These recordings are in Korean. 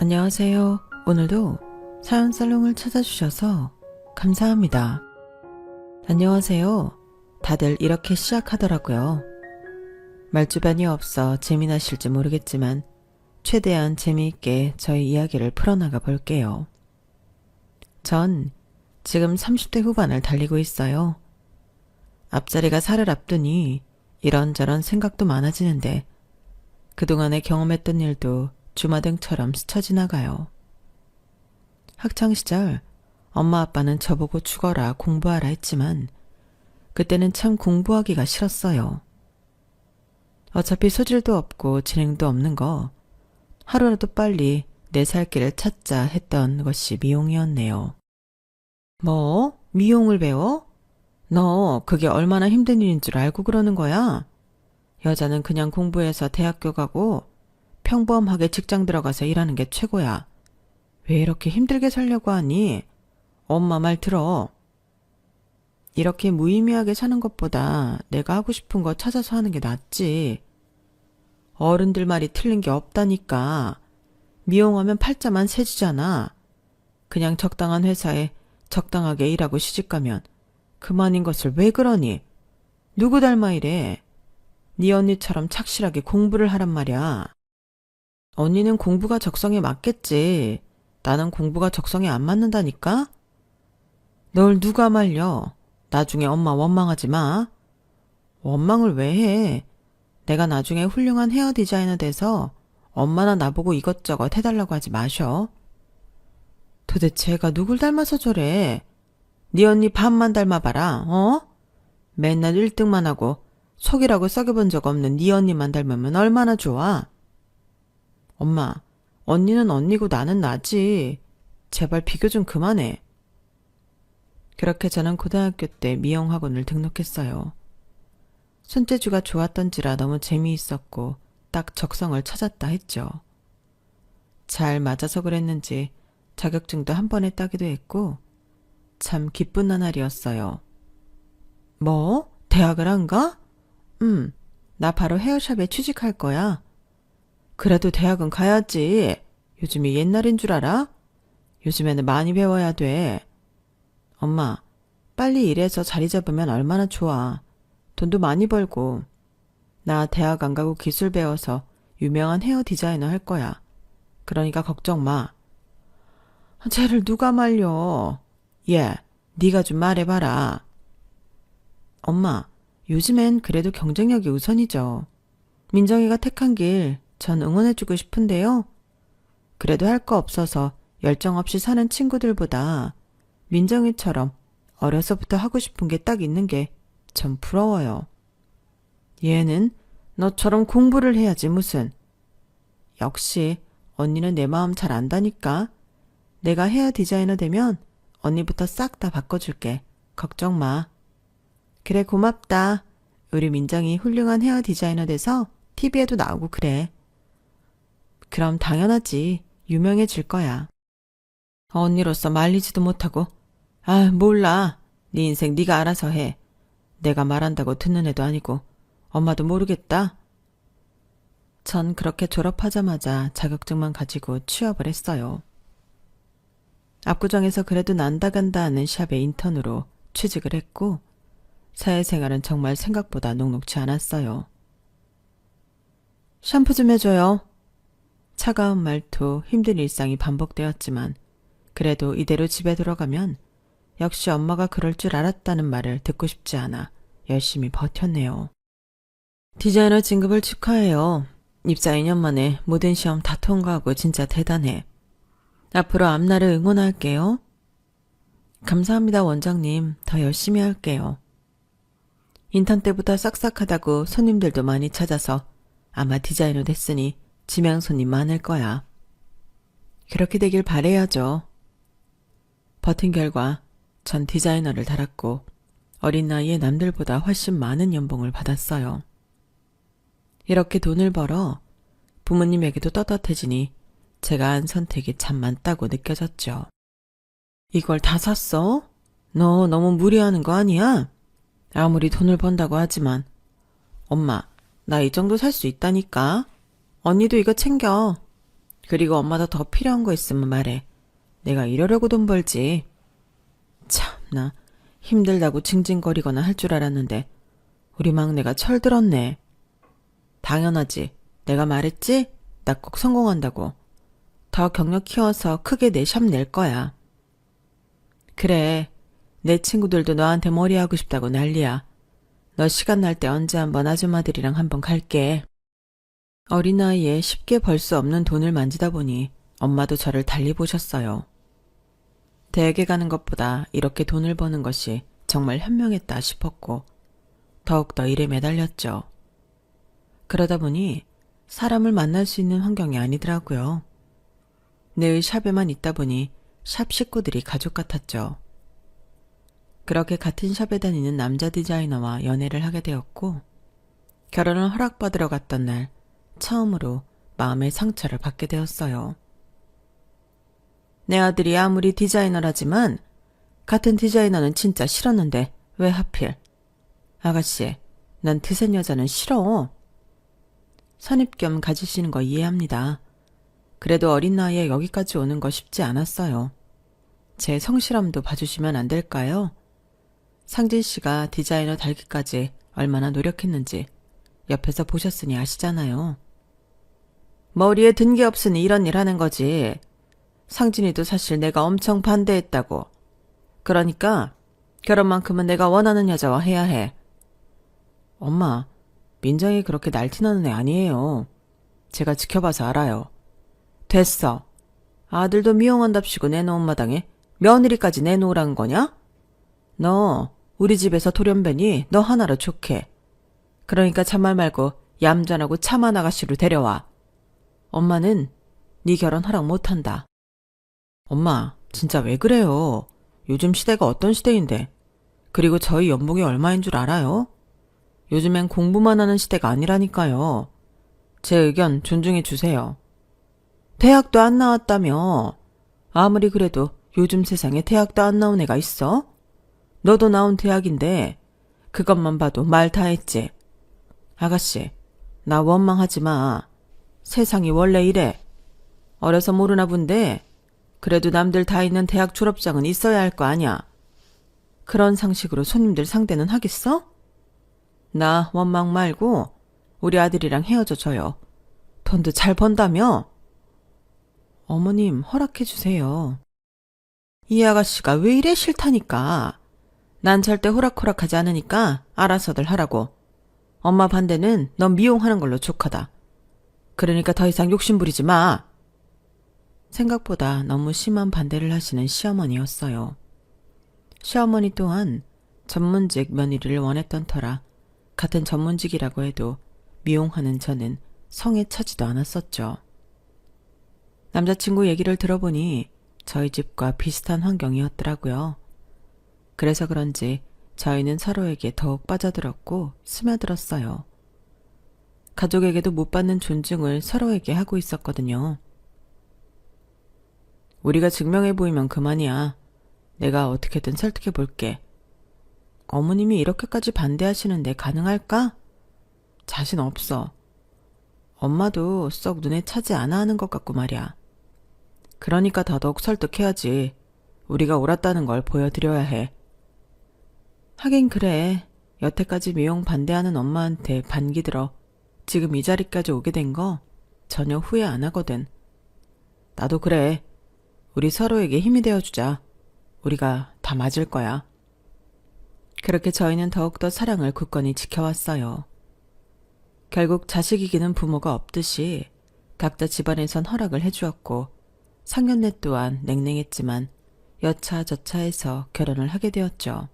안녕하세요. 오늘도 사연 살롱을 찾아주셔서 감사합니다. 안녕하세요. 다들 이렇게 시작하더라고요. 말주변이 없어 재미나실지 모르겠지만 최대한 재미있게 저희 이야기를 풀어나가 볼게요. 전 지금 30대 후반을 달리고 있어요. 앞자리가 살을 앞두니 이런저런 생각도 많아지는데 그동안에 경험했던 일도 주마등처럼 스쳐 지나가요. 학창시절 엄마 아빠는 저보고 죽어라 공부하라 했지만 그때는 참 공부하기가 싫었어요. 어차피 소질도 없고 재능도 없는 거 하루라도 빨리 내 살 길을 찾자 했던 것이 미용이었네요. 뭐? 미용을 배워? 너 그게 얼마나 힘든 일인 줄 알고 그러는 거야? 여자는 그냥 공부해서 대학교 가고 평범하게 직장 들어가서 일하는 게 최고야. 왜 이렇게 힘들게 살려고 하니? 엄마 말 들어. 이렇게 무의미하게 사는 것보다 내가 하고 싶은 거 찾아서 하는 게 낫지. 어른들 말이 틀린 게 없다니까. 미용하면 팔자만 세지잖아. 그냥 적당한 회사에 적당하게 일하고 시집가면 그만인 것을 왜 그러니? 누구 닮아 이래? 네 언니처럼 착실하게 공부를 하란 말이야. 언니는 공부가 적성에 맞겠지. 나는 공부가 적성에 안 맞는다니까? 널 누가 말려? 나중에 엄마 원망하지 마. 원망을 왜 해? 내가 나중에 훌륭한 헤어 디자이너 돼서 엄마나 나보고 이것저것 해달라고 하지 마셔. 도대체 애가 누굴 닮아서 저래? 네 언니 반만 닮아봐라, 어? 맨날 1등만 하고 속이라고 썩여본 적 없는 네 언니만 닮으면 얼마나 좋아? 엄마, 언니는 언니고 나는 나지. 제발 비교 좀 그만해. 그렇게 저는 고등학교 때 미용학원을 등록했어요. 손재주가 좋았던지라 너무 재미있었고 딱 적성을 찾았다 했죠. 잘 맞아서 그랬는지 자격증도 한 번에 따기도 했고 참 기쁜 나날이었어요. 뭐? 대학을 안 가? 나 바로 헤어샵에 취직할 거야. 그래도 대학은 가야지. 요즘이 옛날인 줄 알아? 요즘에는 많이 배워야 돼. 엄마, 빨리 일해서 자리 잡으면 얼마나 좋아. 돈도 많이 벌고. 나 대학 안 가고 기술 배워서 유명한 헤어 디자이너 할 거야. 그러니까 걱정 마. 쟤를 누가 말려. 얘, 네가 좀 말해봐라. 엄마, 요즘엔 그래도 경쟁력이 우선이죠. 민정이가 택한 길 전 응원해주고 싶은데요. 그래도 할 거 없어서 열정 없이 사는 친구들보다 민정이처럼 어려서부터 하고 싶은 게 딱 있는 게 전 부러워요. 얘는 너처럼 공부를 해야지 무슨. 역시 언니는 내 마음 잘 안다니까. 내가 헤어 디자이너 되면 언니부터 싹 다 바꿔줄게. 걱정 마. 그래 고맙다. 우리 민정이 훌륭한 헤어 디자이너 돼서 TV에도 나오고 그래. 그럼 당연하지. 유명해질 거야. 언니로서 말리지도 못하고. 아, 몰라. 네 인생 네가 알아서 해. 내가 말한다고 듣는 애도 아니고 엄마도 모르겠다. 전 그렇게 졸업하자마자 자격증만 가지고 취업을 했어요. 압구정에서 그래도 난다 간다 하는 샵의 인턴으로 취직을 했고 사회생활은 정말 생각보다 녹록지 않았어요. 샴푸 좀 해줘요. 차가운 말투, 힘든 일상이 반복되었지만 그래도 이대로 집에 들어가면 역시 엄마가 그럴 줄 알았다는 말을 듣고 싶지 않아 열심히 버텼네요. 디자이너 진급을 축하해요. 입사 2년 만에 모든 시험 다 통과하고 진짜 대단해. 앞으로 앞날을 응원할게요. 감사합니다 원장님. 더 열심히 할게요. 인턴 때부터 싹싹하다고 손님들도 많이 찾아서 아마 디자이너 됐으니 지명 손님 많을 거야. 그렇게 되길 바라야죠. 버틴 결과 전 디자이너를 달았고 어린 나이에 남들보다 훨씬 많은 연봉을 받았어요. 이렇게 돈을 벌어 부모님에게도 떳떳해지니 제가 한 선택이 참 많다고 느껴졌죠. 이걸 다 샀어? 너 너무 무리하는 거 아니야? 아무리 돈을 번다고 하지만 엄마, 나 이 정도 살 수 있다니까. 언니도 이거 챙겨. 그리고 엄마도 더 필요한 거 있으면 말해. 내가 이러려고 돈 벌지. 참나, 힘들다고 징징거리거나 할 줄 알았는데 우리 막내가 철들었네. 당연하지. 내가 말했지? 나 꼭 성공한다고. 더 경력 키워서 크게 내 샵 낼 거야. 그래, 내 친구들도 너한테 머리 하고 싶다고 난리야. 너 시간 날 때 언제 한번 아줌마들이랑 한번 갈게. 어린 나이에 쉽게 벌 수 없는 돈을 만지다 보니 엄마도 저를 달리 보셨어요. 대학에 가는 것보다 이렇게 돈을 버는 것이 정말 현명했다 싶었고 더욱더 일에 매달렸죠. 그러다 보니 사람을 만날 수 있는 환경이 아니더라고요. 늘 샵에만 있다 보니 샵 식구들이 가족 같았죠. 그렇게 같은 샵에 다니는 남자 디자이너와 연애를 하게 되었고 결혼을 허락받으러 갔던 날 처음으로 마음의 상처를 받게 되었어요. 내 아들이 아무리 디자이너라지만 같은 디자이너는 진짜 싫었는데 왜 하필. 아가씨, 난 드센 여자는 싫어. 선입견 가지시는 거 이해합니다. 그래도 어린 나이에 여기까지 오는 거 쉽지 않았어요. 제 성실함도 봐주시면 안 될까요? 상진 씨가 디자이너 달기까지 얼마나 노력했는지 옆에서 보셨으니 아시잖아요. 머리에 든 게 없으니 이런 일 하는 거지. 상진이도 사실 내가 엄청 반대했다고. 그러니까 결혼만큼은 내가 원하는 여자와 해야 해. 엄마, 민정이 그렇게 날티나는 애 아니에요. 제가 지켜봐서 알아요. 됐어. 아들도 미용한답시고 내놓은 마당에 며느리까지 내놓으라는 거냐? 너 우리 집에서 돌연변이 너 하나로 좋게. 그러니까 참말 말고 얌전하고 참한 아가씨로 데려와. 엄마는 네 결혼 허락 못한다. 엄마, 진짜 왜 그래요? 요즘 시대가 어떤 시대인데. 그리고 저희 연봉이 얼마인 줄 알아요? 요즘엔 공부만 하는 시대가 아니라니까요. 제 의견 존중해 주세요. 대학도 안 나왔다며. 아무리 그래도 요즘 세상에 대학도 안 나온 애가 있어? 너도 나온 대학인데 그것만 봐도 말 다 했지. 아가씨, 나 원망하지 마. 세상이 원래 이래. 어려서 모르나 본데 그래도 남들 다 있는 대학 졸업장은 있어야 할 거 아냐. 그런 상식으로 손님들 상대는 하겠어? 나 원망 말고 우리 아들이랑 헤어져 줘요. 돈도 잘 번다며? 어머님 허락해 주세요. 이 아가씨가 왜 이래 싫다니까. 난 절대 호락호락하지 않으니까 알아서들 하라고. 엄마 반대는 넌 미용하는 걸로 족하다. 그러니까 더 이상 욕심 부리지 마. 생각보다 너무 심한 반대를 하시는 시어머니였어요. 시어머니 또한 전문직 며느리를 원했던 터라 같은 전문직이라고 해도 미용하는 저는 성에 차지도 않았었죠. 남자친구 얘기를 들어보니 저희 집과 비슷한 환경이었더라고요. 그래서 그런지 저희는 서로에게 더욱 빠져들었고 스며들었어요. 가족에게도 못 받는 존중을 서로에게 하고 있었거든요. 우리가 증명해 보이면 그만이야. 내가 어떻게든 설득해 볼게. 어머님이 이렇게까지 반대하시는데 가능할까? 자신 없어. 엄마도 썩 눈에 차지 않아 하는 것 같고 말이야. 그러니까 더더욱 설득해야지. 우리가 옳았다는 걸 보여드려야 해. 하긴 그래. 여태까지 미용 반대하는 엄마한테 반기 들어 지금 이 자리까지 오게 된 거 전혀 후회 안 하거든. 나도 그래. 우리 서로에게 힘이 되어주자. 우리가 다 맞을 거야. 그렇게 저희는 더욱더 사랑을 굳건히 지켜왔어요. 결국 자식 이기는 부모가 없듯이 각자 집안에선 허락을 해주었고 상견례 또한 냉랭했지만 여차저차해서 결혼을 하게 되었죠.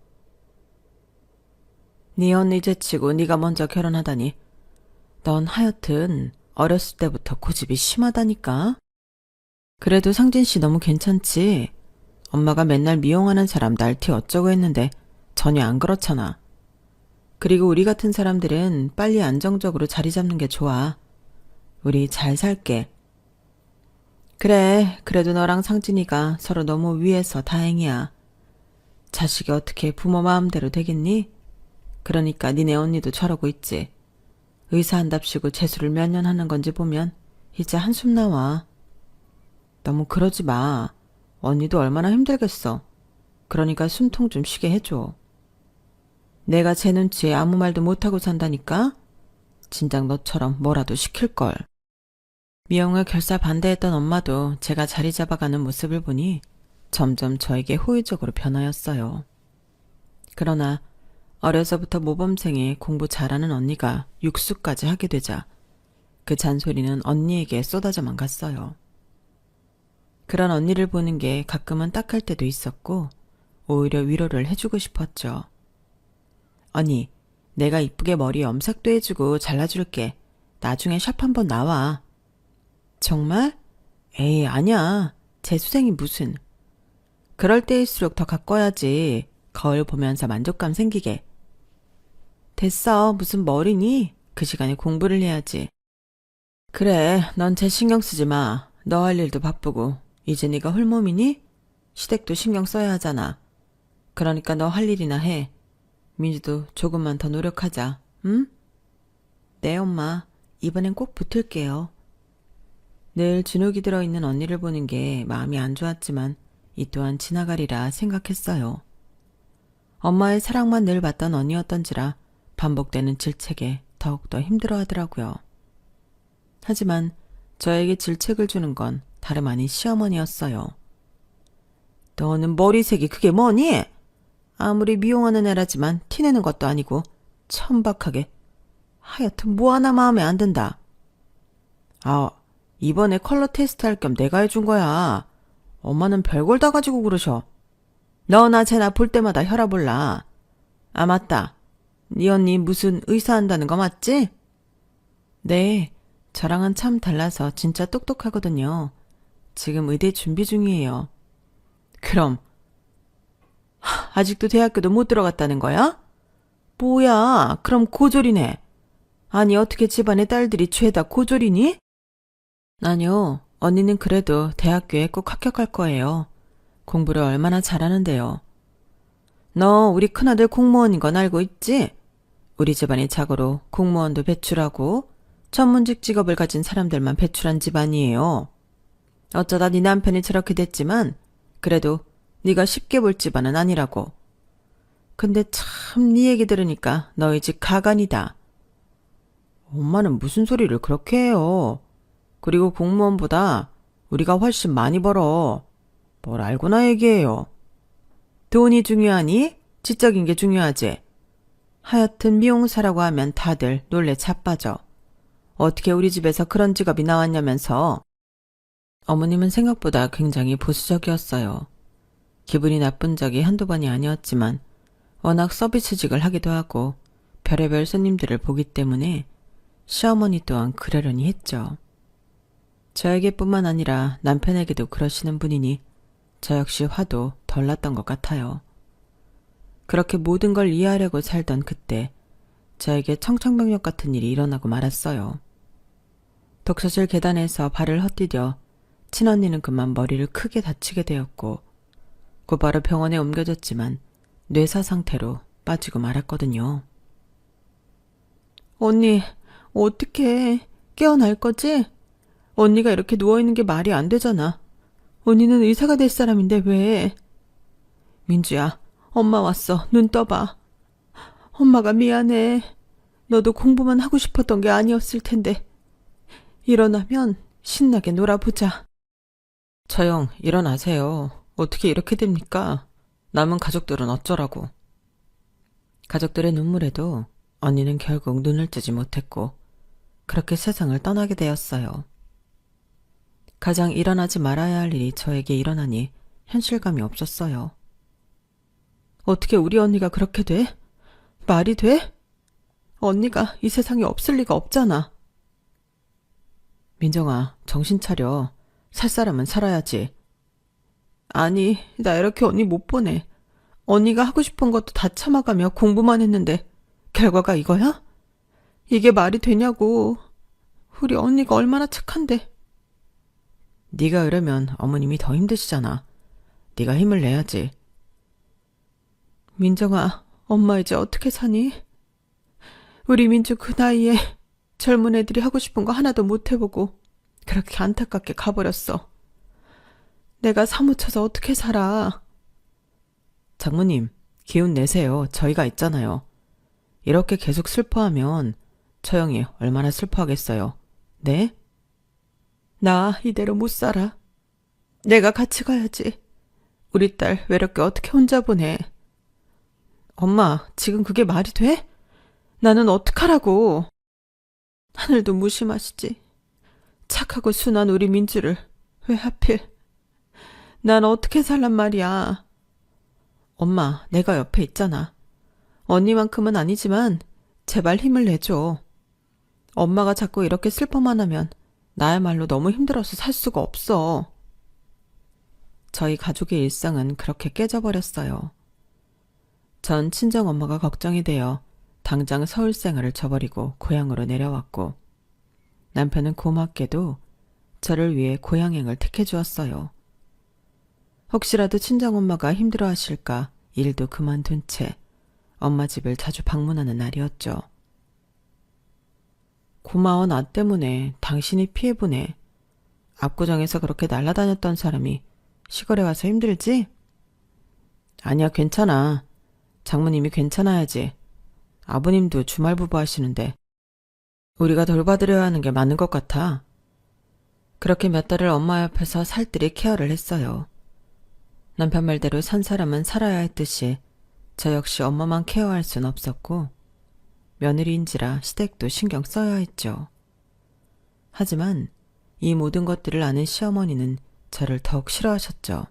네 언니 제치고 네가 먼저 결혼하다니. 넌 하여튼 어렸을 때부터 고집이 심하다니까. 그래도 상진씨 너무 괜찮지? 엄마가 맨날 미용하는 사람 날티 어쩌고 했는데 전혀 안 그렇잖아. 그리고 우리 같은 사람들은 빨리 안정적으로 자리 잡는 게 좋아. 우리 잘 살게. 그래, 그래도 너랑 상진이가 서로 너무 위해서 다행이야. 자식이 어떻게 부모 마음대로 되겠니? 그러니까 니네 언니도 저러고 있지. 의사 한답시고 재수를 몇 년 하는 건지 보면 이제 한숨 나와. 너무 그러지 마. 언니도 얼마나 힘들겠어. 그러니까 숨통 좀 쉬게 해줘. 내가 제 눈치에 아무 말도 못하고 산다니까? 진작 너처럼 뭐라도 시킬걸. 미영을 결사 반대했던 엄마도 제가 자리 잡아가는 모습을 보니 점점 저에게 호의적으로 변하였어요. 그러나 어려서부터 모범생에 공부 잘하는 언니가 육수까지 하게 되자 그 잔소리는 언니에게 쏟아져만 갔어요. 그런 언니를 보는 게 가끔은 딱할 때도 있었고 오히려 위로를 해주고 싶었죠. 언니, 내가 이쁘게 머리 염색도 해주고 잘라줄게. 나중에 샵 한번 나와. 정말? 에이, 아니야. 재수생이 무슨. 그럴 때일수록 더 가꿔야지. 거울 보면서 만족감 생기게. 됐어. 무슨 머리니? 그 시간에 공부를 해야지. 그래, 넌 쟤 신경 쓰지 마. 너 할 일도 바쁘고. 이제 네가 홀몸이니? 시댁도 신경 써야 하잖아. 그러니까 너 할 일이나 해. 민주도 조금만 더 노력하자. 응? 네, 엄마. 이번엔 꼭 붙을게요. 늘 주눅이 들어있는 언니를 보는 게 마음이 안 좋았지만 이 또한 지나가리라 생각했어요. 엄마의 사랑만 늘 받던 언니였던지라 반복되는 질책에 더욱더 힘들어하더라고요. 하지만 저에게 질책을 주는 건 다름 아닌 시어머니였어요. 너는 머리색이 그게 뭐니? 아무리 미용하는 애라지만 티내는 것도 아니고 천박하게. 하여튼 뭐 하나 마음에 안 든다. 아, 이번에 컬러 테스트 할 겸 내가 해준 거야. 엄마는 별걸 다 가지고 그러셔. 너나 쟤나 볼 때마다 혈압 올라. 아, 맞다. 네 언니 무슨 의사 한다는 거 맞지? 네, 저랑은 참 달라서 진짜 똑똑하거든요. 지금 의대 준비 중이에요. 그럼 아직도 대학교도 못 들어갔다는 거야? 뭐야, 그럼 고졸이네. 아니, 어떻게 집안의 딸들이 죄다 고졸이니? 아니요, 언니는 그래도 대학교에 꼭 합격할 거예요. 공부를 얼마나 잘하는데요. 너 우리 큰아들 공무원인 건 알고 있지? 우리 집안이 자고로 공무원도 배출하고 전문직 직업을 가진 사람들만 배출한 집안이에요. 어쩌다 네 남편이 저렇게 됐지만 그래도 네가 쉽게 볼 집안은 아니라고. 근데 참 네 얘기 들으니까 너희 집 가관이다. 엄마는 무슨 소리를 그렇게 해요. 그리고 공무원보다 우리가 훨씬 많이 벌어. 뭘 알고나 얘기해요. 돈이 중요하니? 지적인 게 중요하지. 하여튼 미용사라고 하면 다들 놀래 자빠져. 어떻게 우리 집에서 그런 직업이 나왔냐면서. 어머님은 생각보다 굉장히 보수적이었어요. 기분이 나쁜 적이 한두 번이 아니었지만 워낙 서비스직을 하기도 하고 별의별 손님들을 보기 때문에 시어머니 또한 그러려니 했죠. 저에게뿐만 아니라 남편에게도 그러시는 분이니 저 역시 화도 덜 났던 것 같아요. 그렇게 모든 걸 이해하려고 살던 그때 저에게 청천벽력 같은 일이 일어나고 말았어요. 독서실 계단에서 발을 헛디뎌 친언니는 그만 머리를 크게 다치게 되었고 곧바로 병원에 옮겨졌지만 뇌사 상태로 빠지고 말았거든요. 언니, 어떡해. 깨어날 거지? 언니가 이렇게 누워있는 게 말이 안 되잖아. 언니는 의사가 될 사람인데 왜? 민주야, 엄마 왔어. 눈 떠봐. 엄마가 미안해. 너도 공부만 하고 싶었던 게 아니었을 텐데. 일어나면 신나게 놀아보자. 저영, 일어나세요. 어떻게 이렇게 됩니까? 남은 가족들은 어쩌라고. 가족들의 눈물에도 언니는 결국 눈을 뜨지 못했고 그렇게 세상을 떠나게 되었어요. 가장 일어나지 말아야 할 일이 저에게 일어나니 현실감이 없었어요. 어떻게 우리 언니가 그렇게 돼? 말이 돼? 언니가 이 세상에 없을 리가 없잖아. 민정아, 정신 차려. 살 사람은 살아야지. 아니, 나 이렇게 언니 못 보내. 언니가 하고 싶은 것도 다 참아가며 공부만 했는데 결과가 이거야? 이게 말이 되냐고. 우리 언니가 얼마나 착한데. 네가 이러면 어머님이 더 힘드시잖아. 네가 힘을 내야지. 민정아, 엄마 이제 어떻게 사니? 우리 민주 그 나이에 젊은 애들이 하고 싶은 거 하나도 못 해보고 그렇게 안타깝게 가버렸어. 내가 사무쳐서 어떻게 살아. 장모님, 기운 내세요. 저희가 있잖아요. 이렇게 계속 슬퍼하면 처형이 얼마나 슬퍼하겠어요. 네? 나 이대로 못 살아. 내가 같이 가야지. 우리 딸 외롭게 어떻게 혼자 보내. 엄마, 지금 그게 말이 돼? 나는 어떡하라고. 하늘도 무심하시지. 착하고 순한 우리 민주를 왜 하필. 난 어떻게 살란 말이야. 엄마, 내가 옆에 있잖아. 언니만큼은 아니지만 제발 힘을 내줘. 엄마가 자꾸 이렇게 슬퍼만 하면 나야말로 너무 힘들어서 살 수가 없어. 저희 가족의 일상은 그렇게 깨져버렸어요. 전 친정엄마가 걱정이 되어 당장 서울 생활을 저버리고 고향으로 내려왔고, 남편은 고맙게도 저를 위해 고향행을 택해 주었어요. 혹시라도 친정엄마가 힘들어하실까 일도 그만둔 채 엄마 집을 자주 방문하는 날이었죠. 고마워, 나 때문에 당신이 피해보네. 압구정에서 그렇게 날아다녔던 사람이 시골에 와서 힘들지? 아니야, 괜찮아. 장모님이 괜찮아야지. 아버님도 주말부부 하시는데 우리가 돌봐드려야 하는 게 맞는 것 같아. 그렇게 몇 달을 엄마 옆에서 살뜰히 케어를 했어요. 남편 말대로 산 사람은 살아야 했듯이 저 역시 엄마만 케어할 순 없었고, 며느리인지라 시댁도 신경 써야 했죠. 하지만 이 모든 것들을 아는 시어머니는 저를 더욱 싫어하셨죠.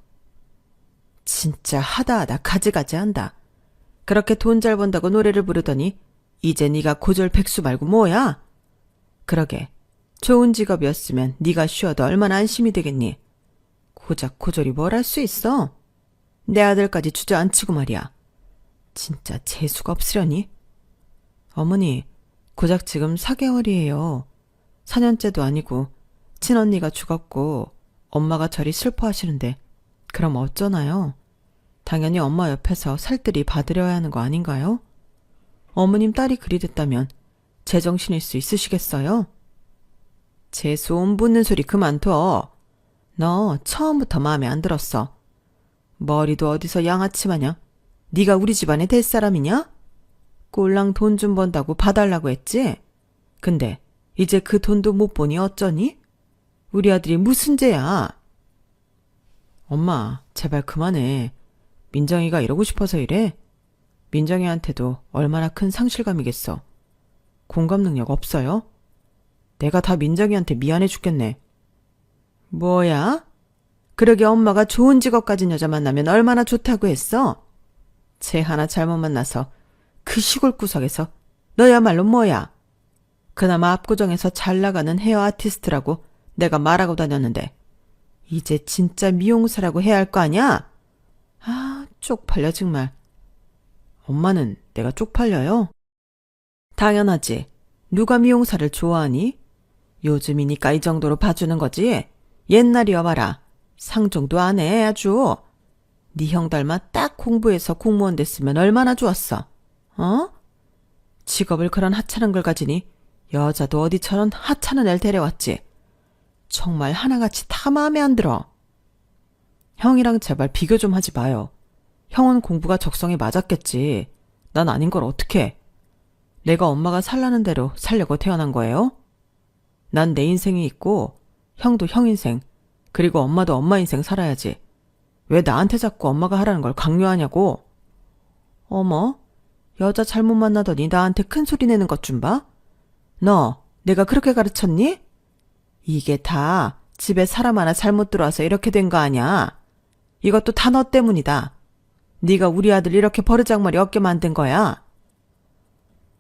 진짜 하다하다 가지가지 한다. 그렇게 돈 잘 번다고 노래를 부르더니 이제 네가 고졸 백수 말고 뭐야? 그러게, 좋은 직업이었으면 네가 쉬어도 얼마나 안심이 되겠니? 고작 고졸이 뭘 할 수 있어? 내 아들까지 주저앉히고 말이야. 진짜 재수가 없으려니? 어머니, 고작 지금 4개월이에요. 4년째도 아니고 친언니가 죽었고 엄마가 저리 슬퍼하시는데 그럼 어쩌나요? 당연히 엄마 옆에서 살뜰히 봐드려야 하는 거 아닌가요? 어머님 딸이 그리 됐다면 제정신일 수 있으시겠어요? 재수 온 붙는 소리 그만둬. 너 처음부터 마음에 안 들었어. 머리도 어디서 양아치 마냥 네가 우리 집안에 될 사람이냐? 꼴랑 돈 좀 번다고 봐달라고 했지? 근데 이제 그 돈도 못 보니 어쩌니? 우리 아들이 무슨 죄야? 엄마, 제발 그만해. 민정이가 이러고 싶어서 이래? 민정이한테도 얼마나 큰 상실감이겠어. 공감 능력 없어요? 내가 다 민정이한테 미안해 죽겠네. 뭐야? 그러게 엄마가 좋은 직업 가진 여자 만나면 얼마나 좋다고 했어? 쟤 하나 잘못 만나서 그 시골 구석에서 너야말로 뭐야? 그나마 압구정에서 잘 나가는 헤어 아티스트라고 내가 말하고 다녔는데 이제 진짜 미용사라고 해야 할 거 아니야? 아, 쪽팔려 정말. 엄마는 내가 쪽팔려요? 당연하지. 누가 미용사를 좋아하니? 요즘이니까 이 정도로 봐주는 거지. 옛날이여 봐라. 상종도 안 해 아주. 네 형 닮아 딱 공부해서 공무원 됐으면 얼마나 좋았어. 어? 직업을 그런 하찮은 걸 가지니 여자도 어디처럼 하찮은 애를 데려왔지. 정말 하나같이 다 마음에 안 들어. 형이랑 제발 비교 좀 하지 마요. 형은 공부가 적성에 맞았겠지. 난 아닌 걸 어떡해. 내가 엄마가 살라는 대로 살려고 태어난 거예요? 난 내 인생이 있고 형도 형 인생, 그리고 엄마도 엄마 인생 살아야지. 왜 나한테 자꾸 엄마가 하라는 걸 강요하냐고. 어머, 여자 잘못 만나더니 나한테 큰 소리 내는 것 좀 봐. 너 내가 그렇게 가르쳤니? 이게 다 집에 사람 하나 잘못 들어와서 이렇게 된 거 아냐. 이것도 다 너 때문이다. 네가 우리 아들 이렇게 버르장머리 없게 만든 거야.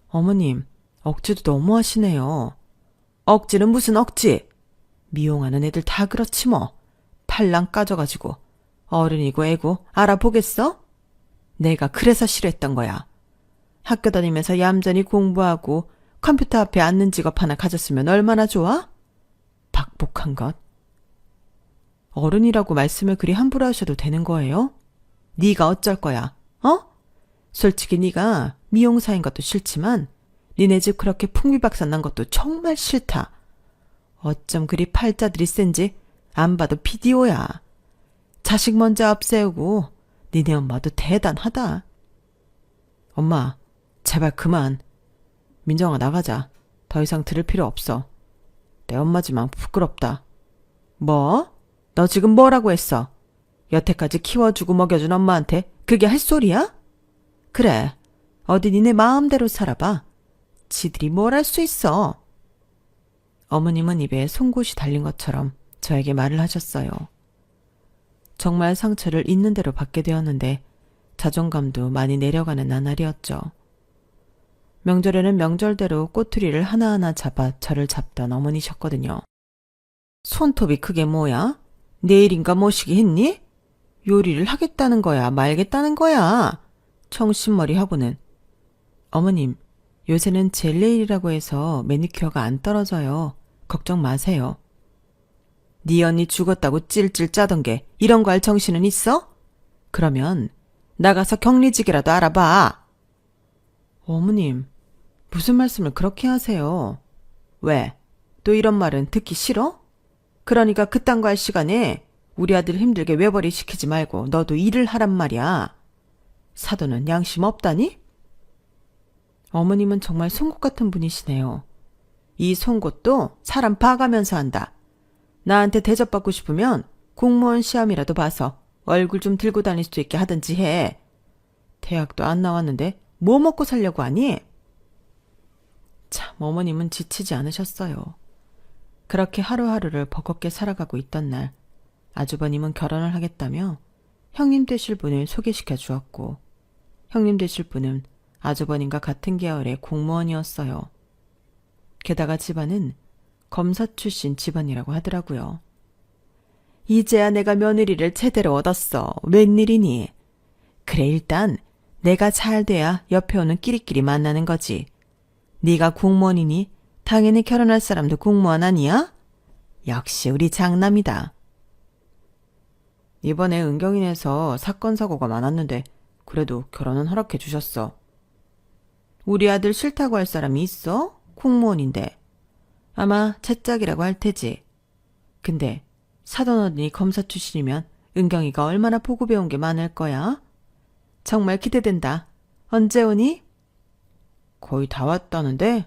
어머님, 억지도 너무 하시네요. 억지는 무슨 억지? 미용하는 애들 다 그렇지 뭐. 팔랑 까져가지고 어른이고 애고 알아보겠어? 내가 그래서 싫어했던 거야. 학교 다니면서 얌전히 공부하고 컴퓨터 앞에 앉는 직업 하나 가졌으면 얼마나 좋아? 박복한 것. 어른이라고 말씀을 그리 함부로 하셔도 되는 거예요? 네가 어쩔 거야, 어? 솔직히 네가 미용사인 것도 싫지만 니네 집 그렇게 풍비박산 난 것도 정말 싫다. 어쩜 그리 팔자들이 센지 안 봐도 비디오야. 자식 먼저 앞세우고 니네 엄마도 대단하다. 엄마, 제발 그만. 민정아 나가자. 더 이상 들을 필요 없어. 내 엄마지만 부끄럽다. 뭐? 너 지금 뭐라고 했어? 여태까지 키워주고 먹여준 엄마한테 그게 할 소리야? 그래. 어디 니네 마음대로 살아봐. 지들이 뭘 할 수 있어. 어머님은 입에 송곳이 달린 것처럼 저에게 말을 하셨어요. 정말 상처를 있는 대로 받게 되었는데 자존감도 많이 내려가는 나날이었죠. 명절에는 명절대로 꼬투리를 하나하나 잡아 저를 잡던 어머니셨거든요. 손톱이 그게 뭐야? 내일인가 모시기 했니? 요리를 하겠다는 거야, 말겠다는 거야? 청신머리 하고는. 어머님, 요새는 젤네일이라고 해서 매니큐어가 안 떨어져요. 걱정 마세요. 네 언니 죽었다고 찔찔 짜던 게 이런 거 할 정신은 있어? 그러면 나가서 격리직이라도 알아봐. 어머님, 무슨 말씀을 그렇게 하세요? 왜? 또 이런 말은 듣기 싫어? 그러니까 그딴 거 할 시간에 우리 아들 힘들게 외벌이 시키지 말고 너도 일을 하란 말이야. 사돈은 양심 없다니? 어머님은 정말 송곳 같은 분이시네요. 이 송곳도 사람 봐가면서 한다. 나한테 대접받고 싶으면 공무원 시험이라도 봐서 얼굴 좀 들고 다닐 수 있게 하든지 해. 대학도 안 나왔는데 뭐 먹고 살려고 하니? 참 어머님은 지치지 않으셨어요. 그렇게 하루하루를 버겁게 살아가고 있던 날 아주버님은 결혼을 하겠다며 형님 되실 분을 소개시켜 주었고 형님 되실 분은 아주버님과 같은 계열의 공무원이었어요. 게다가 집안은 검사 출신 집안이라고 하더라고요. 이제야 내가 며느리를 제대로 얻었어. 웬일이니? 그래 일단 내가 잘 돼야 옆에 오는 끼리끼리 만나는 거지. 네가 공무원이니 당연히 결혼할 사람도 공무원 아니야? 역시 우리 장남이다. 이번에 은경인에서 사건 사고가 많았는데 그래도 결혼은 허락해 주셨어. 우리 아들 싫다고 할 사람이 있어? 공무원인데. 아마 채짝이라고 할 테지. 근데 사돈 언니 검사 출신이면 은경이가 얼마나 보고 배운 게 많을 거야? 정말 기대된다. 언제 오니? 거의 다 왔다는데?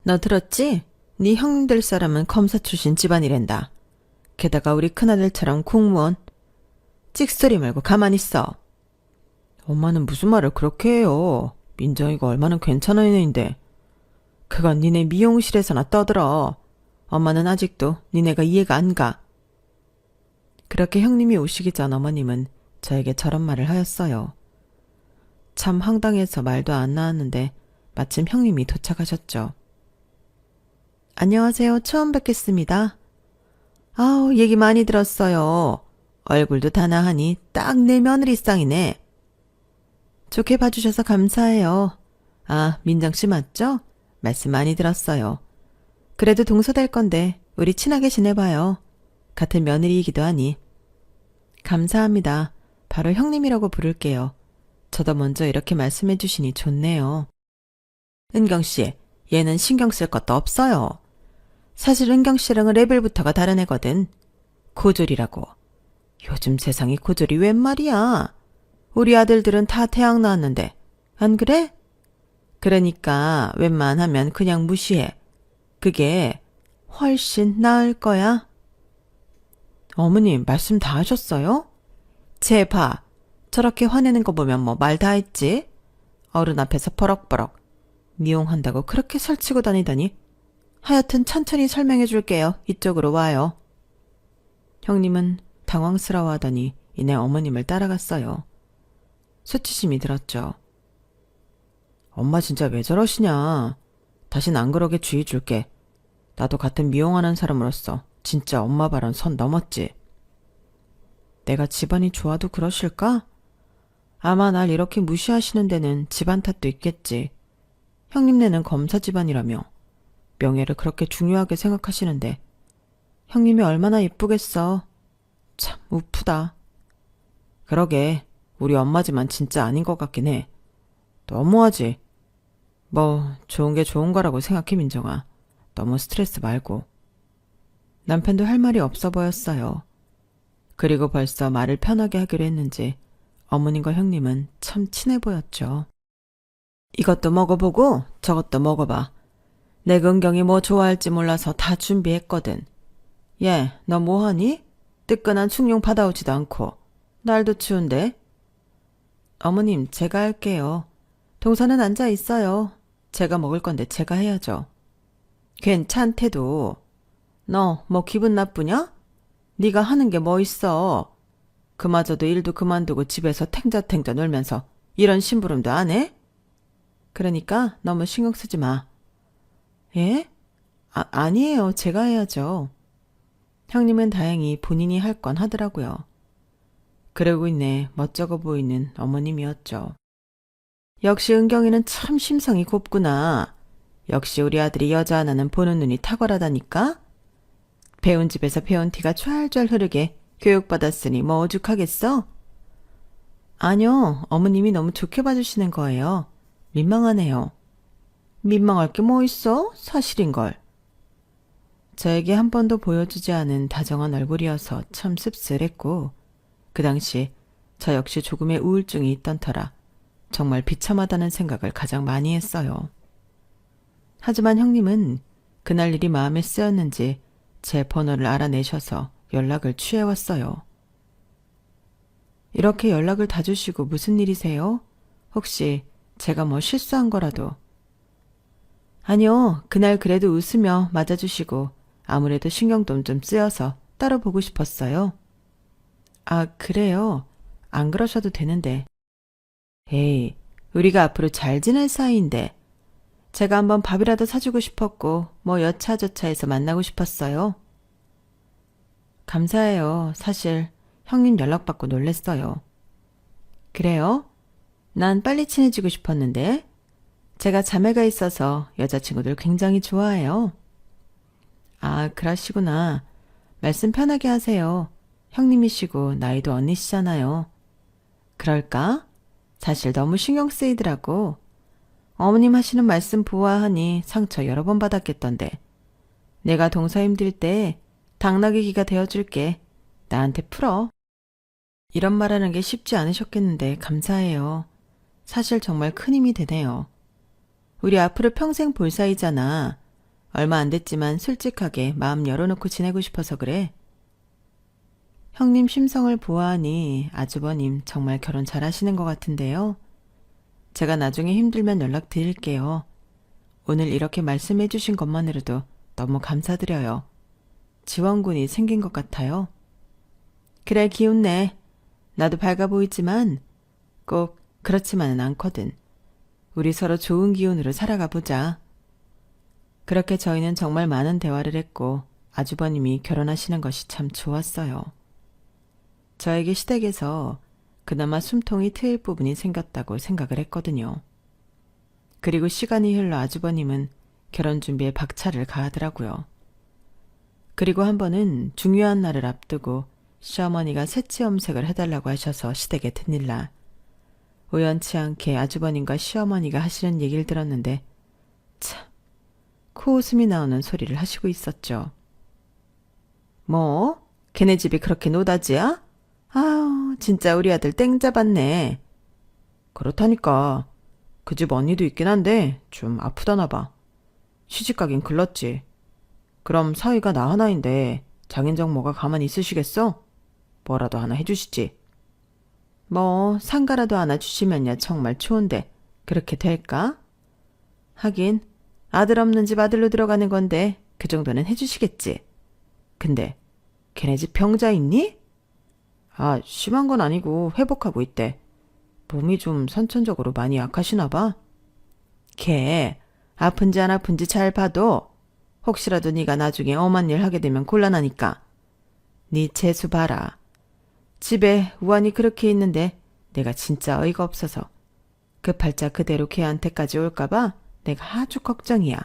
너 들었지? 네 형님 될 사람은 검사 출신 집안이란다. 게다가 우리 큰아들처럼 공무원. 찍소리 말고 가만히 있어. 엄마는 무슨 말을 그렇게 해요. 민정이가 얼마나 괜찮은 애인데. 그건 니네 미용실에서나 떠들어. 엄마는 아직도 니네가 이해가 안 가. 그렇게 형님이 오시기 전 어머님은 저에게 저런 말을 하였어요. 참 황당해서 말도 안 나왔는데 마침 형님이 도착하셨죠. 안녕하세요. 처음 뵙겠습니다. 아우 얘기 많이 들었어요. 얼굴도 다나하니 딱 내 며느리상이네. 좋게 봐주셔서 감사해요. 아, 민정씨 맞죠? 말씀 많이 들었어요. 그래도 동서될 건데 우리 친하게 지내봐요. 같은 며느리이기도 하니. 감사합니다. 바로 형님이라고 부를게요. 저도 먼저 이렇게 말씀해 주시니 좋네요. 은경씨, 얘는 신경 쓸 것도 없어요. 사실 은경씨랑은 레벨부터가 다른 애거든. 고졸이라고. 요즘 세상에 고졸이 웬 말이야. 우리 아들들은 다 대학 나왔는데. 안 그래? 그러니까 웬만하면 그냥 무시해. 그게 훨씬 나을 거야. 어머님 말씀 다 하셨어요? 쟤 봐. 저렇게 화내는 거 보면 뭐 말 다 했지? 어른 앞에서 버럭버럭. 미용한다고 그렇게 설치고 다니다니. 하여튼 천천히 설명해 줄게요. 이쪽으로 와요. 형님은 당황스러워하더니 이내 어머님을 따라갔어요. 수치심이 들었죠. 엄마 진짜 왜 저러시냐. 다신 안 그러게 주의 줄게. 나도 같은 미용하는 사람으로서 진짜 엄마 발언 선 넘었지. 내가 집안이 좋아도 그러실까? 아마 날 이렇게 무시하시는 데는 집안 탓도 있겠지. 형님네는 검사 집안이라며 명예를 그렇게 중요하게 생각하시는데 형님이 얼마나 이쁘겠어. 참 우프다. 그러게 우리 엄마지만 진짜 아닌 것 같긴 해. 너무하지. 뭐 좋은 게 좋은 거라고 생각해 민정아. 너무 스트레스 말고. 남편도 할 말이 없어 보였어요. 그리고 벌써 말을 편하게 하기로 했는지 어머님과 형님은 참 친해 보였죠. 이것도 먹어보고 저것도 먹어봐. 내 은경이 뭐 좋아할지 몰라서 다 준비했거든. 얘, 너 뭐하니? 뜨끈한 충룡 받아오지도 않고. 날도 추운데. 어머님, 제가 할게요. 동서는 앉아 있어요. 제가 먹을 건데 제가 해야죠. 괜찮대도. 너 뭐 기분 나쁘냐? 네가 하는 게 뭐 있어. 그마저도 일도 그만두고 집에서 탱자탱자 놀면서 이런 심부름도 안 해? 그러니까 너무 신경 쓰지 마. 예? 아니에요. 제가 해야죠. 형님은 다행히 본인이 할 건 하더라고요. 그러고 있네 멋쩍어 보이는 어머님이었죠. 역시 은경이는 참 심성이 곱구나. 역시 우리 아들이 여자 하나는 보는 눈이 탁월하다니까. 배운 집에서 배운 티가 좔좔 흐르게 교육받았으니 뭐 오죽하겠어? 아니요, 어머님이 너무 좋게 봐주시는 거예요. 민망하네요. 민망할 게 뭐 있어? 사실인걸. 저에게 한 번도 보여주지 않은 다정한 얼굴이어서 참 씁쓸했고 그 당시 저 역시 조금의 우울증이 있던 터라 정말 비참하다는 생각을 가장 많이 했어요. 하지만 형님은 그날 일이 마음에 쓰였는지 제 번호를 알아내셔서 연락을 취해왔어요. 이렇게 연락을 다 주시고 무슨 일이세요? 혹시 제가 뭐 실수한 거라도. 아니요, 그날 그래도 웃으며 맞아주시고 아무래도 신경도 좀 쓰여서 따로 보고 싶었어요. 아, 그래요? 안 그러셔도 되는데. 에이, 우리가 앞으로 잘 지낼 사이인데. 제가 한번 밥이라도 사주고 싶었고 뭐 여차저차해서 만나고 싶었어요. 감사해요. 사실 형님 연락받고 놀랬어요. 그래요? 난 빨리 친해지고 싶었는데. 제가 자매가 있어서 여자친구들 굉장히 좋아해요. 아, 그러시구나. 말씀 편하게 하세요. 형님이시고 나이도 언니시잖아요. 그럴까? 사실 너무 신경 쓰이더라고. 어머님 하시는 말씀 보아하니 상처 여러 번 받았겠던데. 내가 동서 힘들 때 당나귀기가 되어줄게. 나한테 풀어. 이런 말하는 게 쉽지 않으셨겠는데 감사해요. 사실 정말 큰 힘이 되네요. 우리 앞으로 평생 볼 사이잖아. 얼마 안 됐지만 솔직하게 마음 열어놓고 지내고 싶어서 그래. 형님 심성을 보아하니 아주버님 정말 결혼 잘하시는 것 같은데요. 제가 나중에 힘들면 연락드릴게요. 오늘 이렇게 말씀해 주신 것만으로도 너무 감사드려요. 지원군이 생긴 것 같아요. 그래, 기운내. 나도 밝아 보이지만 꼭 그렇지만은 않거든. 우리 서로 좋은 기운으로 살아가 보자. 그렇게 저희는 정말 많은 대화를 했고 아주버님이 결혼하시는 것이 참 좋았어요. 저에게 시댁에서 그나마 숨통이 트일 부분이 생겼다고 생각을 했거든요. 그리고 시간이 흘러 아주버님은 결혼 준비에 박차를 가하더라고요. 그리고 한 번은 중요한 날을 앞두고 시어머니가 새치 염색을 해달라고 하셔서 시댁에 든일 날 우연치 않게 아주버님과 시어머니가 하시는 얘기를 들었는데 참 코웃음이 나오는 소리를 하시고 있었죠. 뭐? 걔네 집이 그렇게 노다지야? 아우 진짜 우리 아들 땡 잡았네. 그렇다니까. 그 집 언니도 있긴 한데 좀 아프다나 봐. 시집가긴 글렀지. 그럼 사위가 나 하나인데 장인정 뭐가 가만히 있으시겠어? 뭐라도 하나 해주시지. 뭐 상가라도 하나 주시면야 정말 좋은데 그렇게 될까? 하긴 아들 없는 집 아들로 들어가는 건데 그 정도는 해주시겠지. 근데 걔네 집 병자 있니? 아, 심한 건 아니고 회복하고 있대. 몸이 좀 선천적으로 많이 약하시나 봐. 걔 아픈지 안 아픈지 잘 봐도 혹시라도 네가 나중에 엄한 일 하게 되면 곤란하니까. 네 재수 봐라. 집에 우환이 그렇게 있는데 내가 진짜 어이가 없어서 그 팔자 그대로 걔한테까지 올까봐 내가 아주 걱정이야.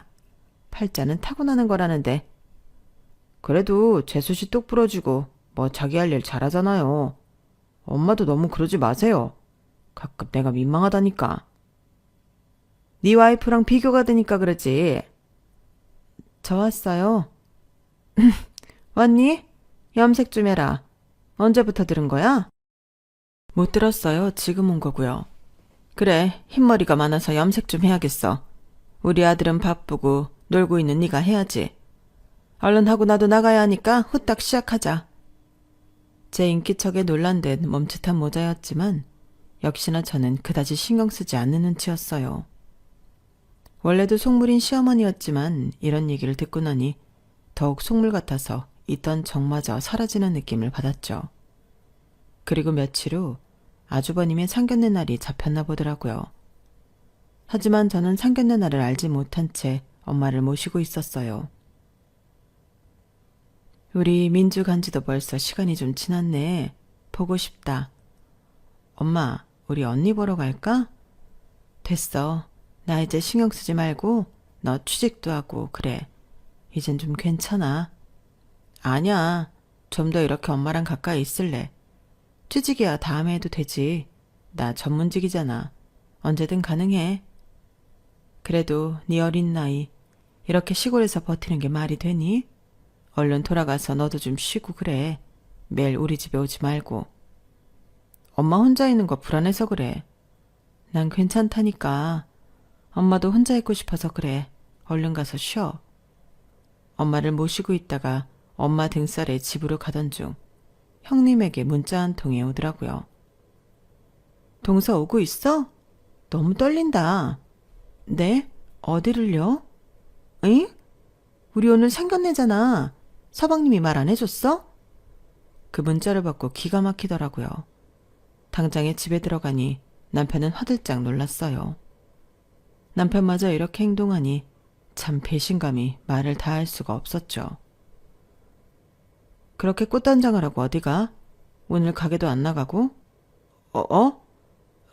팔자는 타고나는 거라는데. 그래도 재수씨 똑 부러지고 뭐 자기 할 일 잘하잖아요. 엄마도 너무 그러지 마세요. 가끔 내가 민망하다니까. 네 와이프랑 비교가 되니까 그러지. 저 왔어요. 왔니? 염색 좀 해라. 언제부터 들은 거야? 못 들었어요. 지금 온 거고요. 그래, 흰머리가 많아서 염색 좀 해야겠어. 우리 아들은 바쁘고 놀고 있는 네가 해야지. 얼른 하고 나도 나가야 하니까 후딱 시작하자. 제 인기척에 놀란 듯 멈칫한 모자였지만 역시나 저는 그다지 신경 쓰지 않는 눈치였어요. 원래도 속물인 시어머니였지만 이런 얘기를 듣고 나니 더욱 속물 같아서 있던 정마저 사라지는 느낌을 받았죠. 그리고 며칠 후 아주버님의 상견례 날이 잡혔나 보더라고요. 하지만 저는 상견례 날을 알지 못한 채 엄마를 모시고 있었어요. 우리 민주 간지도 벌써 시간이 좀 지났네. 보고 싶다. 엄마, 우리 언니 보러 갈까? 됐어. 나 이제 신경 쓰지 말고 너 취직도 하고 그래. 이젠 좀 괜찮아. 아니야. 좀 더 이렇게 엄마랑 가까이 있을래. 취직이야 다음에 해도 되지. 나 전문직이잖아. 언제든 가능해. 그래도 네 어린 나이 이렇게 시골에서 버티는 게 말이 되니? 얼른 돌아가서 너도 좀 쉬고 그래. 매일 우리 집에 오지 말고. 엄마 혼자 있는 거 불안해서 그래. 난 괜찮다니까. 엄마도 혼자 있고 싶어서 그래. 얼른 가서 쉬어. 엄마를 모시고 있다가 엄마 등살에 집으로 가던 중 형님에게 문자 한 통이 오더라고요. 동서 오고 있어? 너무 떨린다. 네? 어디를요? 응? 우리 오늘 상견례잖아. 서방님이 말 안 해줬어? 그 문자를 받고 기가 막히더라고요. 당장에 집에 들어가니 남편은 화들짝 놀랐어요. 남편마저 이렇게 행동하니 참 배신감이 말을 다할 수가 없었죠. 그렇게 꽃단장을 하고 어디가? 오늘 가게도 안 나가고?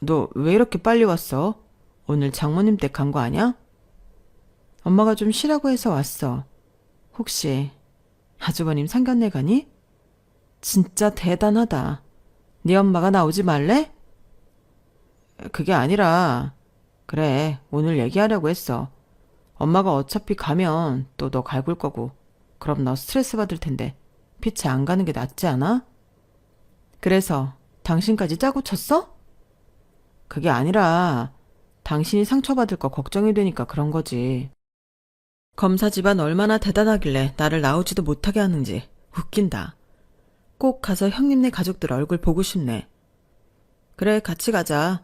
너 왜 이렇게 빨리 왔어? 오늘 장모님 댁 간 거 아냐? 엄마가 좀 쉬라고 해서 왔어. 혹시 아주버님 상견례 가니? 진짜 대단하다. 네 엄마가 나오지 말래? 그게 아니라 그래 오늘 얘기하려고 했어. 엄마가 어차피 가면 또 너 갈굴 거고 그럼 너 스트레스 받을 텐데 피치 안 가는 게 낫지 않아? 그래서 당신까지 짜고 쳤어? 그게 아니라 당신이 상처받을 거 걱정이 되니까 그런 거지. 검사 집안 얼마나 대단하길래 나를 나오지도 못하게 하는지 웃긴다. 꼭 가서 형님네 가족들 얼굴 보고 싶네. 그래 같이 가자.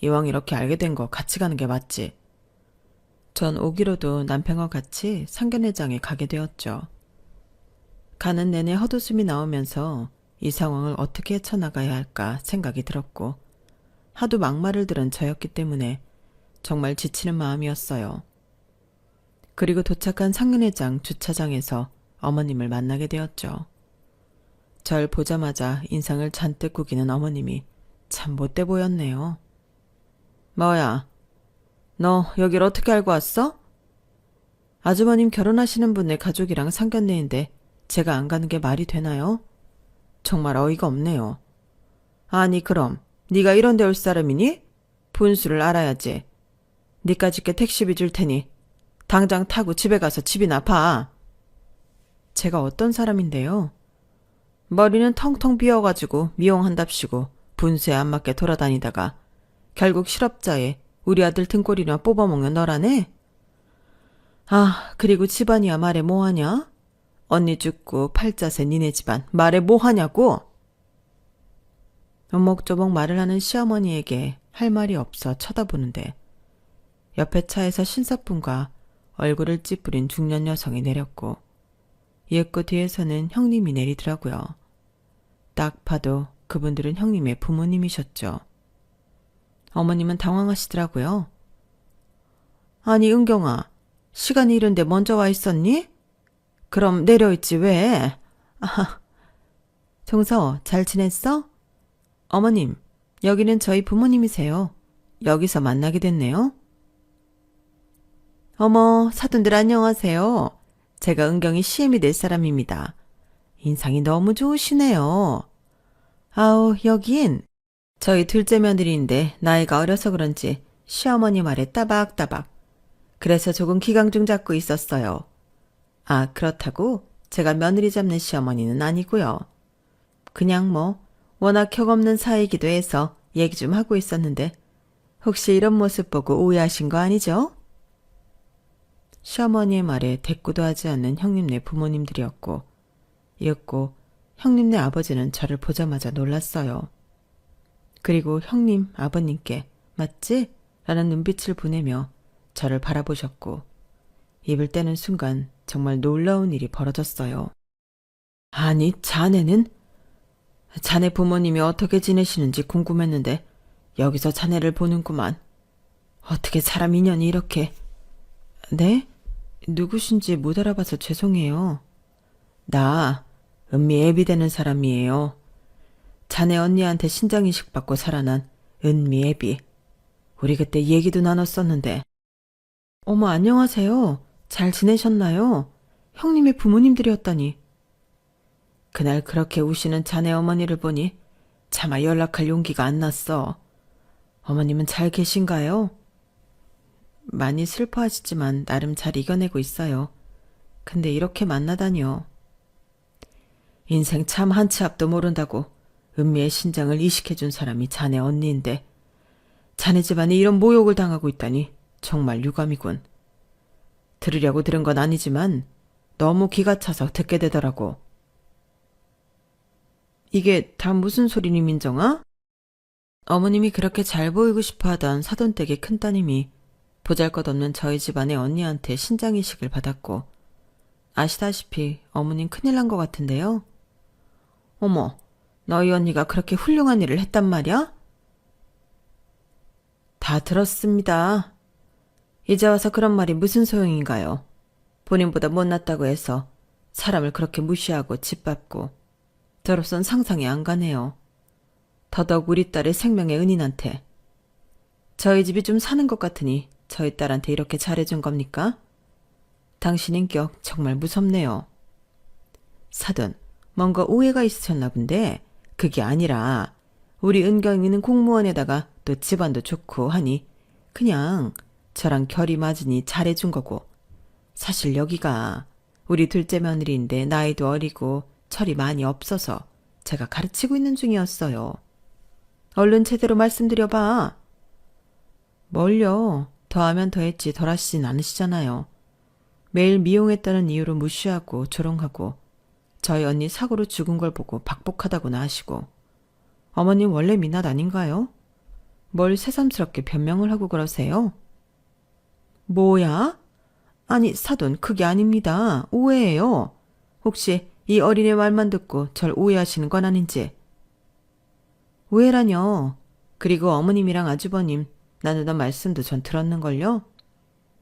이왕 이렇게 알게 된 거 같이 가는 게 맞지. 전 오기로도 남편과 같이 상견례장에 가게 되었죠. 가는 내내 헛웃음이 나오면서 이 상황을 어떻게 헤쳐나가야 할까 생각이 들었고 하도 막말을 들은 저였기 때문에 정말 지치는 마음이었어요. 그리고 도착한 상견례장 주차장에서 어머님을 만나게 되었죠. 절 보자마자 인상을 잔뜩 구기는 어머님이 참 못돼 보였네요. 뭐야, 너 여길 어떻게 알고 왔어? 아주버님 결혼하시는 분의 가족이랑 상견례인데 제가 안 가는 게 말이 되나요? 정말 어이가 없네요. 아니 그럼 네가 이런 데 올 사람이니? 분수를 알아야지. 니까짓게 택시비 줄 테니 당장 타고 집에 가서 집이나 봐. 제가 어떤 사람인데요? 머리는 텅텅 비어가지고 미용한답시고 분수에 안 맞게 돌아다니다가 결국 실업자에 우리 아들 등골이나 뽑아먹는 너라네? 아, 그리고 집안이야 말해 뭐하냐? 언니 죽고 팔자세 니네 집안 말해 뭐하냐고? 오목조목 말을 하는 시어머니에게 할 말이 없어 쳐다보는데 옆에 차에서 신사분과 얼굴을 찌푸린 중년 여성이 내렸고 이윽고 뒤에서는 형님이 내리더라고요. 딱 봐도 그분들은 형님의 부모님이셨죠. 어머님은 당황하시더라고요. 아니 은경아, 시간이 이른데 먼저 와 있었니? 그럼 내려있지 왜? 아하. 동서 잘 지냈어? 어머님, 여기는 저희 부모님이세요. 여기서 만나게 됐네요. 어머, 사돈들 안녕하세요. 제가 은경이 시엠이 될 사람입니다. 인상이 너무 좋으시네요. 아우, 여긴 저희 둘째 며느리인데 나이가 어려서 그런지 시어머니 말에 따박따박. 그래서 조금 기강중 잡고 있었어요. 아, 그렇다고 제가 며느리 잡는 시어머니는 아니고요. 그냥 뭐 워낙 격없는 사이이기도 해서 얘기 좀 하고 있었는데 혹시 이런 모습 보고 오해하신 거 아니죠? 시어머니의 말에 대꾸도 하지 않는 형님네 부모님들이었고 이었고 형님네 아버지는 저를 보자마자 놀랐어요. 그리고 형님 아버님께 맞지? 라는 눈빛을 보내며 저를 바라보셨고 입을 떼는 순간 정말 놀라운 일이 벌어졌어요. 아니, 자네는? 자네 부모님이 어떻게 지내시는지 궁금했는데 여기서 자네를 보는구만. 어떻게 사람 인연이 이렇게... 네? 누구신지 못 알아봐서 죄송해요. 나 은미 애비 되는 사람이에요. 자네 언니한테 신장이식 받고 살아난 은미 애비. 우리 그때 얘기도 나눴었는데. 어머, 안녕하세요. 잘 지내셨나요? 형님의 부모님들이었다니. 그날 그렇게 우시는 자네 어머니를 보니 차마 연락할 용기가 안 났어. 어머님은 잘 계신가요? 많이 슬퍼하시지만 나름 잘 이겨내고 있어요. 근데 이렇게 만나다니요. 인생 참 한 치 앞도 모른다고 은미의 신장을 이식해준 사람이 자네 언니인데 자네 집안이 이런 모욕을 당하고 있다니 정말 유감이군. 들으려고 들은 건 아니지만 너무 기가 차서 듣게 되더라고. 이게 다 무슨 소리니 민정아? 어머님이 그렇게 잘 보이고 싶어하던 사돈댁의 큰따님이 보잘것없는 저희 집안의 언니한테 신장이식을 받았고 아시다시피 어머님 큰일 난 것 같은데요. 어머, 너희 언니가 그렇게 훌륭한 일을 했단 말이야? 다 들었습니다. 이제 와서 그런 말이 무슨 소용인가요? 본인보다 못났다고 해서 사람을 그렇게 무시하고 짓밟고 저로선 상상이 안 가네요. 더더욱 우리 딸의 생명의 은인한테. 저희 집이 좀 사는 것 같으니 저희 딸한테 이렇게 잘해준 겁니까? 당신 인격 정말 무섭네요. 사돈, 뭔가 오해가 있으셨나 본데 그게 아니라 우리 은경이는 공무원에다가 또 집안도 좋고 하니 그냥 저랑 결이 맞으니 잘해준 거고 사실 여기가 우리 둘째 며느리인데 나이도 어리고 철이 많이 없어서 제가 가르치고 있는 중이었어요. 얼른 제대로 말씀드려봐. 뭘요? 더하면 더했지 덜하시진 않으시잖아요. 매일 미용했다는 이유로 무시하고 조롱하고 저희 언니 사고로 죽은 걸 보고 박복하다고나 하시고 어머님 원래 민낯 아닌가요? 뭘 새삼스럽게 변명을 하고 그러세요? 뭐야? 아니 사돈 그게 아닙니다. 오해예요. 혹시 이 어린애 말만 듣고 절 오해하시는 건 아닌지. 오해라뇨. 그리고 어머님이랑 아주버님 나누던 말씀도 전 들었는걸요.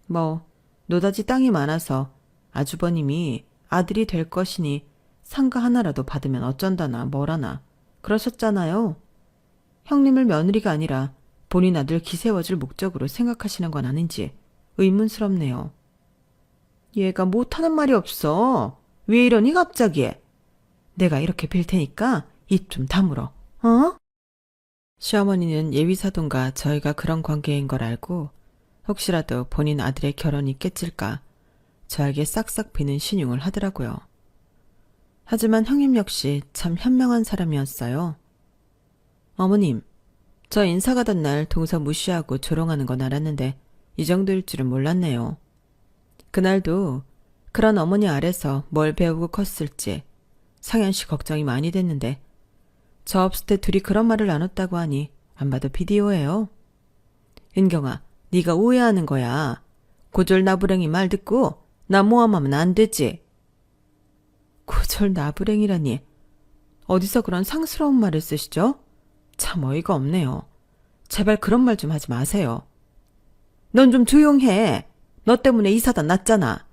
뭐 노다지 땅이 많아서 아주버님이 아들이 될 것이니 상가 하나라도 받으면 어쩐다나 뭐라나 그러셨잖아요. 형님을 며느리가 아니라 본인 아들 기세워줄 목적으로 생각하시는 건 아닌지 의문스럽네요. 얘가 못하는 말이 없어. 왜 이러니 갑자기? 내가 이렇게 빌 테니까 입 좀 다물어. 어? 시어머니는 예위사돈과 저희가 그런 관계인 걸 알고 혹시라도 본인 아들의 결혼이 깨질까 저에게 싹싹 비는 신용을 하더라고요. 하지만 형님 역시 참 현명한 사람이었어요. 어머님, 저 인사 가던 날 동서 무시하고 조롱하는 건 알았는데 이 정도일 줄은 몰랐네요. 그날도 그런 어머니 아래서 뭘 배우고 컸을지 상현 씨 걱정이 많이 됐는데 저 없을 때 둘이 그런 말을 나눴다고 하니 안 봐도 비디오예요. 은경아, 네가 오해하는 거야. 고졸 나부랭이 말 듣고 나 모함하면 안 되지. 고졸 나부랭이라니. 어디서 그런 상스러운 말을 쓰시죠? 참 어이가 없네요. 제발 그런 말 좀 하지 마세요. 넌 좀 조용해. 너 때문에 이 사단 났잖아.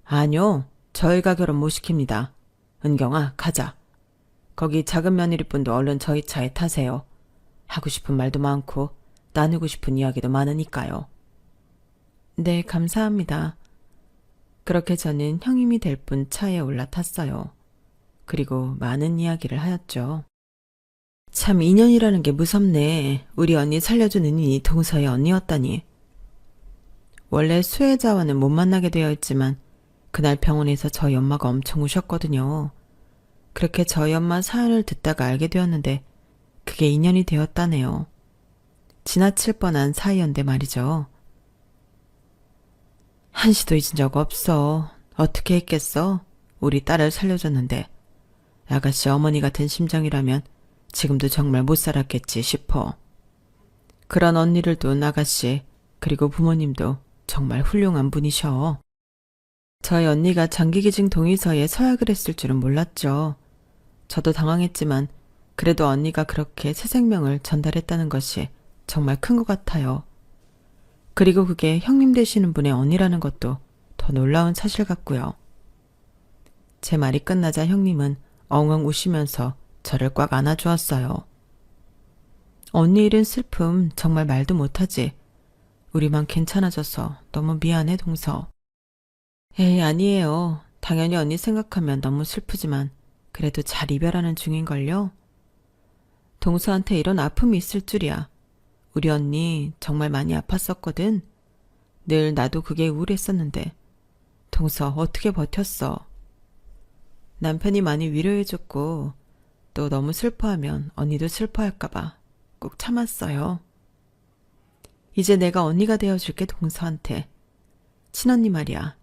아니요. 저희가 결혼 못 시킵니다. 은경아, 가자. 거기 작은 며느리분도 얼른 저희 차에 타세요. 하고 싶은 말도 많고 나누고 싶은 이야기도 많으니까요. 네, 감사합니다. 그렇게 저는 형님이 될 분 차에 올라탔어요. 그리고 많은 이야기를 하였죠. 참 인연이라는 게 무섭네. 우리 언니 살려준 은인이 동서의 언니였다니. 원래 수혜자와는 못 만나게 되어 있지만 그날 병원에서 저희 엄마가 엄청 우셨거든요. 그렇게 저희 엄마 사연을 듣다가 알게 되었는데 그게 인연이 되었다네요. 지나칠 뻔한 사이였는데 말이죠. 한시도 잊은 적 없어. 어떻게 했겠어? 우리 딸을 살려줬는데 아가씨 어머니 같은 심정이라면 지금도 정말 못 살았겠지 싶어. 그런 언니를 둔 아가씨 그리고 부모님도 정말 훌륭한 분이셔. 저희 언니가 장기기증 동의서에 서약을 했을 줄은 몰랐죠. 저도 당황했지만 그래도 언니가 그렇게 새 생명을 전달했다는 것이 정말 큰 것 같아요. 그리고 그게 형님 되시는 분의 언니라는 것도 더 놀라운 사실 같고요. 제 말이 끝나자 형님은 엉엉 우시면서 저를 꽉 안아주었어요. 언니 일은 슬픔 정말 말도 못하지. 우리만 괜찮아져서 너무 미안해 동서. 에이 아니에요. 당연히 언니 생각하면 너무 슬프지만 그래도 잘 이별하는 중인걸요. 동서한테 이런 아픔이 있을 줄이야. 우리 언니 정말 많이 아팠었거든. 늘 나도 그게 우울했었는데 동서 어떻게 버텼어. 남편이 많이 위로해줬고 또 너무 슬퍼하면 언니도 슬퍼할까봐 꼭 참았어요. 이제 내가 언니가 되어줄게 동서한테. 친언니 말이야.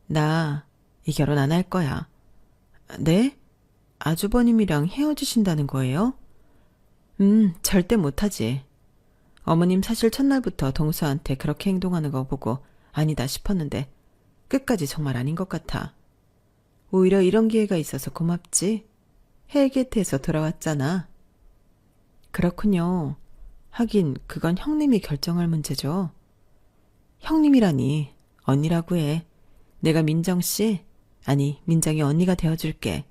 나 이 결혼 안 할 거야. 네? 아주버님이랑 헤어지신다는 거예요? 절대 못하지. 어머님 사실 첫날부터 동서한테 그렇게 행동하는 거 보고 아니다 싶었는데 끝까지 정말 아닌 것 같아. 오히려 이런 기회가 있어서 고맙지. 헬게트에서 돌아왔잖아. 그렇군요. 하긴 그건 형님이 결정할 문제죠. 형님이라니 언니라고 해. 내가 민정씨? 아니 민정이 언니가 되어줄게.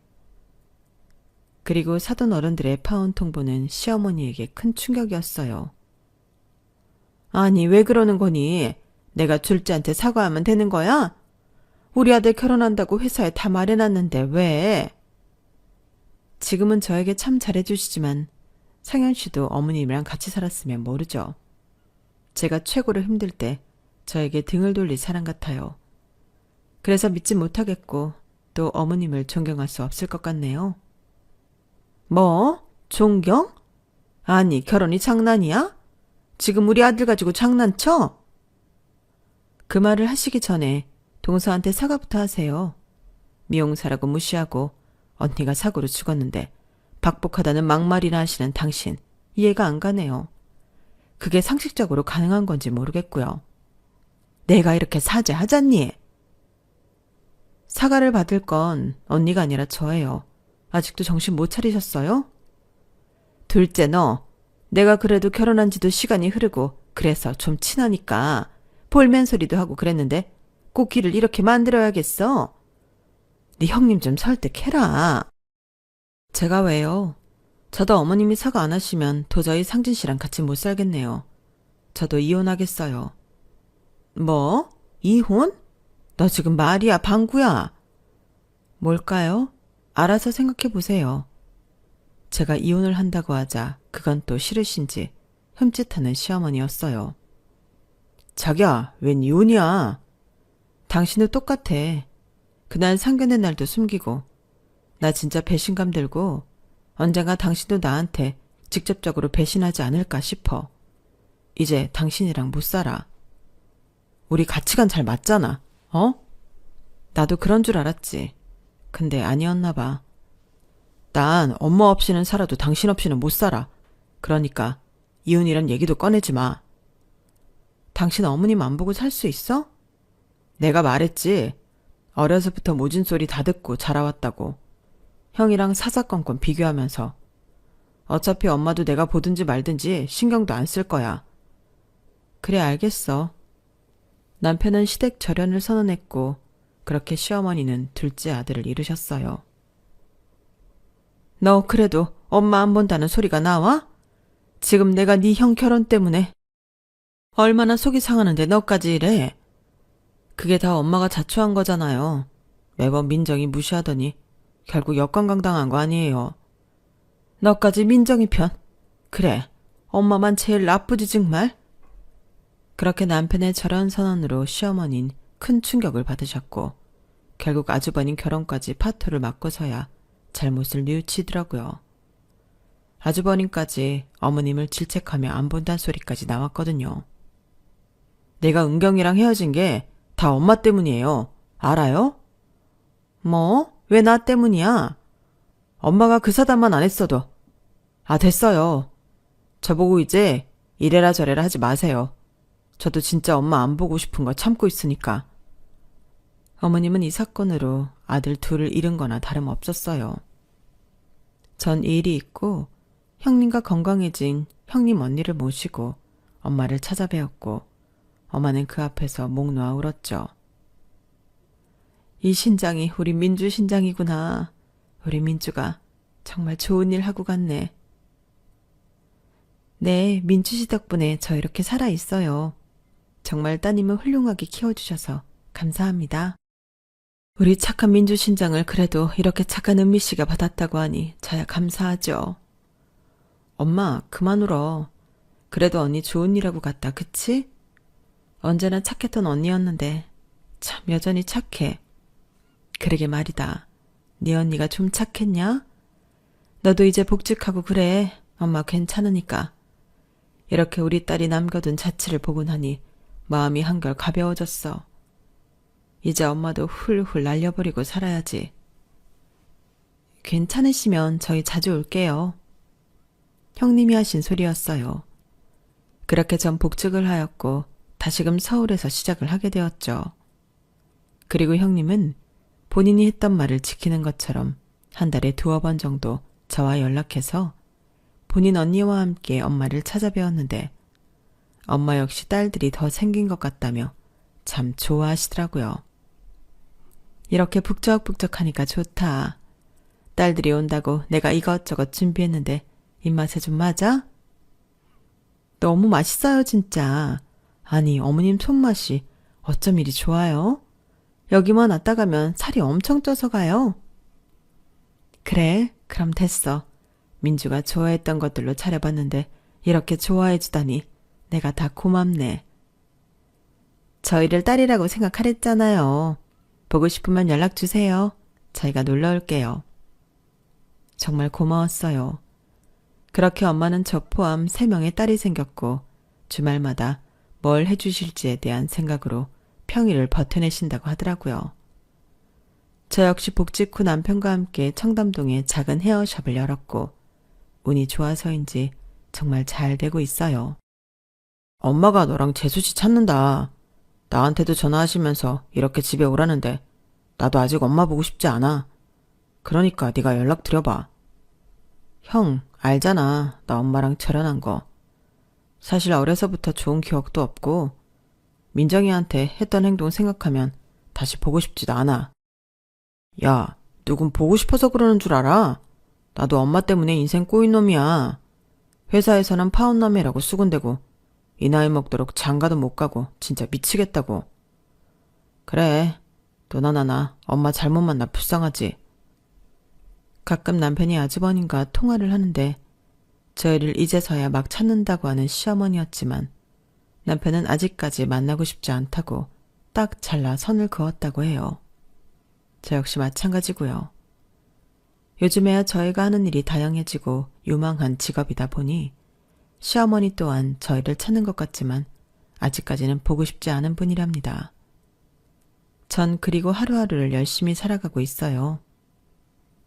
그리고 사돈 어른들의 파혼 통보는 시어머니에게 큰 충격이었어요. 아니 왜 그러는 거니? 내가 둘째한테 사과하면 되는 거야? 우리 아들 결혼한다고 회사에 다 말해놨는데 왜? 지금은 저에게 참 잘해주시지만 상현 씨도 어머님이랑 같이 살았으면 모르죠. 제가 최고로 힘들 때 저에게 등을 돌릴 사람 같아요. 그래서 믿지 못하겠고 또 어머님을 존경할 수 없을 것 같네요. 뭐? 존경? 아니 결혼이 장난이야? 지금 우리 아들 가지고 장난쳐? 그 말을 하시기 전에 동서한테 사과부터 하세요. 미용사라고 무시하고 언니가 사고로 죽었는데 박복하다는 막말이나 하시는 당신 이해가 안 가네요. 그게 상식적으로 가능한 건지 모르겠고요. 내가 이렇게 사죄하잖니? 사과를 받을 건 언니가 아니라 저예요. 아직도 정신 못 차리셨어요? 둘째 너, 내가 그래도 결혼한 지도 시간이 흐르고 그래서 좀 친하니까 볼멘 소리도 하고 그랬는데 꼭 길을 이렇게 만들어야겠어? 네 형님 좀 설득해라. 제가 왜요? 저도 어머님이 사과 안 하시면 도저히 상진 씨랑 같이 못 살겠네요. 저도 이혼하겠어요. 뭐? 이혼? 너 지금 말이야 방구야? 뭘까요? 알아서 생각해 보세요. 제가 이혼을 한다고 하자 그건 또 싫으신지 흠칫하는 시어머니였어요. 자기야, 웬 이혼이야? 당신도 똑같아. 그날 상견례 날도 숨기고 나 진짜 배신감 들고 언젠가 당신도 나한테 직접적으로 배신하지 않을까 싶어. 이제 당신이랑 못 살아. 우리 가치관 잘 맞잖아. 어? 나도 그런 줄 알았지. 근데 아니었나 봐. 난 엄마 없이는 살아도 당신 없이는 못 살아. 그러니까 이혼이란 얘기도 꺼내지 마. 당신 어머님 안 보고 살 수 있어? 내가 말했지. 어려서부터 모진 소리 다 듣고 자라왔다고. 형이랑 사사건건 비교하면서. 어차피 엄마도 내가 보든지 말든지 신경도 안 쓸 거야. 그래 알겠어. 남편은 시댁 절연을 선언했고 그렇게 시어머니는 둘째 아들을 잃으셨어요. 너 그래도 엄마 안 본다는 소리가 나와? 지금 내가 네 형 결혼 때문에 얼마나 속이 상하는데 너까지 이래? 그게 다 엄마가 자초한 거잖아요. 매번 민정이 무시하더니 결국 역관광당한 거 아니에요. 너까지 민정이 편? 그래, 엄마만 제일 나쁘지 정말? 그렇게 남편의 절연 선언으로 시어머니는 큰 충격을 받으셨고 결국 아주버님 결혼까지 파토를 맞고서야 잘못을 뉘우치더라고요. 아주버님까지 어머님을 질책하며 안 본다는 소리까지 나왔거든요. 내가 은경이랑 헤어진 게 다 엄마 때문이에요. 알아요? 뭐? 왜 나 때문이야? 엄마가 그 사단만 안 했어도. 됐어요. 저보고 이제 이래라 저래라 하지 마세요. 저도 진짜 엄마 안 보고 싶은 거 참고 있으니까. 어머님은 이 사건으로 아들 둘을 잃은 거나 다름없었어요. 전 일이 있고 형님과 건강해진 형님 언니를 모시고 엄마를 찾아뵈었고 엄마는 그 앞에서 목 놓아 울었죠. 이 신장이 우리 민주 신장이구나. 우리 민주가 정말 좋은 일 하고 갔네. 네, 민주 씨 덕분에 저 이렇게 살아있어요. 정말 따님을 훌륭하게 키워주셔서 감사합니다. 우리 착한 민주 신장을 그래도 이렇게 착한 은미 씨가 받았다고 하니 저야 감사하죠. 엄마, 그만 울어. 그래도 언니 좋은 일 하고 갔다, 그치? 언제나 착했던 언니였는데 참 여전히 착해. 그러게 말이다. 네 언니가 좀 착했냐? 너도 이제 복직하고 그래. 엄마 괜찮으니까. 이렇게 우리 딸이 남겨둔 자취를 보고 나니 마음이 한결 가벼워졌어. 이제 엄마도 훌훌 날려버리고 살아야지. 괜찮으시면 저희 자주 올게요. 형님이 하신 소리였어요. 그렇게 전 복직을 하였고 다시금 서울에서 시작을 하게 되었죠. 그리고 형님은 본인이 했던 말을 지키는 것처럼 한 달에 2-번 정도 저와 연락해서 본인 언니와 함께 엄마를 찾아뵈었는데 엄마 역시 딸들이 더 생긴 것 같다며 참 좋아하시더라고요. 이렇게 북적북적하니까 좋다. 딸들이 온다고 내가 이것저것 준비했는데 입맛에 좀 맞아? 너무 맛있어요 진짜. 아니 어머님 손맛이 어쩜 이리 좋아요? 여기만 왔다 가면 살이 엄청 쪄서 가요. 그래, 그럼 됐어. 민주가 좋아했던 것들로 차려봤는데 이렇게 좋아해 주다니 내가 다 고맙네. 저희를 딸이라고 생각하랬잖아요. 보고 싶으면 연락 주세요. 저희가 놀러 올게요. 정말 고마웠어요. 그렇게 엄마는 저 포함 3명의 딸이 생겼고 주말마다 뭘 해주실지에 대한 생각으로 평일을 버텨내신다고 하더라고요. 저 역시 복직 후 남편과 함께 청담동에 작은 헤어샵을 열었고 운이 좋아서인지 정말 잘 되고 있어요. 엄마가 너랑 재수씨 찾는다. 나한테도 전화하시면서 이렇게 집에 오라는데 나도 아직 엄마 보고 싶지 않아. 그러니까 네가 연락 드려봐. 형, 알잖아. 나 엄마랑 절연한 거. 사실 어려서부터 좋은 기억도 없고 민정이한테 했던 행동 생각하면 다시 보고 싶지도 않아. 야, 누군 보고 싶어서 그러는 줄 알아? 나도 엄마 때문에 인생 꼬인 놈이야. 회사에서는 파혼남매라고 수군대고 이 나이 먹도록 장가도 못 가고 진짜 미치겠다고. 그래, 너나 나나 엄마 잘못 만나 불쌍하지. 가끔 남편이 아주버님과 통화를 하는데 저희를 이제서야 막 찾는다고 하는 시어머니였지만 남편은 아직까지 만나고 싶지 않다고 딱 잘라 선을 그었다고 해요. 저 역시 마찬가지고요. 요즘에야 저희가 하는 일이 다양해지고 유망한 직업이다 보니 시어머니 또한 저희를 찾는 것 같지만 아직까지는 보고 싶지 않은 분이랍니다. 전 그리고 하루하루를 열심히 살아가고 있어요.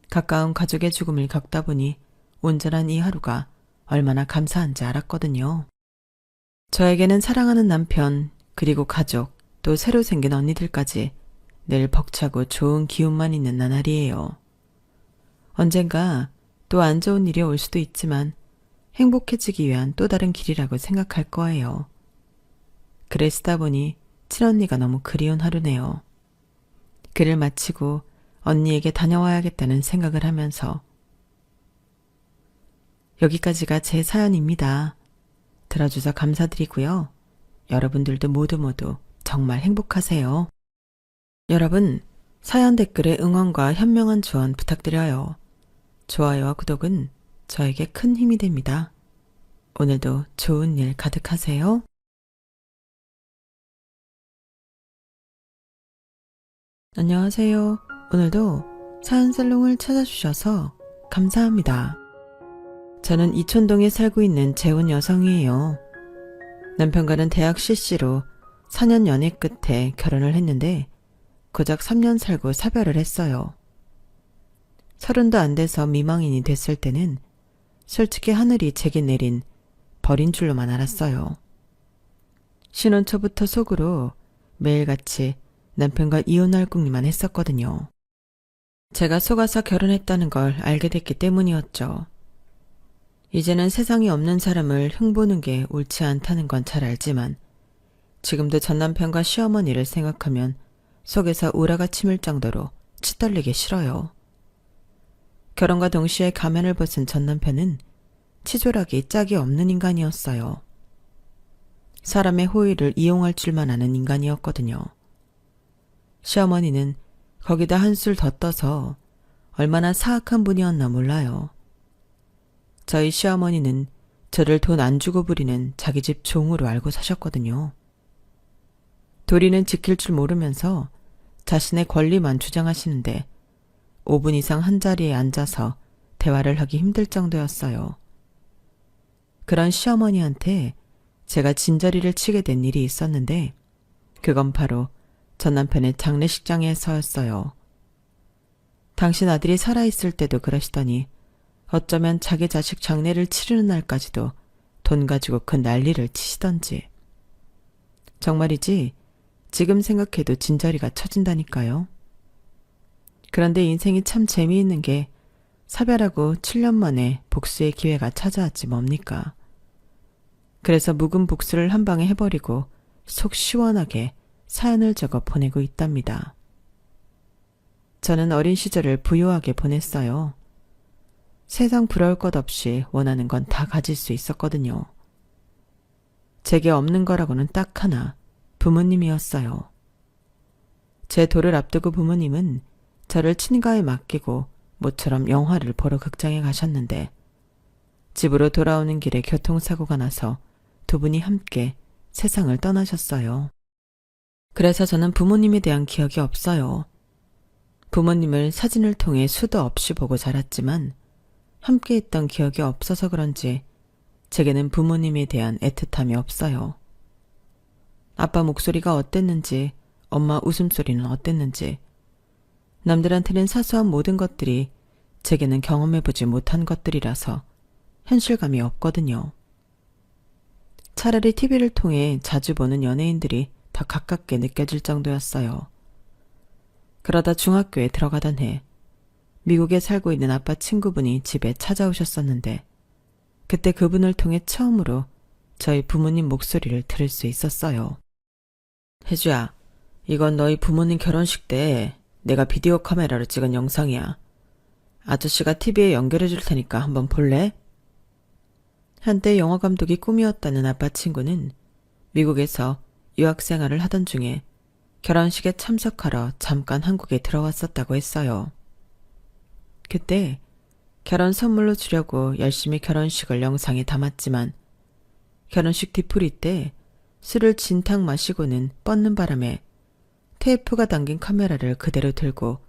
가까운 가족의 죽음을 겪다 보니 온전한 이 하루가 얼마나 감사한지 알았거든요. 저에게는 사랑하는 남편, 그리고 가족, 또 새로 생긴 언니들까지 늘 벅차고 좋은 기운만 있는 나날이에요. 언젠가 또 안 좋은 일이 올 수도 있지만 행복해지기 위한 또 다른 길이라고 생각할 거예요. 글을 쓰다 보니 친언니가 너무 그리운 하루네요. 글을 마치고 언니에게 다녀와야겠다는 생각을 하면서 여기까지가 제 사연입니다. 들어주셔서 감사드리고요. 여러분들도 모두 정말 행복하세요. 여러분, 사연 댓글에 응원과 현명한 조언 부탁드려요. 좋아요와 구독은 저에게 큰 힘이 됩니다. 오늘도 좋은 일 가득하세요. 안녕하세요. 오늘도 사은살롱을 찾아주셔서 감사합니다. 저는 이촌동에 살고 있는 재혼 여성이에요. 남편과는 대학 CC로 4년 연애 끝에 결혼을 했는데 고작 3년 살고 사별을 했어요. 30도 안 돼서 미망인이 됐을 때는 솔직히 하늘이 제게 내린 벌인 줄로만 알았어요. 신혼 초부터 속으로 매일같이 남편과 이혼할 궁리만 했었거든요. 제가 속아서 결혼했다는 걸 알게 됐기 때문이었죠. 이제는 세상에 없는 사람을 흉보는 게 옳지 않다는 건 잘 알지만 지금도 전 남편과 시어머니를 생각하면 속에서 우라가 치밀 정도로 치떨리기 싫어요. 결혼과 동시에 가면을 벗은 전 남편은 치졸하기 짝이 없는 인간이었어요. 사람의 호의를 이용할 줄만 아는 인간이었거든요. 시어머니는 거기다 한술 더 떠서 얼마나 사악한 분이었나 몰라요. 저희 시어머니는 저를 돈 안 주고 부리는 자기 집 종으로 알고 사셨거든요. 도리는 지킬 줄 모르면서 자신의 권리만 주장하시는데 5분 이상 한자리에 앉아서 대화를 하기 힘들 정도였어요. 그런 시어머니한테 제가 진저리를 치게 된 일이 있었는데 그건 바로 전 남편의 장례식장에서였어요. 당신 아들이 살아있을 때도 그러시더니 어쩌면 자기 자식 장례를 치르는 날까지도 돈 가지고 그 난리를 치시던지. 정말이지 지금 생각해도 진저리가 쳐진다니까요. 그런데 인생이 참 재미있는 게 사별하고 7년 만에 복수의 기회가 찾아왔지 뭡니까. 그래서 묵은 복수를 한 방에 해버리고 속 시원하게 사연을 적어 보내고 있답니다. 저는 어린 시절을 부유하게 보냈어요. 세상 부러울 것 없이 원하는 건 다 가질 수 있었거든요. 제게 없는 거라고는 딱 하나, 부모님이었어요. 제 돌을 앞두고 부모님은 저를 친가에 맡기고 모처럼 영화를 보러 극장에 가셨는데 집으로 돌아오는 길에 교통사고가 나서 두 분이 함께 세상을 떠나셨어요. 그래서 저는 부모님에 대한 기억이 없어요. 부모님을 사진을 통해 수도 없이 보고 자랐지만 함께 있던 기억이 없어서 그런지 제게는 부모님에 대한 애틋함이 없어요. 아빠 목소리가 어땠는지, 엄마 웃음소리는 어땠는지, 남들한테는 사소한 모든 것들이 제게는 경험해보지 못한 것들이라서 현실감이 없거든요. 차라리 TV를 통해 자주 보는 연예인들이 더 가깝게 느껴질 정도였어요. 그러다 중학교에 들어가던 해 미국에 살고 있는 아빠 친구분이 집에 찾아오셨었는데 그때 그분을 통해 처음으로 저희 부모님 목소리를 들을 수 있었어요. 혜주야, 이건 너희 부모님 결혼식 때 내가 비디오 카메라로 찍은 영상이야. 아저씨가 TV에 연결해 줄 테니까 한번 볼래? 한때 영화 감독이 꿈이었다는 아빠 친구는 미국에서 유학생활을 하던 중에 결혼식에 참석하러 잠깐 한국에 들어왔었다고 했어요. 그때 결혼 선물로 주려고 열심히 결혼식을 영상에 담았지만 결혼식 뒤풀이 때 술을 진탕 마시고는 뻗는 바람에 테이프가 담긴 카메라를 그대로 들고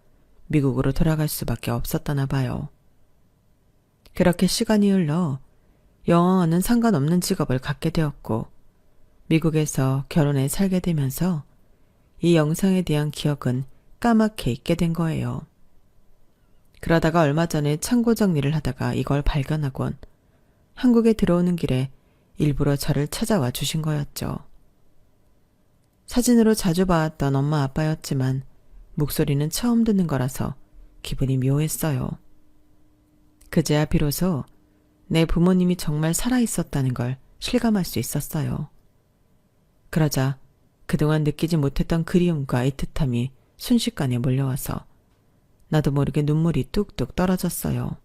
미국으로 돌아갈 수밖에 없었다나 봐요. 그렇게 시간이 흘러 영화와는 상관없는 직업을 갖게 되었고 미국에서 결혼해 살게 되면서 이 영상에 대한 기억은 까맣게 잊게 된 거예요. 그러다가 얼마 전에 창고 정리를 하다가 이걸 발견하곤 한국에 들어오는 길에 일부러 저를 찾아와 주신 거였죠. 사진으로 자주 봐왔던 엄마 아빠였지만 목소리는 처음 듣는 거라서 기분이 묘했어요. 그제야 비로소 내 부모님이 정말 살아있었다는 걸 실감할 수 있었어요. 그러자 그동안 느끼지 못했던 그리움과 애틋함이 순식간에 몰려와서 나도 모르게 눈물이 뚝뚝 떨어졌어요.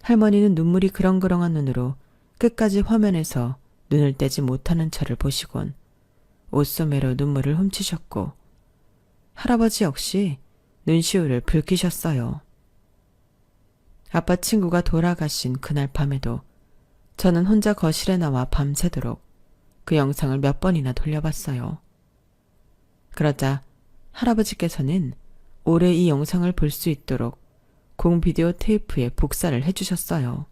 할머니는 눈물이 그렁그렁한 눈으로 끝까지 화면에서 눈을 떼지 못하는 저를 보시곤 옷소매로 눈물을 훔치셨고 할아버지 역시 눈시울을 붉히셨어요. 아빠 친구가 돌아가신 그날 밤에도 저는 혼자 거실에 나와 밤새도록 그 영상을 몇 번이나 돌려봤어요. 그러자 할아버지께서는 오래 이 영상을 볼 수 있도록 공비디오 테이프에 복사를 해주셨어요.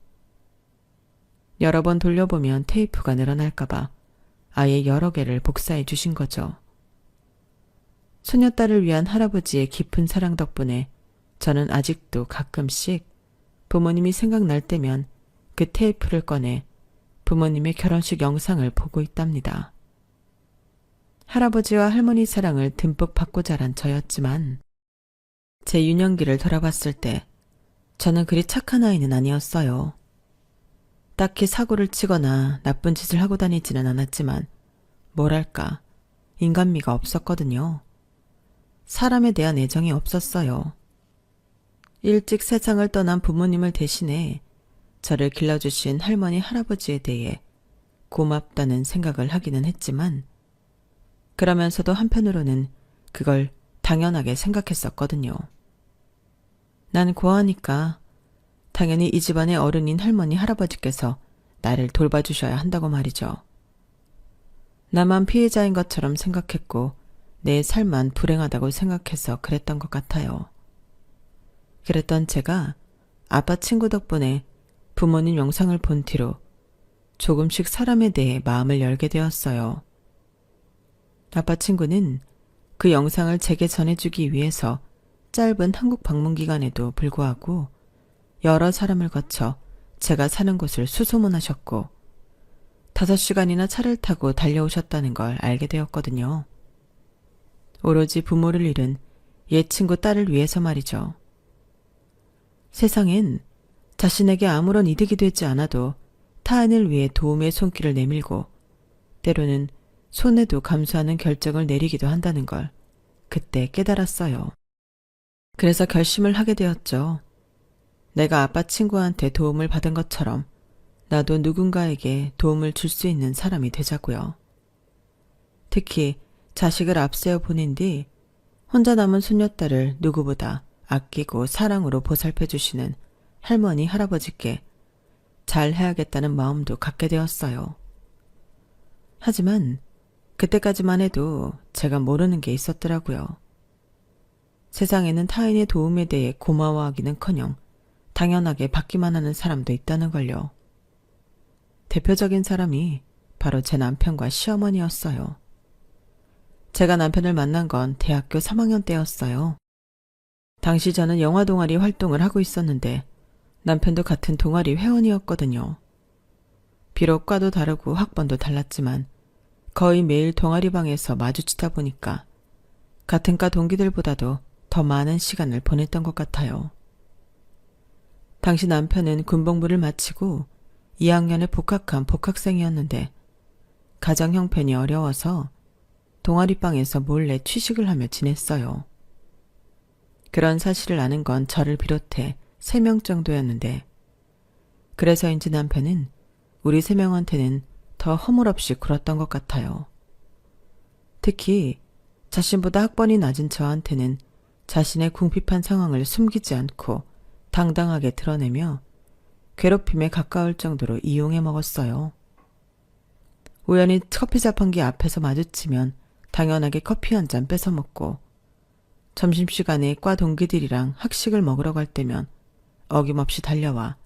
여러 번 돌려보면 테이프가 늘어날까봐 아예 여러 개를 복사해 주신 거죠. 소녀딸을 위한 할아버지의 깊은 사랑 덕분에 저는 아직도 가끔씩 부모님이 생각날 때면 그 테이프를 꺼내 부모님의 결혼식 영상을 보고 있답니다. 할아버지와 할머니 사랑을 듬뿍 받고 자란 저였지만 제 유년기를 돌아봤을 때 저는 그리 착한 아이는 아니었어요. 딱히 사고를 치거나 나쁜 짓을 하고 다니지는 않았지만 뭐랄까 인간미가 없었거든요. 사람에 대한 애정이 없었어요. 일찍 세상을 떠난 부모님을 대신해 저를 길러주신 할머니 할아버지에 대해 고맙다는 생각을 하기는 했지만 그러면서도 한편으로는 그걸 당연하게 생각했었거든요. 난 고아니까 당연히 이 집안의 어른인 할머니 할아버지께서 나를 돌봐주셔야 한다고 말이죠. 나만 피해자인 것처럼 생각했고 내 삶만 불행하다고 생각해서 그랬던 것 같아요. 그랬던 제가 아빠 친구 덕분에 부모님 영상을 본 뒤로 조금씩 사람에 대해 마음을 열게 되었어요. 아빠 친구는 그 영상을 제게 전해주기 위해서 짧은 한국 방문 기간에도 불구하고 여러 사람을 거쳐 제가 사는 곳을 수소문하셨고 5시간이나 차를 타고 달려오셨다는 걸 알게 되었거든요. 오로지 부모를 잃은 옛 친구 딸을 위해서 말이죠. 세상엔 자신에게 아무런 이득이 되지 않아도 타인을 위해 도움의 손길을 내밀고 때로는 손해도 감수하는 결정을 내리기도 한다는 걸 그때 깨달았어요. 그래서 결심을 하게 되었죠. 내가 아빠 친구한테 도움을 받은 것처럼 나도 누군가에게 도움을 줄 수 있는 사람이 되자고요. 특히 자식을 앞세워 보낸 뒤 혼자 남은 손녀딸을 누구보다 아끼고 사랑으로 보살펴 주시는 할머니 할아버지께 잘 해야겠다는 마음도 갖게 되었어요. 하지만 그때까지만 해도 제가 모르는 게 있었더라고요. 세상에는 타인의 도움에 대해 고마워하기는커녕 당연하게 받기만 하는 사람도 있다는 걸요. 대표적인 사람이 바로 제 남편과 시어머니였어요. 제가 남편을 만난 건 대학교 3학년 때였어요. 당시 저는 영화 동아리 활동을 하고 있었는데 남편도 같은 동아리 회원이었거든요. 비록 과도 다르고 학번도 달랐지만 거의 매일 동아리방에서 마주치다 보니까 같은 과 동기들보다도 더 많은 시간을 보냈던 것 같아요. 당시 남편은 군복무를 마치고 2학년에 복학한 복학생이었는데 가정 형편이 어려워서 동아리방에서 몰래 취식을 하며 지냈어요. 그런 사실을 아는 건 저를 비롯해 3명 정도였는데 그래서인지 남편은 우리 3명한테는 더 허물없이 굴었던 것 같아요. 특히 자신보다 학번이 낮은 저한테는 자신의 궁핍한 상황을 숨기지 않고 당당하게 드러내며 괴롭힘에 가까울 정도로 이용해 먹었어요. 우연히 커피 자판기 앞에서 마주치면 당연하게 커피 한 잔 뺏어 먹고 점심시간에 과 동기들이랑 학식을 먹으러 갈 때면 어김없이 달려와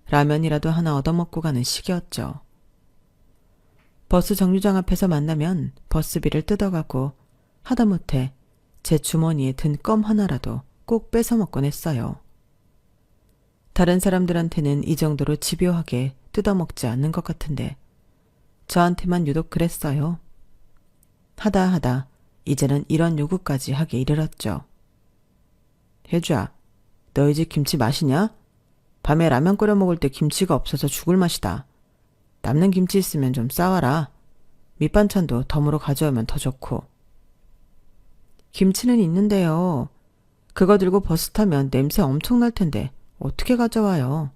라면이라도 하나 얻어먹고 가는 시기였죠. 버스 정류장 앞에서 만나면 버스비를 뜯어가고 하다못해 제 주머니에 든 껌 하나라도 꼭 뺏어 먹곤 했어요. 다른 사람들한테는 이 정도로 집요하게 뜯어먹지 않는 것 같은데 저한테만 유독 그랬어요. 하다 이제는 이런 요구까지 하게 이르렀죠. 혜주야, 너희 집 김치 맛이냐? 밤에 라면 끓여 먹을 때 김치가 없어서 죽을 맛이다. 남는 김치 있으면 좀 싸와라. 밑반찬도 덤으로 가져오면 더 좋고. 김치는 있는데요. 그거 들고 버스 타면 냄새 엄청 날 텐데 어떻게 가져와요?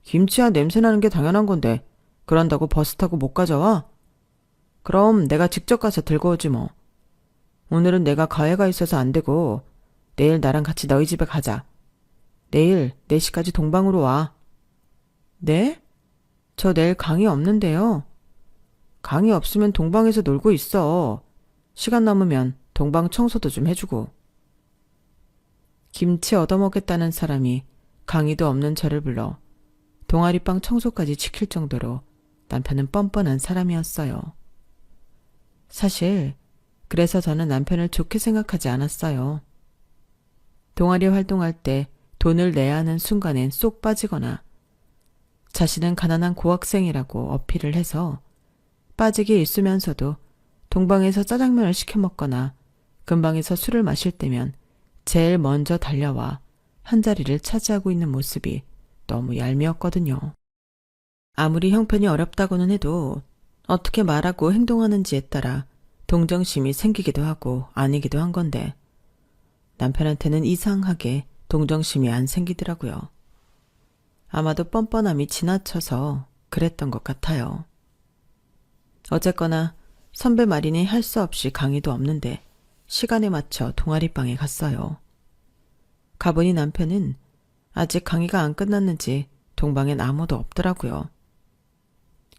김치야 냄새 나는 게 당연한 건데 그런다고 버스 타고 못 가져와? 그럼 내가 직접 가서 들고 오지 뭐. 오늘은 내가 가해가 있어서 안 되고 내일 나랑 같이 너희 집에 가자. 내일 4시까지 동방으로 와. 네? 저 내일 강의 없는데요. 강의 없으면 동방에서 놀고 있어. 시간 남으면 동방 청소도 좀 해주고. 김치 얻어먹겠다는 사람이 강의도 없는 저를 불러 동아리방 청소까지 시킬 정도로 남편은 뻔뻔한 사람이었어요. 사실 그래서 저는 남편을 좋게 생각하지 않았어요. 동아리 활동할 때 돈을 내야 하는 순간엔 쏙 빠지거나 자신은 가난한 고학생이라고 어필을 해서 빠지기 일쑤면서도 동방에서 짜장면을 시켜 먹거나 근방에서 술을 마실 때면 제일 먼저 달려와 한자리를 차지하고 있는 모습이 너무 얄미웠거든요. 아무리 형편이 어렵다고는 해도 어떻게 말하고 행동하는지에 따라 동정심이 생기기도 하고 아니기도 한 건데 남편한테는 이상하게 동정심이 안 생기더라고요. 아마도 뻔뻔함이 지나쳐서 그랬던 것 같아요. 어쨌거나 선배 마린이 할 수 없이 강의도 없는데 시간에 맞춰 동아리방에 갔어요. 가보니 남편은 아직 강의가 안 끝났는지 동방엔 아무도 없더라고요.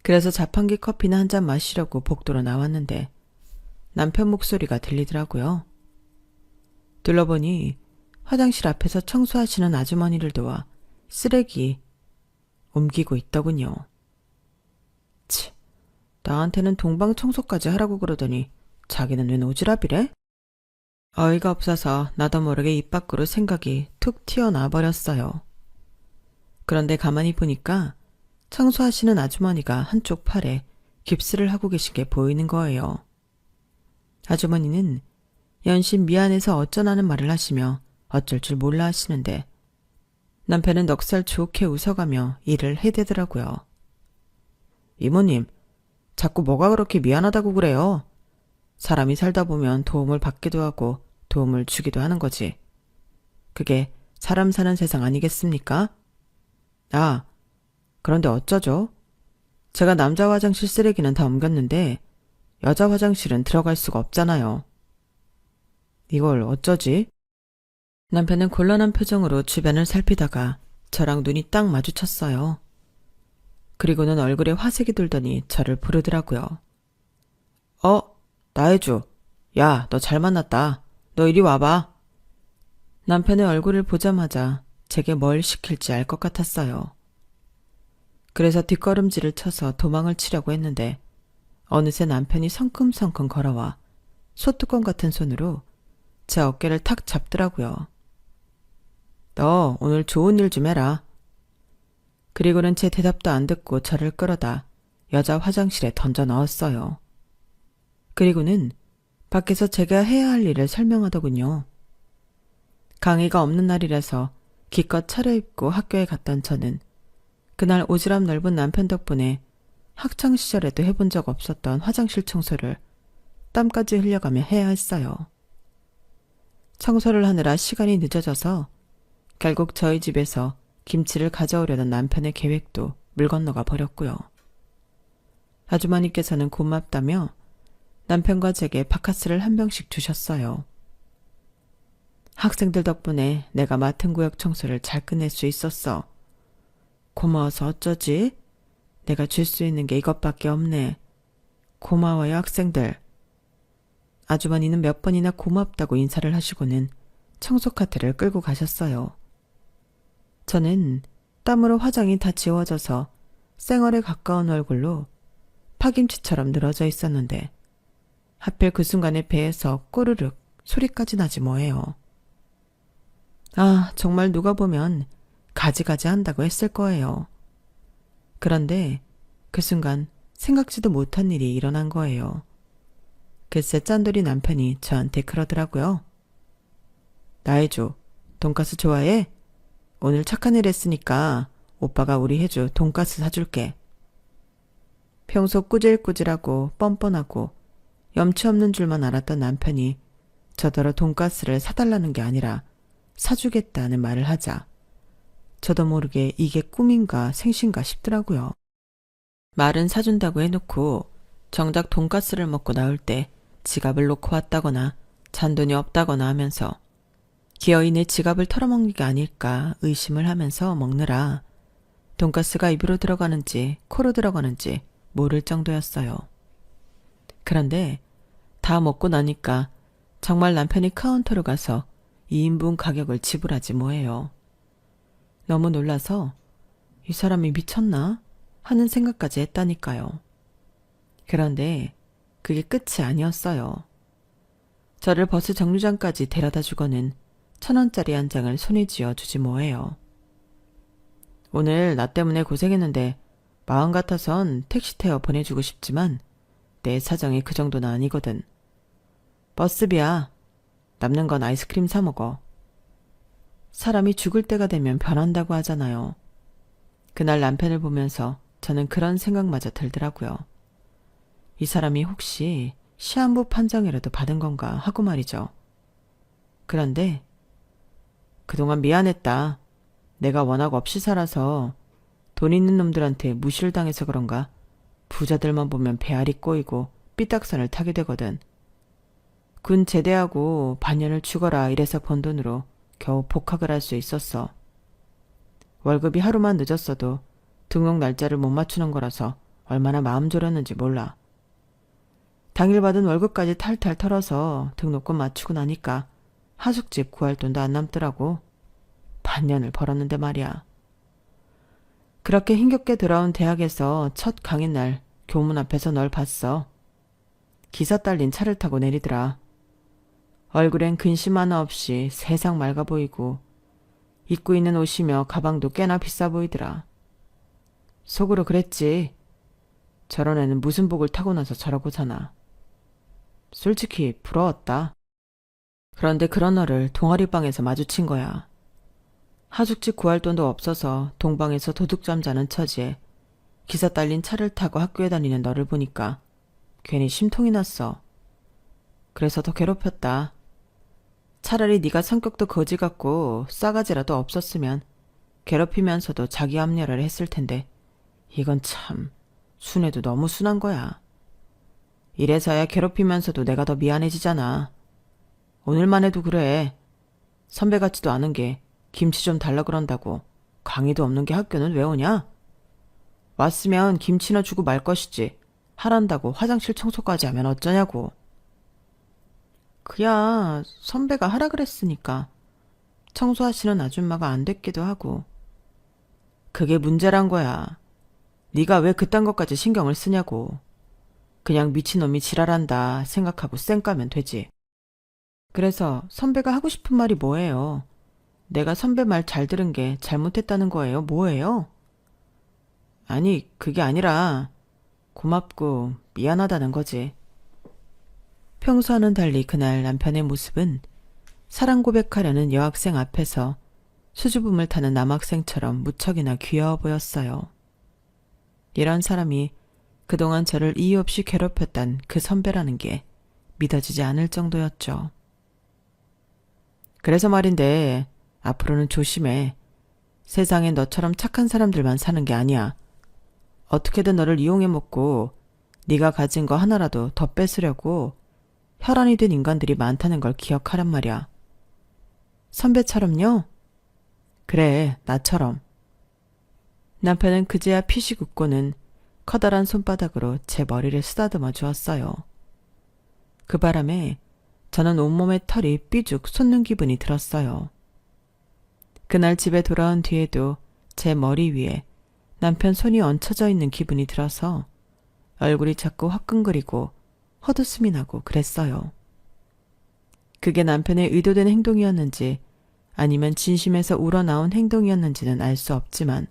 그래서 자판기 커피나 한 잔 마시려고 복도로 나왔는데 남편 목소리가 들리더라고요. 둘러보니 화장실 앞에서 청소하시는 아주머니를 도와 쓰레기 옮기고 있더군요. 치, 나한테는 동방 청소까지 하라고 그러더니 자기는 웬 오지랖이래? 어이가 없어서 나도 모르게 입 밖으로 생각이 툭 튀어나와 버렸어요. 그런데 가만히 보니까 청소하시는 아주머니가 한쪽 팔에 깁스를 하고 계신 게 보이는 거예요. 아주머니는 연신 미안해서 어쩌나는 말을 하시며 어쩔 줄 몰라 하시는데 남편은 넉살 좋게 웃어가며 일을 해대더라고요. 이모님, 자꾸 뭐가 그렇게 미안하다고 그래요? 사람이 살다 보면 도움을 받기도 하고 도움을 주기도 하는 거지. 그게 사람 사는 세상 아니겠습니까? 아, 그런데 어쩌죠? 제가 남자 화장실 쓰레기는 다 옮겼는데 여자 화장실은 들어갈 수가 없잖아요. 이걸 어쩌지? 남편은 곤란한 표정으로 주변을 살피다가 저랑 눈이 딱 마주쳤어요. 그리고는 얼굴에 화색이 돌더니 저를 부르더라고요. 나혜주. 야, 너 잘 만났다. 너 이리 와봐. 남편의 얼굴을 보자마자 제게 뭘 시킬지 알 것 같았어요. 그래서 뒷걸음질을 쳐서 도망을 치려고 했는데 어느새 남편이 성큼성큼 걸어와 소뚜껑 같은 손으로 제 어깨를 탁 잡더라고요. 너 오늘 좋은 일 좀 해라. 그리고는 제 대답도 안 듣고 저를 끌어다 여자 화장실에 던져 넣었어요. 그리고는 밖에서 제가 해야 할 일을 설명하더군요. 강의가 없는 날이라서 기껏 차려입고 학교에 갔던 저는 그날 오지랖 넓은 남편 덕분에 학창시절에도 해본 적 없었던 화장실 청소를 땀까지 흘려가며 해야 했어요. 청소를 하느라 시간이 늦어져서 결국 저희 집에서 김치를 가져오려던 남편의 계획도 물 건너가 버렸고요. 아주머니께서는 고맙다며 남편과 제게 바카스를 한 병씩 주셨어요. 학생들 덕분에 내가 맡은 구역 청소를 잘 끝낼 수 있었어. 고마워서 어쩌지? 내가 줄 수 있는 게 이것밖에 없네. 고마워요, 학생들. 아주머니는 몇 번이나 고맙다고 인사를 하시고는 청소 카트를 끌고 가셨어요. 저는 땀으로 화장이 다 지워져서 쌩얼에 가까운 얼굴로 파김치처럼 늘어져 있었는데 하필 그 순간에 배에서 꼬르륵 소리까지 나지 뭐예요. 아, 정말 누가 보면 가지가지 한다고 했을 거예요. 그런데 그 순간 생각지도 못한 일이 일어난 거예요. 글쎄 짠돌이 남편이 저한테 그러더라고요. 나혜주, 돈가스 좋아해? 오늘 착한 일 했으니까 오빠가 우리 혜주 돈가스 사줄게. 평소 꾸질꾸질하고 뻔뻔하고 염치 없는 줄만 알았던 남편이 저더러 돈가스를 사달라는 게 아니라 사주겠다는 말을 하자 저도 모르게 이게 꿈인가 생신가 싶더라고요. 말은 사준다고 해놓고 정작 돈가스를 먹고 나올 때 지갑을 놓고 왔다거나 잔돈이 없다거나 하면서 기어이 내 지갑을 털어먹는 게 아닐까 의심을 하면서 먹느라 돈가스가 입으로 들어가는지 코로 들어가는지 모를 정도였어요. 그런데 다 먹고 나니까 정말 남편이 카운터로 가서 2인분 가격을 지불하지 뭐예요. 너무 놀라서 이 사람이 미쳤나 하는 생각까지 했다니까요. 그런데 그게 끝이 아니었어요. 저를 버스 정류장까지 데려다 주고는 1,000원짜리 한 장을 손에 쥐어 주지 뭐예요. 오늘 나 때문에 고생했는데 마음 같아선 택시 태워 보내주고 싶지만 내 사정이 그 정도는 아니거든. 버스비야. 남는 건 아이스크림 사 먹어. 사람이 죽을 때가 되면 변한다고 하잖아요. 그날 남편을 보면서 저는 그런 생각마저 들더라고요. 이 사람이 혹시 시한부 판정이라도 받은 건가 하고 말이죠. 그런데 그동안 미안했다. 내가 워낙 없이 살아서 돈 있는 놈들한테 무시를 당해서 그런가 부자들만 보면 배알이 꼬이고 삐딱선을 타게 되거든. 군 제대하고 반년을 죽어라 이래서 번 돈으로 겨우 복학을 할 수 있었어. 월급이 하루만 늦었어도 등록 날짜를 못 맞추는 거라서 얼마나 마음 졸였는지 몰라. 당일 받은 월급까지 탈탈 털어서 등록금 맞추고 나니까 하숙집 구할 돈도 안 남더라고. 반년을 벌었는데 말이야. 그렇게 힘겹게 돌아온 대학에서 첫 강의 날 교문 앞에서 널 봤어. 기사 딸린 차를 타고 내리더라. 얼굴엔 근심 하나 없이 세상 맑아 보이고 입고 있는 옷이며 가방도 꽤나 비싸 보이더라. 속으로 그랬지. 저런 애는 무슨 복을 타고나서 저러고 사나. 솔직히 부러웠다. 그런데 그런 너를 동아리방에서 마주친 거야. 하숙집 구할 돈도 없어서 동방에서 도둑잠 자는 처지에 기사 딸린 차를 타고 학교에 다니는 너를 보니까 괜히 심통이 났어. 그래서 더 괴롭혔다. 차라리 네가 성격도 거지 같고 싸가지라도 없었으면 괴롭히면서도 자기 합리화를 했을 텐데 이건 참 순애도 너무 순한 거야. 이래서야 괴롭히면서도 내가 더 미안해지잖아. 오늘만 해도 그래. 선배 같지도 않은 게 김치 좀 달라 그런다고 강의도 없는 게 학교는 왜 오냐? 왔으면 김치나 주고 말 것이지. 하란다고 화장실 청소까지 하면 어쩌냐고. 그야 선배가 하라 그랬으니까 청소하시는 아줌마가 안 됐기도 하고. 그게 문제란 거야. 네가 왜 그딴 것까지 신경을 쓰냐고. 그냥 미친놈이 지랄한다 생각하고 쌩 까면 되지. 그래서 선배가 하고 싶은 말이 뭐예요? 내가 선배 말 잘 들은 게 잘못했다는 거예요? 뭐예요? 아니, 그게 아니라 고맙고 미안하다는 거지. 평소와는 달리 그날 남편의 모습은 사랑 고백하려는 여학생 앞에서 수줍음을 타는 남학생처럼 무척이나 귀여워 보였어요. 이런 사람이 그동안 저를 이유 없이 괴롭혔단 그 선배라는 게 믿어지지 않을 정도였죠. 그래서 말인데 앞으로는 조심해. 세상에 너처럼 착한 사람들만 사는 게 아니야. 어떻게든 너를 이용해 먹고 네가 가진 거 하나라도 더 뺏으려고 혈안이 된 인간들이 많다는 걸 기억하란 말이야. 선배처럼요? 그래, 나처럼. 남편은 그제야 피식 웃고는 커다란 손바닥으로 제 머리를 쓰다듬어 주었어요. 그 바람에 저는 온몸에 털이 삐죽 솟는 기분이 들었어요. 그날 집에 돌아온 뒤에도 제 머리 위에 남편 손이 얹혀져 있는 기분이 들어서 얼굴이 자꾸 화끈거리고 헛웃음이 나고 그랬어요. 그게 남편의 의도된 행동이었는지 아니면 진심에서 우러나온 행동이었는지는 알 수 없지만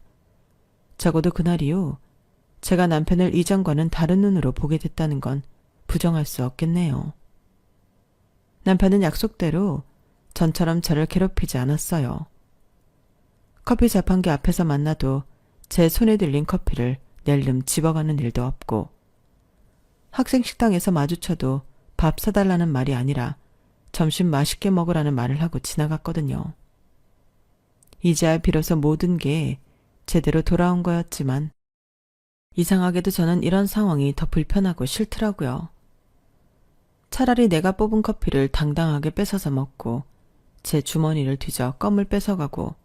적어도 그날 이후 제가 남편을 이전과는 다른 눈으로 보게 됐다는 건 부정할 수 없겠네요. 남편은 약속대로 전처럼 저를 괴롭히지 않았어요. 커피 자판기 앞에서 만나도 제 손에 들린 커피를 낼름 집어가는 일도 없고 학생 식당에서 마주쳐도 밥 사달라는 말이 아니라 점심 맛있게 먹으라는 말을 하고 지나갔거든요. 이제야 비로소 모든 게 제대로 돌아온 거였지만 이상하게도 저는 이런 상황이 더 불편하고 싫더라고요. 차라리 내가 뽑은 커피를 당당하게 뺏어서 먹고 제 주머니를 뒤져 껌을 뺏어가고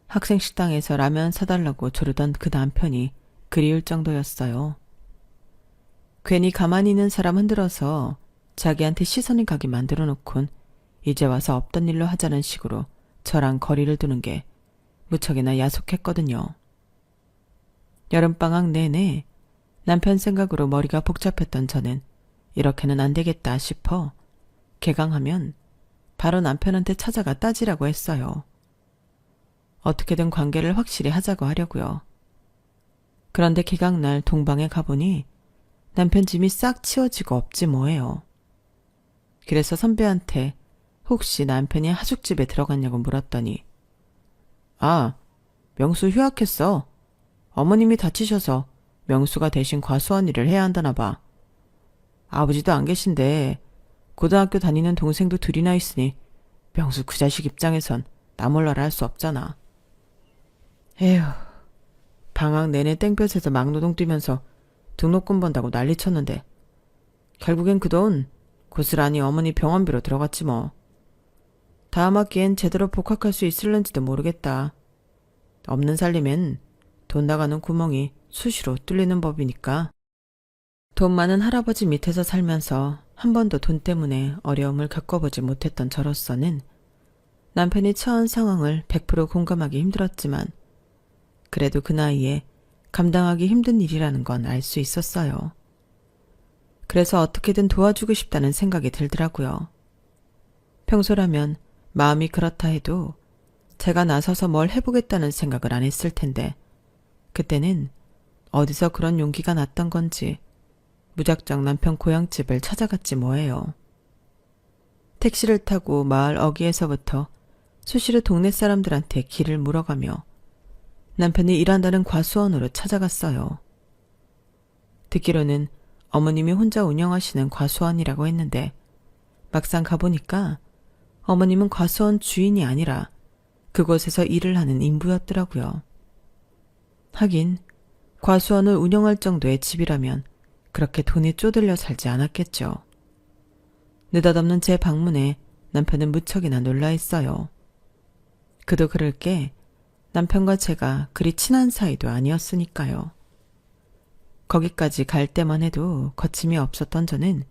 학생 식당에서 라면 사달라고 조르던 그 남편이 그리울 정도였어요. 괜히 가만히 있는 사람 흔들어서 자기한테 시선이 가게 만들어 놓곤 이제 와서 없던 일로 하자는 식으로 저랑 거리를 두는 게 무척이나 야속했거든요. 여름방학 내내 남편 생각으로 머리가 복잡했던 저는 이렇게는 안 되겠다 싶어 개강하면 바로 남편한테 찾아가 따지라고 했어요. 어떻게든 관계를 확실히 하자고 하려고요. 그런데 개강날 동방에 가보니 남편 짐이 싹 치워지고 없지 뭐예요. 그래서 선배한테 혹시 남편이 하숙집에 들어갔냐고 물었더니 아, 명수 휴학했어. 어머님이 다치셔서 명수가 대신 과수원 일을 해야 한다나 봐. 아버지도 안 계신데 고등학교 다니는 동생도 둘이나 있으니 명수 그 자식 입장에선 나 몰라라 할 수 없잖아. 에휴, 방학 내내 땡볕에서 막노동 뛰면서 등록금 번다고 난리 쳤는데 결국엔 그 돈 고스란히 어머니 병원비로 들어갔지 뭐. 다음 학기엔 제대로 복학할 수 있을는지도 모르겠다. 없는 살림엔 돈 나가는 구멍이 수시로 뚫리는 법이니까. 돈 많은 할아버지 밑에서 살면서 한 번도 돈 때문에 어려움을 겪어보지 못했던 저로서는 남편이 처한 상황을 100% 공감하기 힘들었지만 그래도 그 나이에 감당하기 힘든 일이라는 건 알 수 있었어요. 그래서 어떻게든 도와주고 싶다는 생각이 들더라고요. 평소라면 마음이 그렇다 해도 제가 나서서 뭘 해보겠다는 생각을 안 했을 텐데 그때는 어디서 그런 용기가 났던 건지 무작정 남편 고향집을 찾아갔지 뭐예요. 택시를 타고 마을 어귀에서부터 수시로 동네 사람들한테 길을 물어가며 남편이 일한다는 과수원으로 찾아갔어요. 듣기로는 어머님이 혼자 운영하시는 과수원이라고 했는데 막상 가보니까 어머님은 과수원 주인이 아니라 그곳에서 일을 하는 인부였더라고요. 하긴 과수원을 운영할 정도의 집이라면 그렇게 돈이 쪼들려 살지 않았겠죠. 느닷없는 제 방문에 남편은 무척이나 놀라했어요. 그도 그럴 게 남편과 제가 그리 친한 사이도 아니었으니까요. 거기까지 갈 때만 해도 거침이 없었던 저는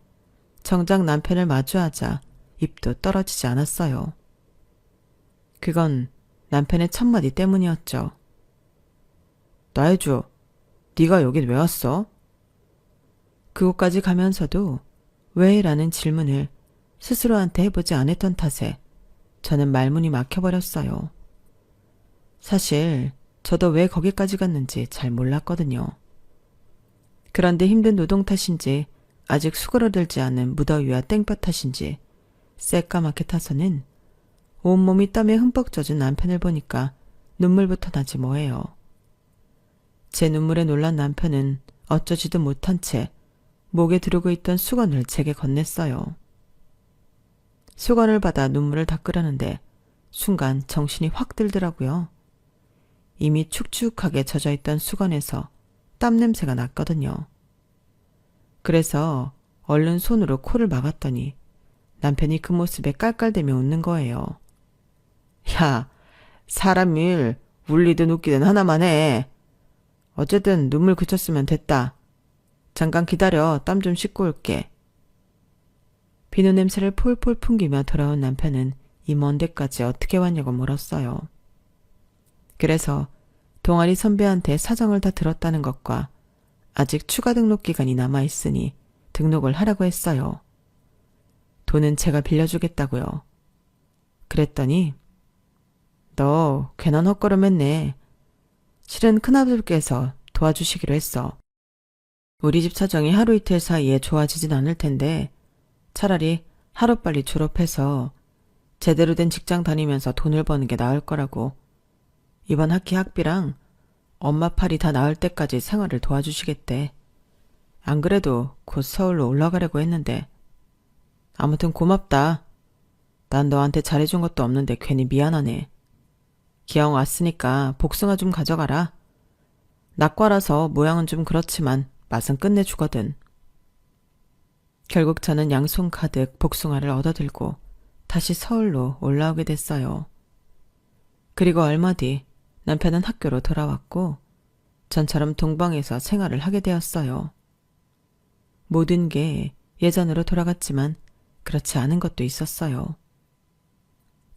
정작 남편을 마주하자 입도 떨어지지 않았어요. 그건 남편의 첫마디 때문이었죠. 나혜주, 네가 여긴 왜 왔어? 그곳까지 가면서도 왜? 라는 질문을 스스로한테 해보지 않았던 탓에 저는 말문이 막혀버렸어요. 사실 저도 왜 거기까지 갔는지 잘 몰랐거든요. 그런데 힘든 노동 탓인지 아직 수그러들지 않은 무더위와 땡볕 탓인지 새까맣게 타서는 온몸이 땀에 흠뻑 젖은 남편을 보니까 눈물부터 나지 뭐예요. 제 눈물에 놀란 남편은 어쩌지도 못한 채 목에 두르고 있던 수건을 제게 건넸어요. 수건을 받아 눈물을 닦으려는데 순간 정신이 확 들더라고요. 이미 축축하게 젖어있던 수건에서 땀 냄새가 났거든요. 그래서 얼른 손으로 코를 막았더니 남편이 그 모습에 깔깔대며 웃는 거예요. 야, 사람 일 울리든 웃기든 하나만 해. 어쨌든 눈물 그쳤으면 됐다. 잠깐 기다려. 땀 좀 씻고 올게. 비누 냄새를 폴폴 풍기며 돌아온 남편은 이 먼 데까지 어떻게 왔냐고 물었어요. 그래서 동아리 선배한테 사정을 다 들었다는 것과 아직 추가 등록 기간이 남아있으니 등록을 하라고 했어요. 돈은 제가 빌려주겠다고요. 그랬더니 너 괜한 헛걸음했네. 실은 큰아들께서 도와주시기로 했어. 우리 집 사정이 하루 이틀 사이에 좋아지진 않을 텐데 차라리 하루빨리 졸업해서 제대로 된 직장 다니면서 돈을 버는 게 나을 거라고. 이번 학기 학비랑 엄마 팔이 다 나을 때까지 생활을 도와주시겠대. 안 그래도 곧 서울로 올라가려고 했는데. 아무튼 고맙다. 난 너한테 잘해준 것도 없는데 괜히 미안하네. 기왕 왔으니까 복숭아 좀 가져가라. 낙과라서 모양은 좀 그렇지만 맛은 끝내주거든. 결국 저는 양손 가득 복숭아를 얻어들고 다시 서울로 올라오게 됐어요. 그리고 얼마 뒤 남편은 학교로 돌아왔고 전처럼 동방에서 생활을 하게 되었어요. 모든 게 예전으로 돌아갔지만 그렇지 않은 것도 있었어요.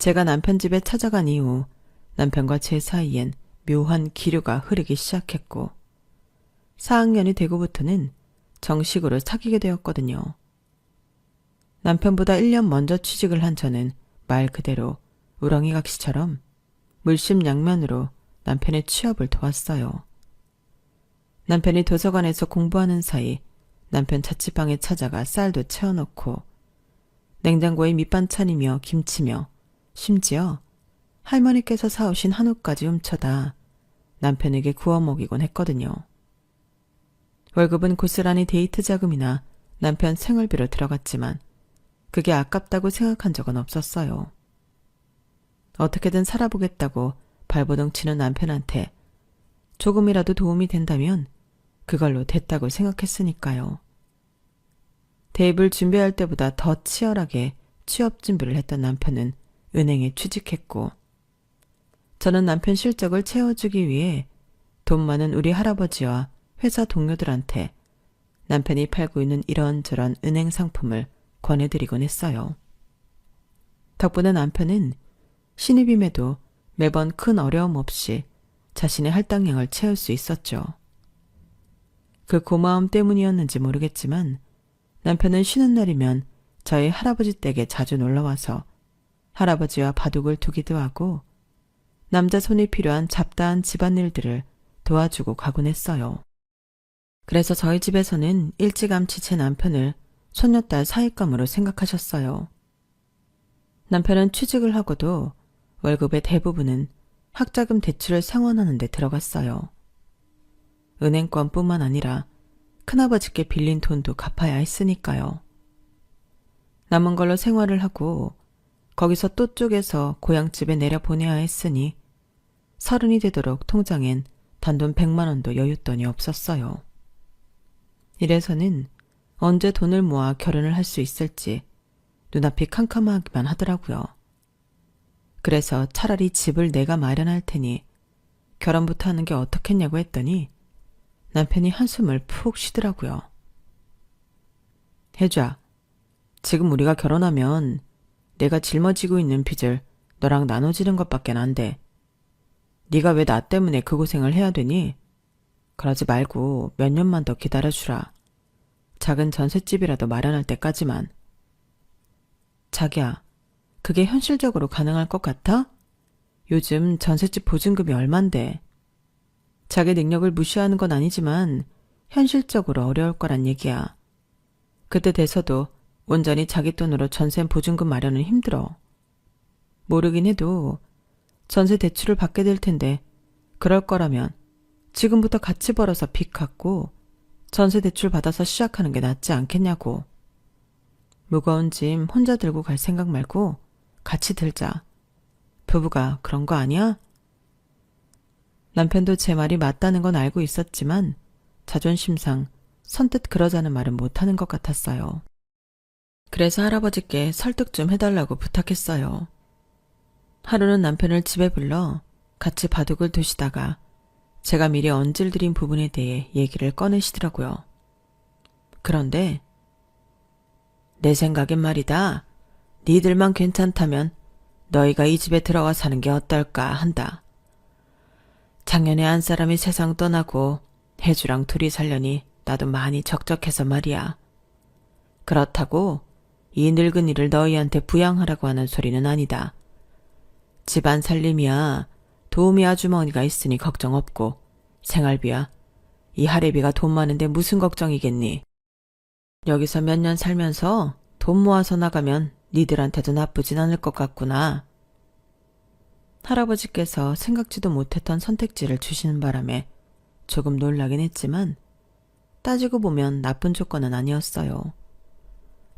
제가 남편 집에 찾아간 이후 남편과 제 사이엔 묘한 기류가 흐르기 시작했고 4학년이 되고부터는 정식으로 사귀게 되었거든요. 남편보다 1년 먼저 취직을 한 저는 말 그대로 우렁이각시처럼 물심양면으로 남편의 취업을 도왔어요. 남편이 도서관에서 공부하는 사이 남편 자취방에 찾아가 쌀도 채워넣고 냉장고에 밑반찬이며 김치며 심지어 할머니께서 사오신 한우까지 훔쳐다 남편에게 구워 먹이곤 했거든요. 월급은 고스란히 데이트 자금이나 남편 생활비로 들어갔지만 그게 아깝다고 생각한 적은 없었어요. 어떻게든 살아보겠다고 발버둥 치는 남편한테 조금이라도 도움이 된다면 그걸로 됐다고 생각했으니까요. 대입을 준비할 때보다 더 치열하게 취업 준비를 했던 남편은 은행에 취직했고 저는 남편 실적을 채워주기 위해 돈 많은 우리 할아버지와 회사 동료들한테 남편이 팔고 있는 이런저런 은행 상품을 권해드리곤 했어요. 덕분에 남편은 신입임에도 매번 큰 어려움 없이 자신의 할당량을 채울 수 있었죠. 그 고마움 때문이었는지 모르겠지만 남편은 쉬는 날이면 저희 할아버지 댁에 자주 놀러와서 할아버지와 바둑을 두기도 하고 남자 손이 필요한 잡다한 집안일들을 도와주고 가곤 했어요. 그래서 저희 집에서는 일찌감치 제 남편을 손녀딸 사윗감으로 생각하셨어요. 남편은 취직을 하고도 월급의 대부분은 학자금 대출을 상환하는 데 들어갔어요. 은행권뿐만 아니라 큰아버지께 빌린 돈도 갚아야 했으니까요. 남은 걸로 생활을 하고 거기서 또 쪼개서 고향집에 내려보내야 했으니 30이 되도록 통장엔 단돈 100만 원도 여윳돈이 없었어요. 이래서는 언제 돈을 모아 결혼을 할 수 있을지 눈앞이 캄캄하기만 하더라고요. 그래서 차라리 집을 내가 마련할 테니 결혼부터 하는 게 어떻겠냐고 했더니 남편이 한숨을 푹 쉬더라고요. 혜주야, 지금 우리가 결혼하면 내가 짊어지고 있는 빚을 너랑 나눠지는 것밖엔 안 돼. 네가 왜 나 때문에 그 고생을 해야 되니? 그러지 말고 몇 년만 더 기다려주라. 작은 전셋집이라도 마련할 때까지만. 자기야, 그게 현실적으로 가능할 것 같아? 요즘 전셋집 보증금이 얼만데. 자기 능력을 무시하는 건 아니지만 현실적으로 어려울 거란 얘기야. 그때 돼서도 온전히 자기 돈으로 전세 보증금 마련은 힘들어. 모르긴 해도 전세 대출을 받게 될 텐데 그럴 거라면 지금부터 같이 벌어서 빚 갚고 전세 대출 받아서 시작하는 게 낫지 않겠냐고. 무거운 짐 혼자 들고 갈 생각 말고 같이 들자. 부부가 그런 거 아니야? 남편도 제 말이 맞다는 건 알고 있었지만 자존심상 선뜻 그러자는 말은 못하는 것 같았어요. 그래서 할아버지께 설득 좀 해달라고 부탁했어요. 하루는 남편을 집에 불러 같이 바둑을 두시다가 제가 미리 얹을드린 부분에 대해 얘기를 꺼내시더라고요. 그런데 내 생각엔 말이다. 니들만 괜찮다면 너희가 이 집에 들어와 사는 게 어떨까 한다. 작년에 한 사람이 세상 떠나고 혜주랑 둘이 살려니 나도 많이 적적해서 말이야. 그렇다고 이 늙은이를 너희한테 부양하라고 하는 소리는 아니다. 집안 살림이야 도우미 아주머니가 있으니 걱정 없고 생활비야 이 할애비가 돈 많은데 무슨 걱정이겠니. 여기서 몇 년 살면서 돈 모아서 나가면 니들한테도 나쁘진 않을 것 같구나. 할아버지께서 생각지도 못했던 선택지를 주시는 바람에 조금 놀라긴 했지만 따지고 보면 나쁜 조건은 아니었어요.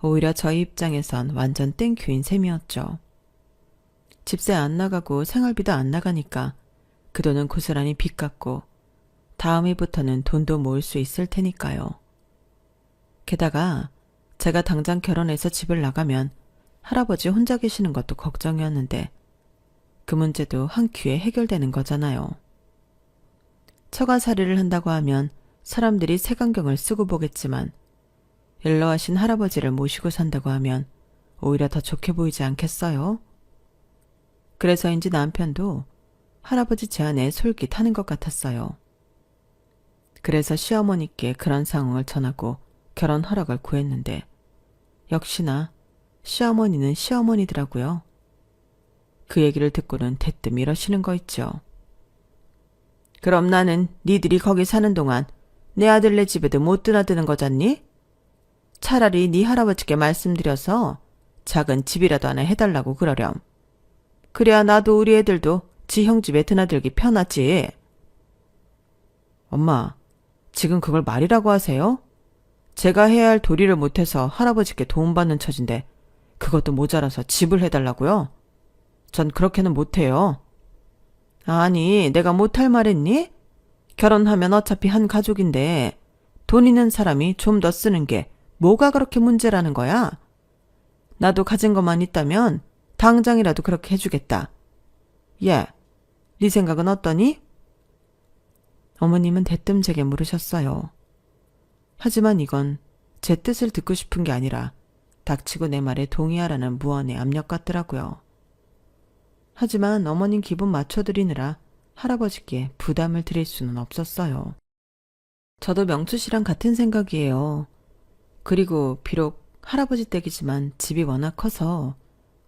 오히려 저희 입장에선 완전 땡큐인 셈이었죠. 집세 안 나가고 생활비도 안 나가니까 그 돈은 고스란히 빚 갚고 다음 해부터는 돈도 모을 수 있을 테니까요. 게다가 제가 당장 결혼해서 집을 나가면 할아버지 혼자 계시는 것도 걱정이었는데 그 문제도 한 큐에 해결되는 거잖아요. 처가살이를 한다고 하면 사람들이 색안경을 쓰고 보겠지만 일러하신 할아버지를 모시고 산다고 하면 오히려 더 좋게 보이지 않겠어요? 그래서인지 남편도 할아버지 제안에 솔깃하는 것 같았어요. 그래서 시어머니께 그런 상황을 전하고 결혼 허락을 구했는데 역시나 시어머니는 시어머니더라고요. 그 얘기를 듣고는 대뜸 이러시는 거 있죠. 그럼 나는 니들이 거기 사는 동안 내 아들네 집에도 못 드나드는 거잖니? 차라리 네 할아버지께 말씀드려서 작은 집이라도 하나 해달라고 그러렴. 그래야 나도 우리 애들도 지 형 집에 드나들기 편하지. 엄마, 지금 그걸 말이라고 하세요? 제가 해야 할 도리를 못해서 할아버지께 도움받는 처진데 그것도 모자라서 집을 해달라고요? 전 그렇게는 못해요. 아니, 내가 못할 말했니? 결혼하면 어차피 한 가족인데 돈 있는 사람이 좀 더 쓰는 게 뭐가 그렇게 문제라는 거야? 나도 가진 것만 있다면 당장이라도 그렇게 해주겠다. 예, 네 생각은 어떠니? 어머님은 대뜸 제게 물으셨어요. 하지만 이건 제 뜻을 듣고 싶은 게 아니라 닥치고 내 말에 동의하라는 무언의 압력 같더라고요. 하지만 어머님 기분 맞춰드리느라 할아버지께 부담을 드릴 수는 없었어요. 저도 명수 씨랑 같은 생각이에요. 그리고 비록 할아버지 댁이지만 집이 워낙 커서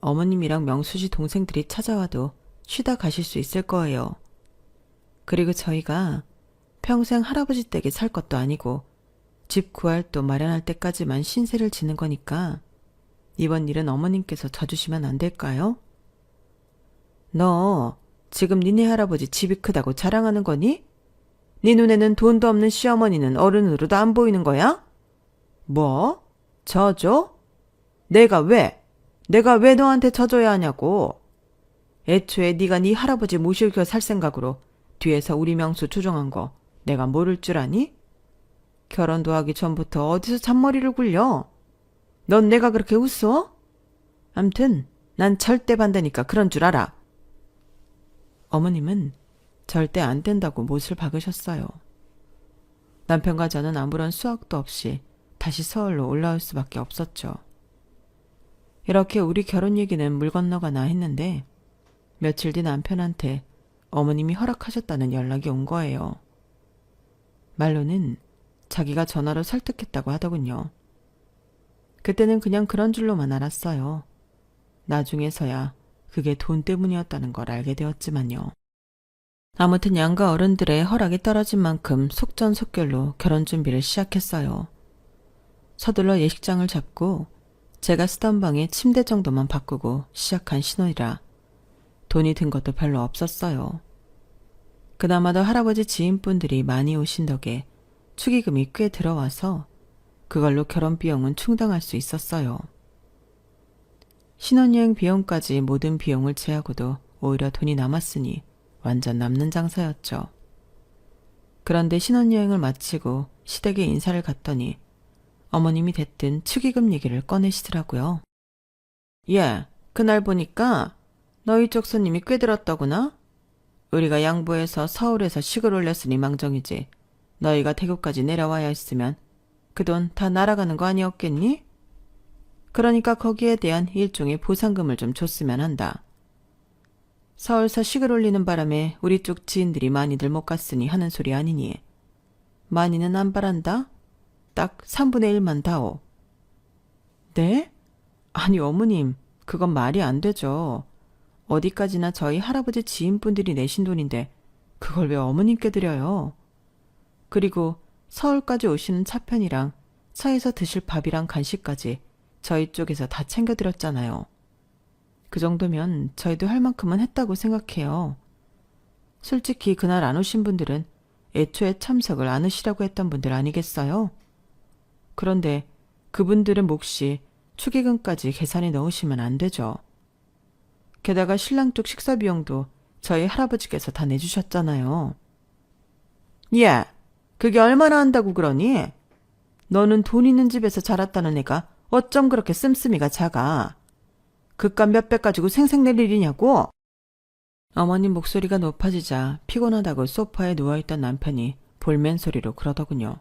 어머님이랑 명수 씨 동생들이 찾아와도 쉬다 가실 수 있을 거예요. 그리고 저희가 평생 할아버지 댁에 살 것도 아니고 집 구할 또 마련할 때까지만 신세를 지는 거니까 이번 일은 어머님께서 져주시면 안 될까요? 너 지금 니네 할아버지 집이 크다고 자랑하는 거니? 네 눈에는 돈도 없는 시어머니는 어른으로도 안 보이는 거야? 뭐? 져줘? 내가 왜 너한테 져줘야 하냐고. 애초에 네가 네 할아버지 모시고 살 생각으로 뒤에서 우리 명수 조종한 거 내가 모를 줄 아니? 결혼도 하기 전부터 어디서 잔머리를 굴려? 넌 내가 그렇게 웃어? 암튼 난 절대 반대니까 그런 줄 알아. 어머님은 절대 안 된다고 못을 박으셨어요. 남편과 저는 아무런 수확도 없이 다시 서울로 올라올 수밖에 없었죠. 이렇게 우리 결혼 얘기는 물 건너가나 했는데 며칠 뒤 남편한테 어머님이 허락하셨다는 연락이 온 거예요. 말로는 자기가 전화로 설득했다고 하더군요. 그때는 그냥 그런 줄로만 알았어요. 나중에서야 그게 돈 때문이었다는 걸 알게 되었지만요. 아무튼 양가 어른들의 허락이 떨어진 만큼 속전속결로 결혼 준비를 시작했어요. 서둘러 예식장을 잡고 제가 쓰던 방에 침대 정도만 바꾸고 시작한 신혼이라 돈이 든 것도 별로 없었어요. 그나마도 할아버지 지인분들이 많이 오신 덕에 축의금이 꽤 들어와서 그걸로 결혼 비용은 충당할 수 있었어요. 신혼여행 비용까지 모든 비용을 제하고도 오히려 돈이 남았으니 완전 남는 장사였죠. 그런데 신혼여행을 마치고 시댁에 인사를 갔더니 어머님이 대뜸 축의금 얘기를 꺼내시더라고요. 예, 그날 보니까 너희 쪽 손님이 꽤 들었더구나. 우리가 양보해서 서울에서 식을 올렸으니 망정이지. 너희가 대구까지 내려와야 했으면 그 돈 다 날아가는 거 아니었겠니? 그러니까 거기에 대한 일종의 보상금을 좀 줬으면 한다. 서울서 식을 올리는 바람에 우리 쪽 지인들이 많이들 못 갔으니 하는 소리 아니니. 많이는 안 바란다? 딱 3분의 1만 다오. 네? 아니 어머님, 그건 말이 안 되죠. 어디까지나 저희 할아버지 지인분들이 내신 돈인데 그걸 왜 어머님께 드려요? 그리고 서울까지 오시는 차편이랑 차에서 드실 밥이랑 간식까지 저희 쪽에서 다 챙겨드렸잖아요. 그 정도면 저희도 할 만큼은 했다고 생각해요. 솔직히 그날 안 오신 분들은 애초에 참석을 안 하시라고 했던 분들 아니겠어요? 그런데 그분들은 몫이 축의금까지 계산에 넣으시면 안 되죠. 게다가 신랑 쪽 식사 비용도 저희 할아버지께서 다 내주셨잖아요. 예, 그게 얼마나 한다고 그러니? 너는 돈 있는 집에서 자랐다는 애가 어쩜 그렇게 씀씀이가 작아. 그깟 몇백 가지고 생색낼 일이냐고? 어머님 목소리가 높아지자 피곤하다고 소파에 누워있던 남편이 볼멘 소리로 그러더군요.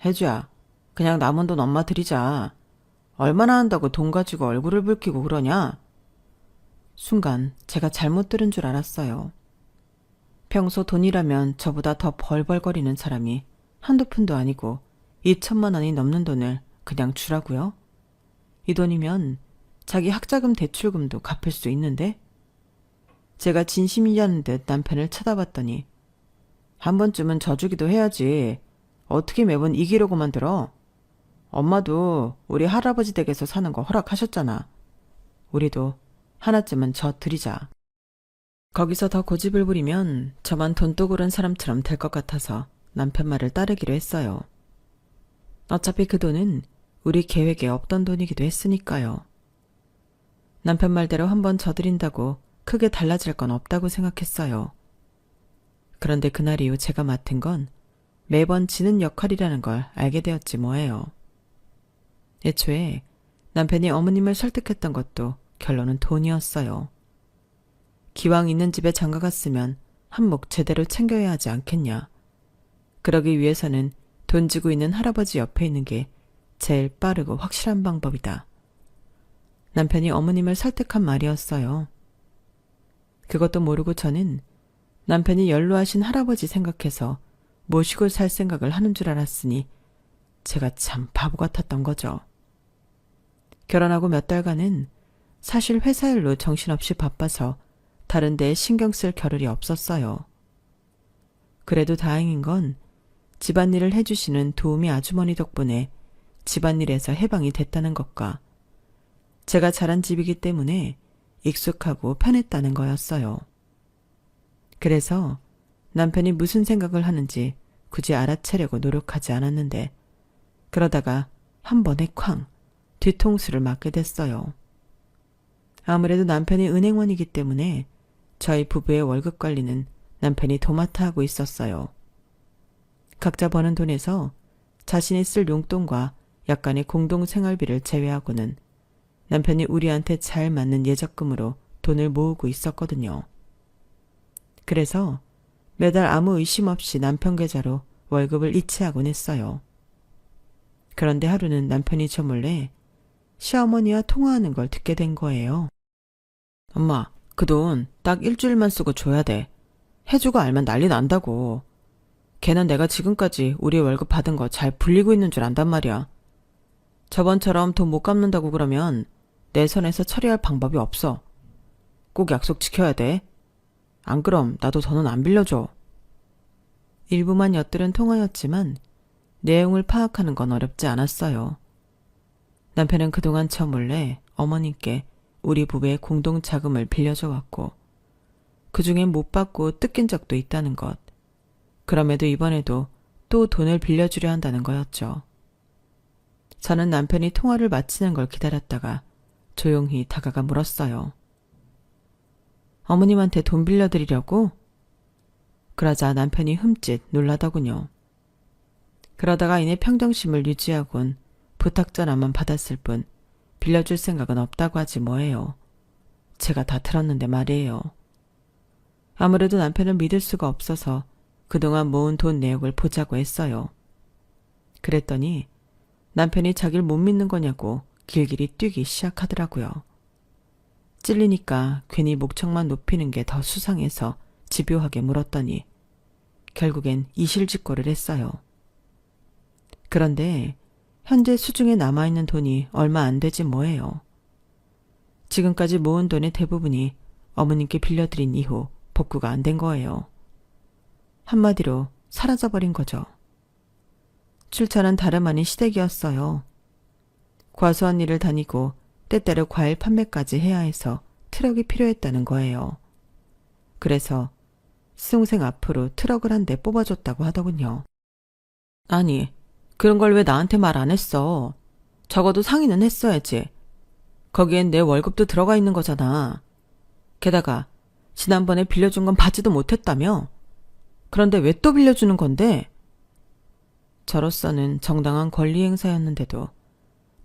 혜주야, 그냥 남은 돈 엄마 드리자. 얼마나 한다고 돈 가지고 얼굴을 붉히고 그러냐? 순간 제가 잘못 들은 줄 알았어요. 평소 돈이라면 저보다 더 벌벌거리는 사람이 한두 푼도 아니고 2천만 원이 넘는 돈을 그냥 주라고요? 이 돈이면 자기 학자금 대출금도 갚을 수 있는데? 제가 진심이라는 듯 남편을 쳐다봤더니 한 번쯤은 져주기도 해야지. 어떻게 매번 이기려고만 들어? 엄마도 우리 할아버지 댁에서 사는 거 허락하셨잖아. 우리도 하나쯤은 져 드리자. 거기서 더 고집을 부리면 저만 돈독 오른 사람처럼 될 것 같아서 남편 말을 따르기로 했어요. 어차피 그 돈은 우리 계획에 없던 돈이기도 했으니까요. 남편 말대로 한번 져드린다고 크게 달라질 건 없다고 생각했어요. 그런데 그날 이후 제가 맡은 건 매번 지는 역할이라는 걸 알게 되었지 뭐예요. 애초에 남편이 어머님을 설득했던 것도 결론은 돈이었어요. 기왕 있는 집에 장가갔으면 한몫 제대로 챙겨야 하지 않겠냐. 그러기 위해서는 돈 지고 있는 할아버지 옆에 있는 게 제일 빠르고 확실한 방법이다. 남편이 어머님을 설득한 말이었어요. 그것도 모르고 저는 남편이 연로하신 할아버지 생각해서 모시고 살 생각을 하는 줄 알았으니 제가 참 바보 같았던 거죠. 결혼하고 몇 달간은 사실 회사 일로 정신없이 바빠서 다른 데에 신경 쓸 겨를이 없었어요. 그래도 다행인 건 집안일을 해주시는 도우미 아주머니 덕분에 집안일에서 해방이 됐다는 것과 제가 자란 집이기 때문에 익숙하고 편했다는 거였어요. 그래서 남편이 무슨 생각을 하는지 굳이 알아채려고 노력하지 않았는데 그러다가 한 번에 쾅 뒤통수를 맞게 됐어요. 아무래도 남편이 은행원이기 때문에 저희 부부의 월급 관리는 남편이 도맡아 하고 있었어요. 각자 버는 돈에서 자신이 쓸 용돈과 약간의 공동생활비를 제외하고는 남편이 우리한테 잘 맞는 예적금으로 돈을 모으고 있었거든요. 그래서 매달 아무 의심 없이 남편 계좌로 월급을 이체하곤 했어요. 그런데 하루는 남편이 저 몰래 시어머니와 통화하는 걸 듣게 된 거예요. 엄마, 그 돈 딱 일주일만 쓰고 줘야 돼. 해주고 알면 난리 난다고. 걔는 내가 지금까지 우리 월급 받은 거 잘 불리고 있는 줄 안단 말이야. 저번처럼 돈 못 갚는다고 그러면 내 선에서 처리할 방법이 없어. 꼭 약속 지켜야 돼. 안 그럼 나도 더는 안 빌려줘. 일부만 엿들은 통화였지만 내용을 파악하는 건 어렵지 않았어요. 남편은 그동안 저 몰래 어머님께 우리 부부의 공동 자금을 빌려줘 왔고 그중엔 못 받고 뜯긴 적도 있다는 것. 그럼에도 이번에도 또 돈을 빌려주려 한다는 거였죠. 저는 남편이 통화를 마치는 걸 기다렸다가 조용히 다가가 물었어요. 어머님한테 돈 빌려드리려고? 그러자 남편이 흠칫 놀라더군요. 그러다가 이내 평정심을 유지하곤 부탁 전화만 받았을 뿐 빌려줄 생각은 없다고 하지 뭐예요. 제가 다 들었는데 말이에요. 아무래도 남편을 믿을 수가 없어서 그동안 모은 돈 내역을 보자고 했어요. 그랬더니 남편이 자기를 못 믿는 거냐고 길길이 뛰기 시작하더라고요. 찔리니까 괜히 목청만 높이는 게 더 수상해서 집요하게 물었더니 결국엔 이실직고를 했어요. 그런데 현재 수중에 남아있는 돈이 얼마 안 되지 뭐예요. 지금까지 모은 돈의 대부분이 어머님께 빌려드린 이후 복구가 안 된 거예요. 한마디로 사라져버린 거죠. 출처는 다름 아닌 시댁이었어요. 과수한 일을 다니고 때때로 과일 판매까지 해야 해서 트럭이 필요했다는 거예요. 그래서 수동생 앞으로 트럭을 한 대 뽑아줬다고 하더군요. 아니, 그런 걸 왜 나한테 말 안 했어? 적어도 상의는 했어야지. 거기엔 내 월급도 들어가 있는 거잖아. 게다가 지난번에 빌려준 건 받지도 못했다며? 그런데 왜 또 빌려주는 건데? 저로서는 정당한 권리 행사였는데도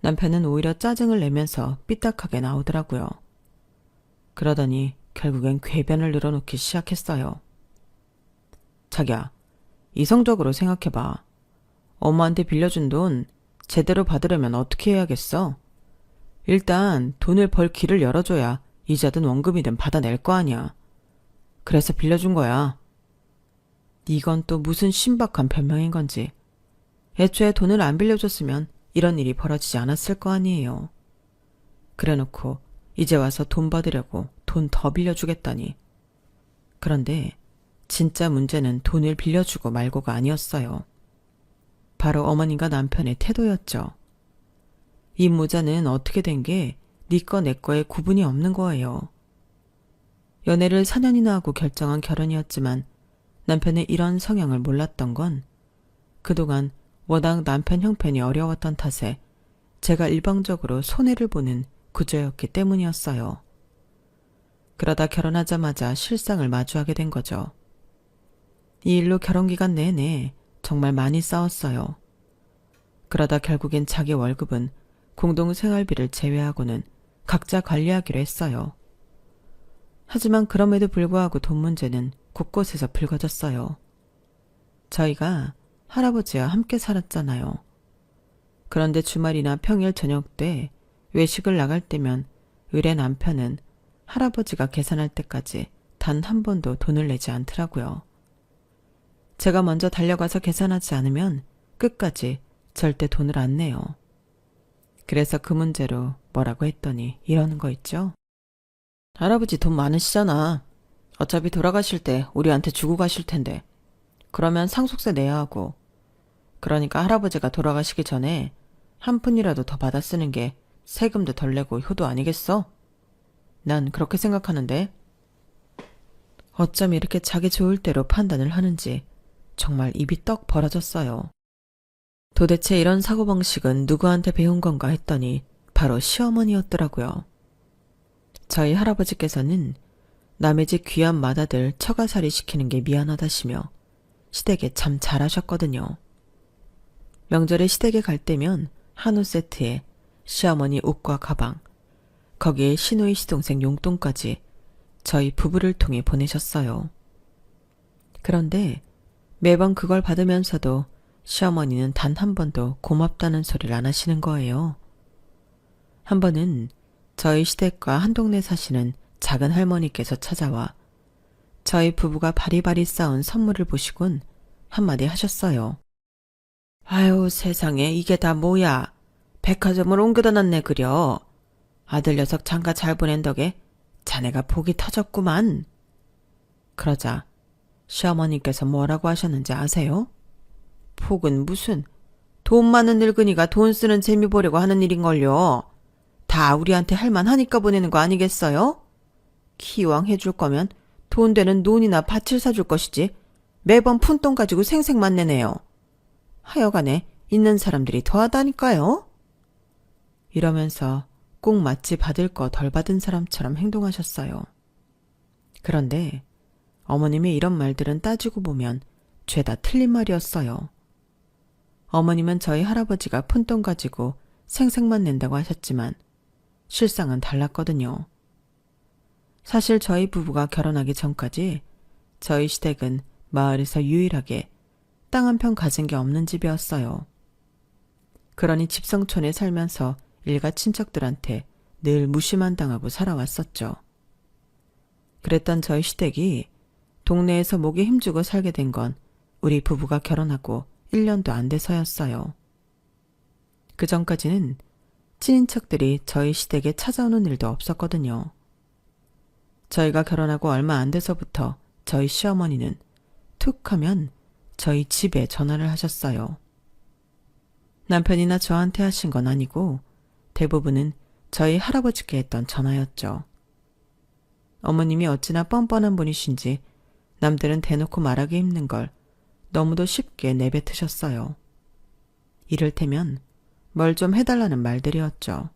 남편은 오히려 짜증을 내면서 삐딱하게 나오더라고요. 그러더니 결국엔 궤변을 늘어놓기 시작했어요. 자기야, 이성적으로 생각해봐. 엄마한테 빌려준 돈 제대로 받으려면 어떻게 해야겠어? 일단 돈을 벌 길을 열어줘야 이자든 원금이든 받아낼 거 아니야. 그래서 빌려준 거야. 이건 또 무슨 신박한 변명인 건지. 애초에 돈을 안 빌려줬으면 이런 일이 벌어지지 않았을 거 아니에요. 그래놓고 이제 와서 돈 받으려고 돈 더 빌려주겠다니. 그런데 진짜 문제는 돈을 빌려주고 말고가 아니었어요. 바로 어머님과 남편의 태도였죠. 이 모자는 어떻게 된 게 네 거 내 거에 구분이 없는 거예요. 연애를 4년이나 하고 결정한 결혼이었지만 남편의 이런 성향을 몰랐던 건 그동안 워낙 남편 형편이 어려웠던 탓에 제가 일방적으로 손해를 보는 구조였기 때문이었어요. 그러다 결혼하자마자 실상을 마주하게 된 거죠. 이 일로 결혼기간 내내 정말 많이 싸웠어요. 그러다 결국엔 자기 월급은 공동생활비를 제외하고는 각자 관리하기로 했어요. 하지만 그럼에도 불구하고 돈 문제는 곳곳에서 불거졌어요. 저희가 할아버지와 함께 살았잖아요. 그런데 주말이나 평일 저녁 때 외식을 나갈 때면 의뢰 남편은 할아버지가 계산할 때까지 단 한 번도 돈을 내지 않더라고요. 제가 먼저 달려가서 계산하지 않으면 끝까지 절대 돈을 안 내요. 그래서 그 문제로 뭐라고 했더니 이러는 거 있죠. 할아버지 돈 많으시잖아. 어차피 돌아가실 때 우리한테 주고 가실 텐데. 그러면 상속세 내야 하고. 그러니까 할아버지가 돌아가시기 전에 한 푼이라도 더 받아 쓰는 게 세금도 덜 내고 효도 아니겠어? 난 그렇게 생각하는데. 어쩜 이렇게 자기 좋을 대로 판단을 하는지 정말 입이 떡 벌어졌어요. 도대체 이런 사고방식은 누구한테 배운 건가 했더니 바로 시어머니였더라고요. 저희 할아버지께서는 남의 집 귀한 맏아들 처가살이 시키는 게 미안하다시며 시댁에 참 잘하셨거든요. 명절에 시댁에 갈 때면 한우 세트에 시어머니 옷과 가방, 거기에 시누이 시동생 용돈까지 저희 부부를 통해 보내셨어요. 그런데 매번 그걸 받으면서도 시어머니는 단 한 번도 고맙다는 소리를 안 하시는 거예요. 한 번은 저희 시댁과 한 동네 사시는 작은 할머니께서 찾아와 저희 부부가 바리바리 쌓은 선물을 보시곤 한마디 하셨어요. 아유 세상에 이게 다 뭐야. 백화점을 옮겨다 놨네 그려. 아들 녀석 장가 잘 보낸 덕에 자네가 복이 터졌구만. 그러자 시어머니께서 뭐라고 하셨는지 아세요? 복은 무슨, 돈 많은 늙은이가 돈 쓰는 재미 보려고 하는 일인걸요. 다 우리한테 할만하니까 보내는 거 아니겠어요? 기왕 해줄 거면 돈 되는 논이나 밭을 사줄 것이지 매번 푼돈 가지고 생색만 내네요. 하여간에 있는 사람들이 더하다니까요. 이러면서 꼭 마치 받을 거 덜 받은 사람처럼 행동하셨어요. 그런데 어머님의 이런 말들은 따지고 보면 죄다 틀린 말이었어요. 어머님은 저희 할아버지가 푼돈 가지고 생색만 낸다고 하셨지만 실상은 달랐거든요. 사실 저희 부부가 결혼하기 전까지 저희 시댁은 마을에서 유일하게 땅 한 평 가진 게 없는 집이었어요. 그러니 집성촌에 살면서 일가 친척들한테 늘 무시만 당하고 살아왔었죠. 그랬던 저희 시댁이 동네에서 목에 힘주고 살게 된 건 우리 부부가 결혼하고 1년도 안 돼서였어요. 그 전까지는 친인척들이 저희 시댁에 찾아오는 일도 없었거든요. 저희가 결혼하고 얼마 안 돼서부터 저희 시어머니는 툭 하면 저희 집에 전화를 하셨어요. 남편이나 저한테 하신 건 아니고 대부분은 저희 할아버지께 했던 전화였죠. 어머님이 어찌나 뻔뻔한 분이신지 남들은 대놓고 말하기 힘든 걸 너무도 쉽게 내뱉으셨어요. 이를테면 뭘 좀 해달라는 말들이었죠.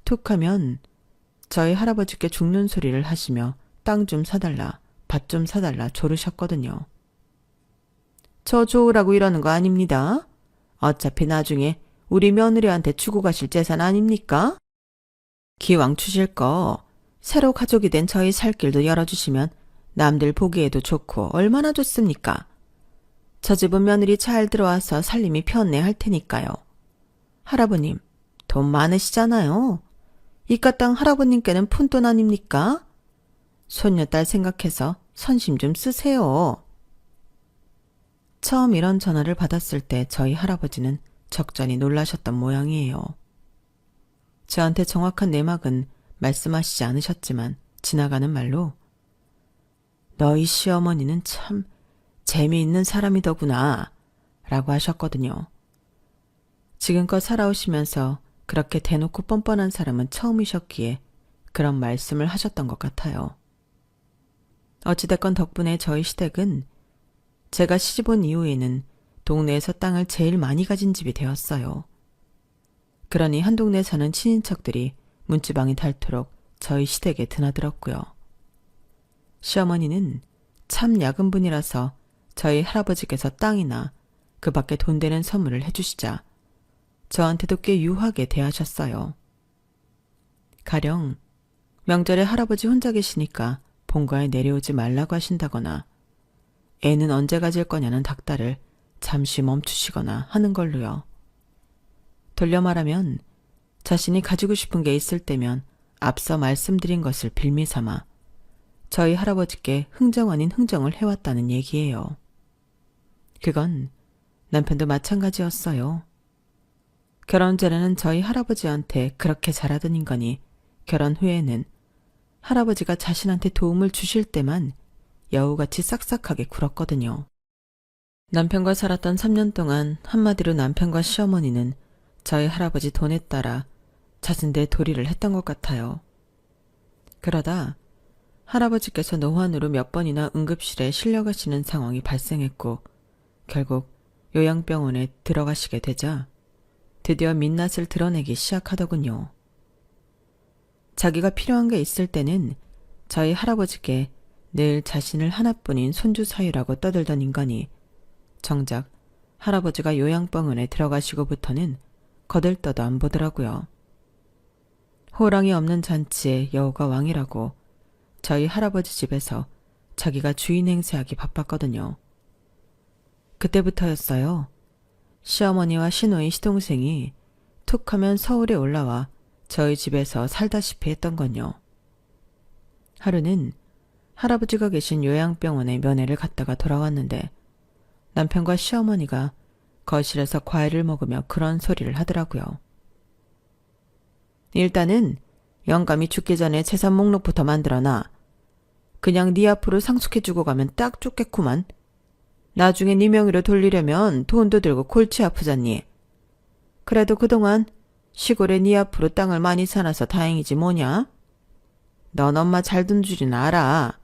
툭 하면 저희 할아버지께 죽는 소리를 하시며 땅 좀 사달라, 밭 좀 사달라 조르셨거든요. 저 좋으라고 이러는 거 아닙니다. 어차피 나중에 우리 며느리한테 주고 가실 재산 아닙니까? 기왕 주실 거 새로 가족이 된 저희 살 길도 열어주시면 남들 보기에도 좋고 얼마나 좋습니까? 저 집은 며느리 잘 들어와서 살림이 편네 할 테니까요. 할아버님, 돈 많으시잖아요. 이깟 땅 할아버님께는 푼돈 아닙니까? 손녀딸 생각해서 선심 좀 쓰세요. 처음 이런 전화를 받았을 때 저희 할아버지는 적잖이 놀라셨던 모양이에요. 저한테 정확한 내막은 말씀하시지 않으셨지만 지나가는 말로 너희 시어머니는 참 재미있는 사람이더구나 라고 하셨거든요. 지금껏 살아오시면서 그렇게 대놓고 뻔뻔한 사람은 처음이셨기에 그런 말씀을 하셨던 것 같아요. 어찌됐건 덕분에 저희 시댁은 제가 시집 온 이후에는 동네에서 땅을 제일 많이 가진 집이 되었어요. 그러니 한 동네 사는 친인척들이 문지방이 닳도록 저희 시댁에 드나들었고요. 시어머니는 참 야근분이라서 저희 할아버지께서 땅이나 그 밖에 돈 되는 선물을 해주시자 저한테도 꽤 유하게 대하셨어요. 가령 명절에 할아버지 혼자 계시니까 본가에 내려오지 말라고 하신다거나 애는 언제 가질 거냐는 닥달을 잠시 멈추시거나 하는 걸로요. 돌려 말하면 자신이 가지고 싶은 게 있을 때면 앞서 말씀드린 것을 빌미삼아 저희 할아버지께 흥정 아닌 흥정을 해왔다는 얘기예요. 그건 남편도 마찬가지였어요. 결혼 전에는 저희 할아버지한테 그렇게 잘하던 인간이 결혼 후에는 할아버지가 자신한테 도움을 주실 때만 여우같이 싹싹하게 굴었거든요. 남편과 살았던 3년 동안 한마디로 남편과 시어머니는 저희 할아버지 돈에 따라 자신들 도리를 했던 것 같아요. 그러다 할아버지께서 노환으로 몇 번이나 응급실에 실려가시는 상황이 발생했고 결국 요양병원에 들어가시게 되자 드디어 민낯을 드러내기 시작하더군요. 자기가 필요한 게 있을 때는 저희 할아버지께 늘 자신을 하나뿐인 손주 사유라고 떠들던 인간이 정작 할아버지가 요양병원에 들어가시고부터는 거들떠도 안 보더라고요. 호랑이 없는 잔치에 여우가 왕이라고 저희 할아버지 집에서 자기가 주인 행세하기 바빴거든요. 그때부터였어요. 시어머니와 시노인 시동생이 툭 하면 서울에 올라와 저희 집에서 살다시피 했던 건요. 하루는 할아버지가 계신 요양병원에 면회를 갔다가 돌아왔는데 남편과 시어머니가 거실에서 과일을 먹으며 그런 소리를 하더라고요. 일단은 영감이 죽기 전에 재산 목록부터 만들어놔. 그냥 네 앞으로 상속해주고 가면 딱 좋겠구만. 나중에 네 명의로 돌리려면 돈도 들고 골치 아프잖니. 그래도 그동안 시골에 네 앞으로 땅을 많이 사놔서 다행이지 뭐냐? 넌 엄마 잘 둔 줄이나 알아.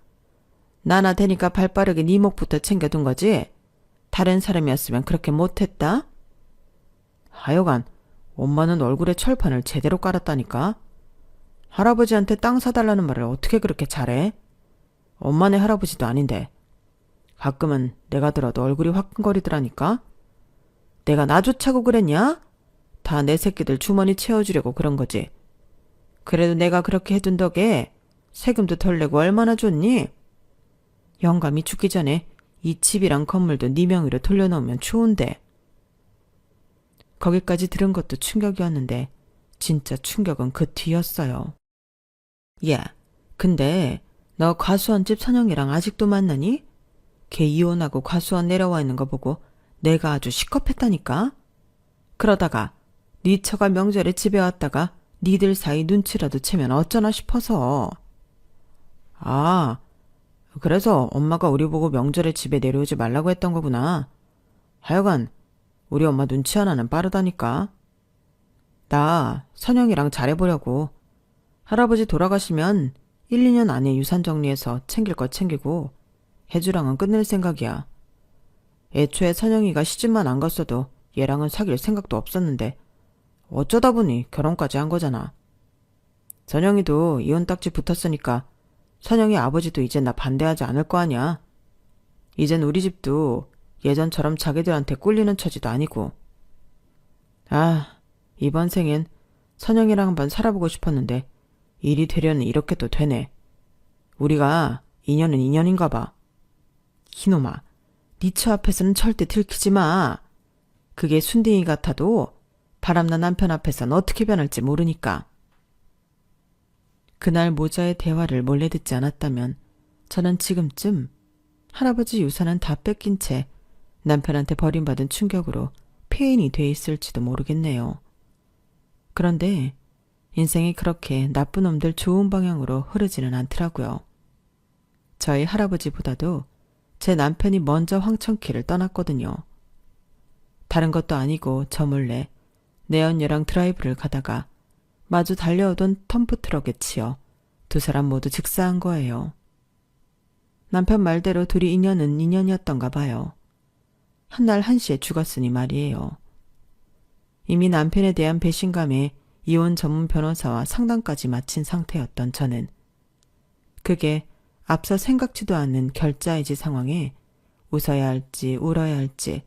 나나 되니까 발빠르게 네 목부터 챙겨둔 거지? 다른 사람이었으면 그렇게 못했다? 하여간 엄마는 얼굴에 철판을 제대로 깔았다니까. 할아버지한테 땅 사달라는 말을 어떻게 그렇게 잘해? 엄마네 할아버지도 아닌데. 가끔은 내가 들어도 얼굴이 화끈거리더라니까. 내가 나 좋자고 그랬냐? 다 내 새끼들 주머니 채워주려고 그런 거지. 그래도 내가 그렇게 해둔 덕에 세금도 덜 내고 얼마나 좋니? 영감이 죽기 전에 이 집이랑 건물도 네 명의로 돌려놓으면 좋은데. 거기까지 들은 것도 충격이었는데 진짜 충격은 그 뒤였어요. 야, 근데 너 과수원 집 선영이랑 아직도 만나니? 걔 이혼하고 과수원 내려와 있는 거 보고 내가 아주 시겁했다니까? 그러다가 네 처가 명절에 집에 왔다가 니들 사이 눈치라도 채면 어쩌나 싶어서. 아, 그래서 엄마가 우리 보고 명절에 집에 내려오지 말라고 했던 거구나. 하여간 우리 엄마 눈치 하나는 빠르다니까. 나 선영이랑 잘해보려고. 할아버지 돌아가시면 1, 2년 안에 유산 정리해서 챙길 거 챙기고 해주랑은 끝낼 생각이야. 애초에 선영이가 시집만 안 갔어도 얘랑은 사귈 생각도 없었는데 어쩌다 보니 결혼까지 한 거잖아. 선영이도 이혼 딱지 붙었으니까 선영이 아버지도 이제 나 반대하지 않을 거 아니야. 이젠 우리 집도 예전처럼 자기들한테 꿀리는 처지도 아니고. 아, 이번 생엔 선영이랑 한번 살아보고 싶었는데 일이 되려는 이렇게 또 되네. 우리가 인연은 인연인가 봐. 이놈아, 네 처 앞에서는 절대 들키지 마. 그게 순딩이 같아도 바람난 남편 앞에선 어떻게 변할지 모르니까. 그날 모자의 대화를 몰래 듣지 않았다면 저는 지금쯤 할아버지 유산은 다 뺏긴 채 남편한테 버림받은 충격으로 폐인이 돼 있을지도 모르겠네요. 그런데 인생이 그렇게 나쁜 놈들 좋은 방향으로 흐르지는 않더라고요. 저희 할아버지보다도 제 남편이 먼저 황천길을 떠났거든요. 다른 것도 아니고 저 몰래 내연녀랑 드라이브를 가다가 마주 달려오던 덤프트럭에 치여 두 사람 모두 즉사한 거예요. 남편 말대로 둘이 인연은 인연이었던가 봐요. 한날 한시에 죽었으니 말이에요. 이미 남편에 대한 배신감에 이혼 전문 변호사와 상담까지 마친 상태였던 저는 그게 앞서 생각지도 않은 결자해지 상황에 웃어야 할지 울어야 할지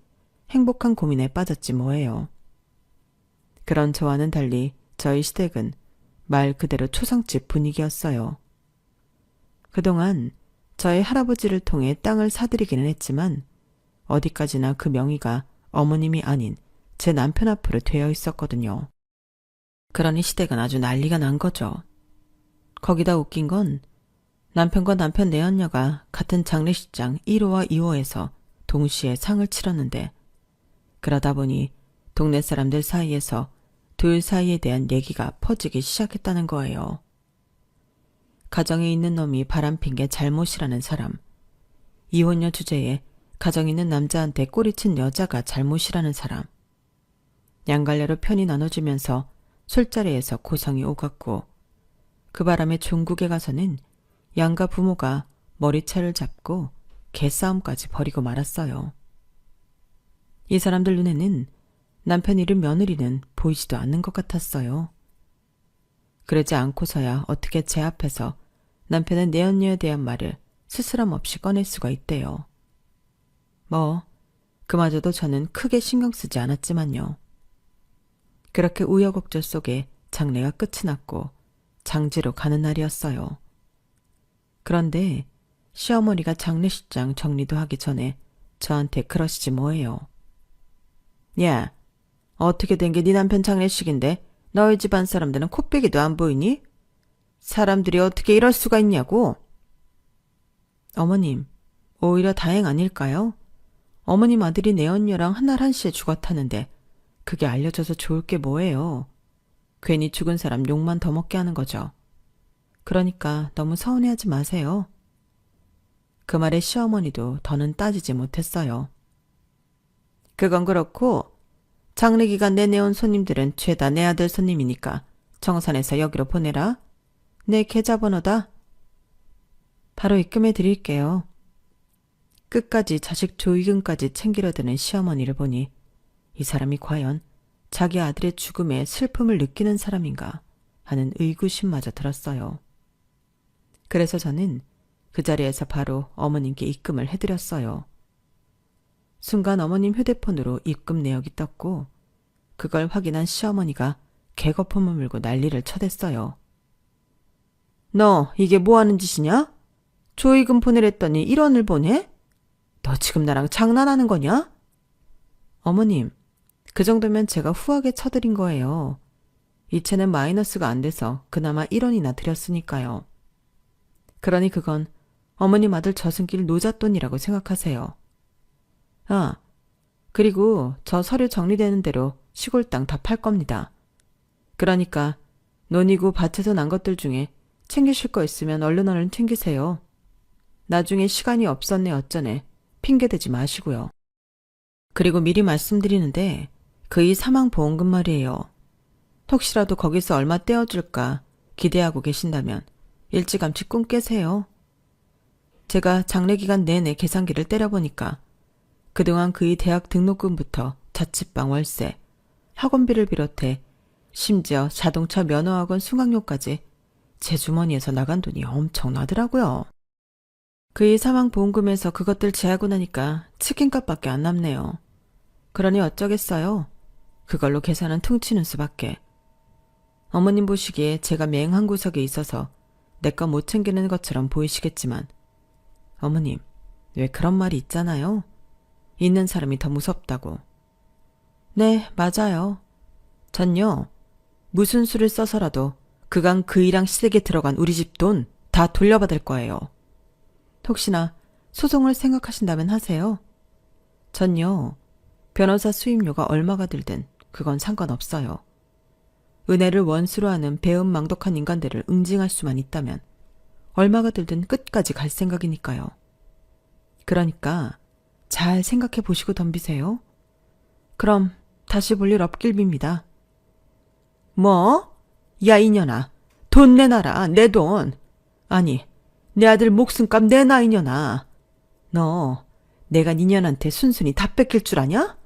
행복한 고민에 빠졌지 뭐예요. 그런 저와는 달리 저희 시댁은 말 그대로 초상집 분위기였어요. 그동안 저희 할아버지를 통해 땅을 사들이기는 했지만 어디까지나 그 명의가 어머님이 아닌 제 남편 앞으로 되어 있었거든요. 그러니 시댁은 아주 난리가 난 거죠. 거기다 웃긴 건 남편과 남편 내연녀가 같은 장례식장 1호와 2호에서 동시에 상을 치렀는데 그러다 보니 동네 사람들 사이에서 둘 사이에 대한 얘기가 퍼지기 시작했다는 거예요. 가정에 있는 놈이 바람핀 게 잘못이라는 사람, 이혼녀 주제에 가정 있는 남자한테 꼬리친 여자가 잘못이라는 사람, 양갈래로 편이 나눠지면서 술자리에서 고성이 오갔고 그 바람에 종국에 가서는 양가 부모가 머리채를 잡고 개싸움까지 벌이고 말았어요. 이 사람들 눈에는 남편 잃은 며느리는 보이지도 않는 것 같았어요. 그러지 않고서야 어떻게 제 앞에서 남편의 내연녀에 대한 말을 스스럼 없이 꺼낼 수가 있대요. 그마저도 저는 크게 신경 쓰지 않았지만요. 그렇게 우여곡절 속에 장례가 끝이 났고 장지로 가는 날이었어요. 그런데 시어머니가 장례식장 정리도 하기 전에 저한테 그러시지 뭐예요. 야, 어떻게 된 게 네 남편 장례식인데 너희 집안 사람들은 코빼기도 안 보이니? 사람들이 어떻게 이럴 수가 있냐고. 어머님, 오히려 다행 아닐까요? 어머님 아들이 내연녀랑 한날 한시에 죽었다는데 그게 알려져서 좋을 게 뭐예요. 괜히 죽은 사람 욕만 더 먹게 하는 거죠. 그러니까 너무 서운해하지 마세요. 그 말에 시어머니도 더는 따지지 못했어요. 그건 그렇고 장례기간 내내 온 손님들은 죄다 내 아들 손님이니까 정산해서 여기로 보내라. 내 계좌번호다. 바로 입금해 드릴게요. 끝까지 자식 조이금까지 챙기려 드는 시어머니를 보니 이 사람이 과연 자기 아들의 죽음에 슬픔을 느끼는 사람인가 하는 의구심마저 들었어요. 그래서 저는 그 자리에서 바로 어머님께 입금을 해드렸어요. 순간 어머님 휴대폰으로 입금 내역이 떴고 그걸 확인한 시어머니가 개거품을 물고 난리를 쳐댔어요. 너 이게 뭐하는 짓이냐? 조이금 보내랬더니 1원을 보내? 너 지금 나랑 장난하는 거냐? 어머님, 그 정도면 제가 후하게 쳐드린 거예요. 이체는 마이너스가 안 돼서 그나마 1원이나 드렸으니까요. 그러니 그건 어머님 아들 저승길 노잣돈이라고 생각하세요. 아, 그리고 저 서류 정리되는 대로 시골 땅 다 팔 겁니다. 그러니까 논이고 밭에서 난 것들 중에 챙기실 거 있으면 얼른 챙기세요. 나중에 시간이 없었네 어쩌네 핑계대지 마시고요. 그리고 미리 말씀드리는데 그 이 사망보험금 말이에요. 혹시라도 거기서 얼마 떼어줄까 기대하고 계신다면 일찌감치 꿈 깨세요. 제가 장례기간 내내 계산기를 때려보니까 그동안 그의 대학 등록금부터 자취방 월세, 학원비를 비롯해 심지어 자동차 면허학원 수강료까지 제 주머니에서 나간 돈이 엄청나더라고요. 그의 사망보험금에서 그것들 제하고 나니까 치킨값밖에 안 남네요. 그러니 어쩌겠어요. 그걸로 계산은 퉁치는 수밖에. 어머님 보시기에 제가 맹한 구석에 있어서 내 거 못 챙기는 것처럼 보이시겠지만 어머님, 왜 그런 말이 있잖아요. 있는 사람이 더 무섭다고. 네, 맞아요. 전요, 무슨 수를 써서라도 그간 그이랑 시댁에 들어간 우리 집 돈 다 돌려받을 거예요. 혹시나 소송을 생각하신다면 하세요. 전요, 변호사 수임료가 얼마가 들든 그건 상관없어요. 은혜를 원수로 하는 배은망덕한 인간들을 응징할 수만 있다면 얼마가 들든 끝까지 갈 생각이니까요. 그러니까 잘 생각해 보시고 덤비세요. 그럼 다시 볼 일 없길 빕니다. 뭐? 야 이년아, 돈 내놔라, 내 돈. 아니, 내 아들 목숨값 내놔 이년아. 너 내가 니년한테 순순히 다 뺏길 줄 아냐?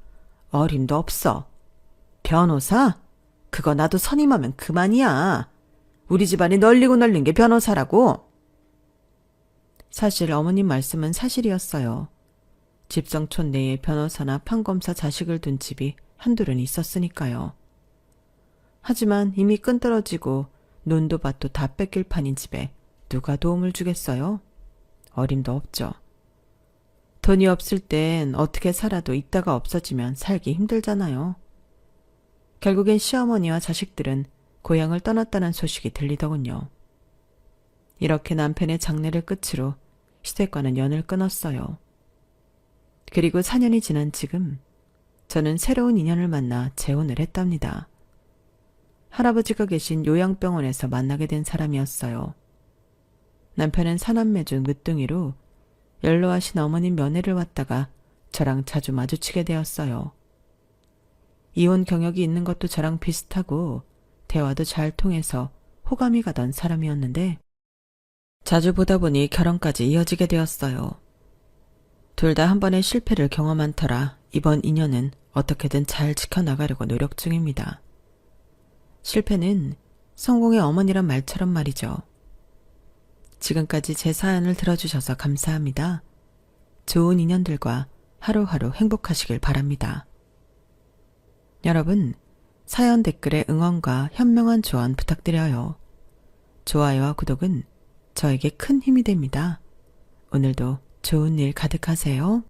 어림도 없어. 변호사? 그거 나도 선임하면 그만이야. 우리 집안이 널리고 널린 게 변호사라고. 사실 어머님 말씀은 사실이었어요. 집성촌 내에 변호사나 판검사 자식을 둔 집이 한둘은 있었으니까요. 하지만 이미 끈떨어지고 논도 밭도 다 뺏길 판인 집에 누가 도움을 주겠어요? 어림도 없죠. 돈이 없을 땐 어떻게 살아도 있다가 없어지면 살기 힘들잖아요. 결국엔 시어머니와 자식들은 고향을 떠났다는 소식이 들리더군요. 이렇게 남편의 장례를 끝으로 시댁과는 연을 끊었어요. 그리고 4년이 지난 지금 저는 새로운 인연을 만나 재혼을 했답니다. 할아버지가 계신 요양병원에서 만나게 된 사람이었어요. 남편은 사남매 중 늦둥이로 연로하신 어머님 면회를 왔다가 저랑 자주 마주치게 되었어요. 이혼 경력이 있는 것도 저랑 비슷하고 대화도 잘 통해서 호감이 가던 사람이었는데 자주 보다 보니 결혼까지 이어지게 되었어요. 둘 다 한 번의 실패를 경험한 터라 이번 인연은 어떻게든 잘 지켜나가려고 노력 중입니다. 실패는 성공의 어머니란 말처럼 말이죠. 지금까지 제 사연을 들어주셔서 감사합니다. 좋은 인연들과 하루하루 행복하시길 바랍니다. 여러분, 사연 댓글에 응원과 현명한 조언 부탁드려요. 좋아요와 구독은 저에게 큰 힘이 됩니다. 오늘도 좋은 일 가득하세요.